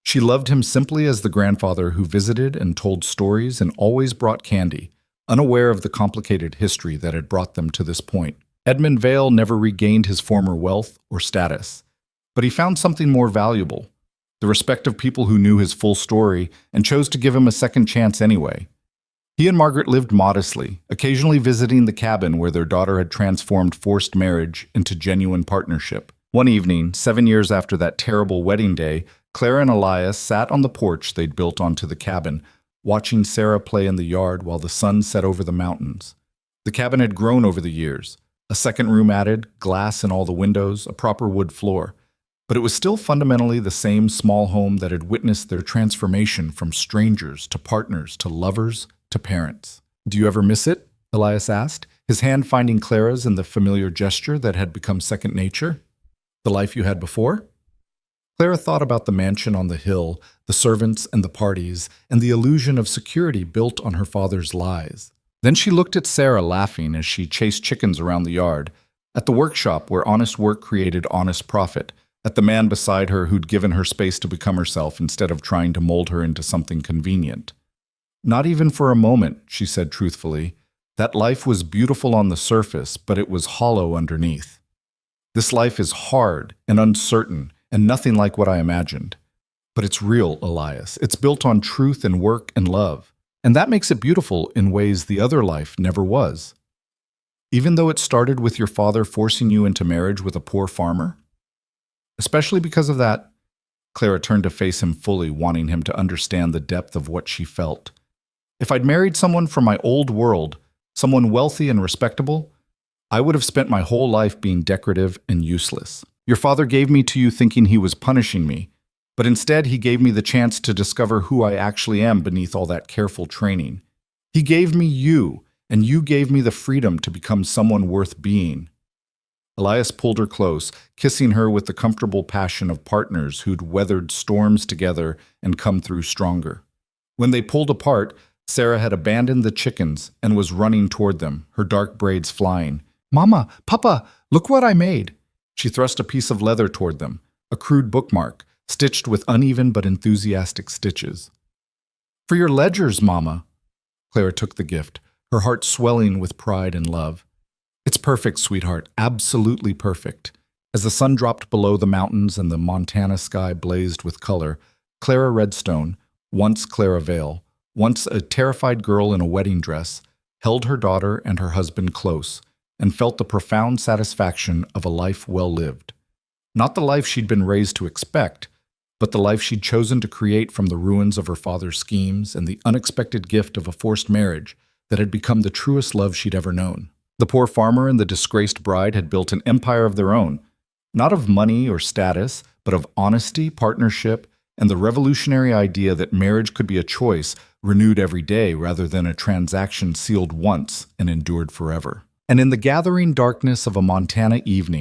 A: she loved him simply as the grandfather who visited and told stories and always brought candy, unaware of the complicated history that had brought them to this point. Edmund Vale never regained his former wealth or status, but he found something more valuable: the respect of people who knew his full story and chose to give him a second chance anyway. He and Margaret lived modestly, occasionally visiting the cabin where their daughter had transformed forced marriage into genuine partnership. One evening, 7 years after that terrible wedding day, Clara and Elias sat on the porch they'd built onto the cabin, watching Sarah play in the yard while the sun set over the mountains. The cabin had grown over the years. A second room added, glass in all the windows, a proper wood floor. But it was still fundamentally the same small home that had witnessed their transformation from strangers to partners to lovers to parents. "Do you ever miss it?" Elias asked, his hand finding Clara's in the familiar gesture that had become second nature. "The life you had before?" Clara thought about the mansion on the hill, the servants and the parties, and the illusion of security built on her father's lies. Then she looked at Sarah laughing as she chased chickens around the yard, at the workshop where honest work created honest profit, at the man beside her who'd given her space to become herself instead of trying to mold her into something convenient. Not even for a moment, she said truthfully. That life was beautiful on the surface, but it was hollow underneath. This life is hard and uncertain and nothing like what I imagined. But it's real, Elias. It's built on truth and work and love. And that makes it beautiful in ways the other life never was. Even though it started with your father forcing you into marriage with a poor farmer? Especially because of that, Clara turned to face him fully, wanting him to understand the depth of what she felt. If I'd married someone from my old world, someone wealthy and respectable, I would have spent my whole life being decorative and useless. Your father gave me to you thinking he was punishing me, but instead he gave me the chance to discover who I actually am beneath all that careful training. He gave me you, and you gave me the freedom to become someone worth being. Elias pulled her close, kissing her with the comfortable passion of partners who'd weathered storms together and come through stronger. When they pulled apart, Sarah had abandoned the chickens and was running toward them, her dark braids flying. "Mama, Papa, look what I made!" She thrust a piece of leather toward them, a crude bookmark, stitched with uneven but enthusiastic stitches. "For your ledgers, Mama." Clara took the gift, her heart swelling with pride and love. "It's perfect, sweetheart, absolutely perfect." As the sun dropped below the mountains and the Montana sky blazed with color, Clara Redstone, once Clara Vale, once a terrified girl in a wedding dress, held her daughter and her husband close and felt the profound satisfaction of a life well lived. Not the life she'd been raised to expect, but the life she'd chosen to create from the ruins of her father's schemes and the unexpected gift of a forced marriage that had become the truest love she'd ever known. The poor farmer and the disgraced bride had built an empire of their own, not of money or status, but of honesty, partnership, and the revolutionary idea that marriage could be a choice renewed every day rather than a transaction sealed once and endured forever. And in the gathering darkness of a Montana evening,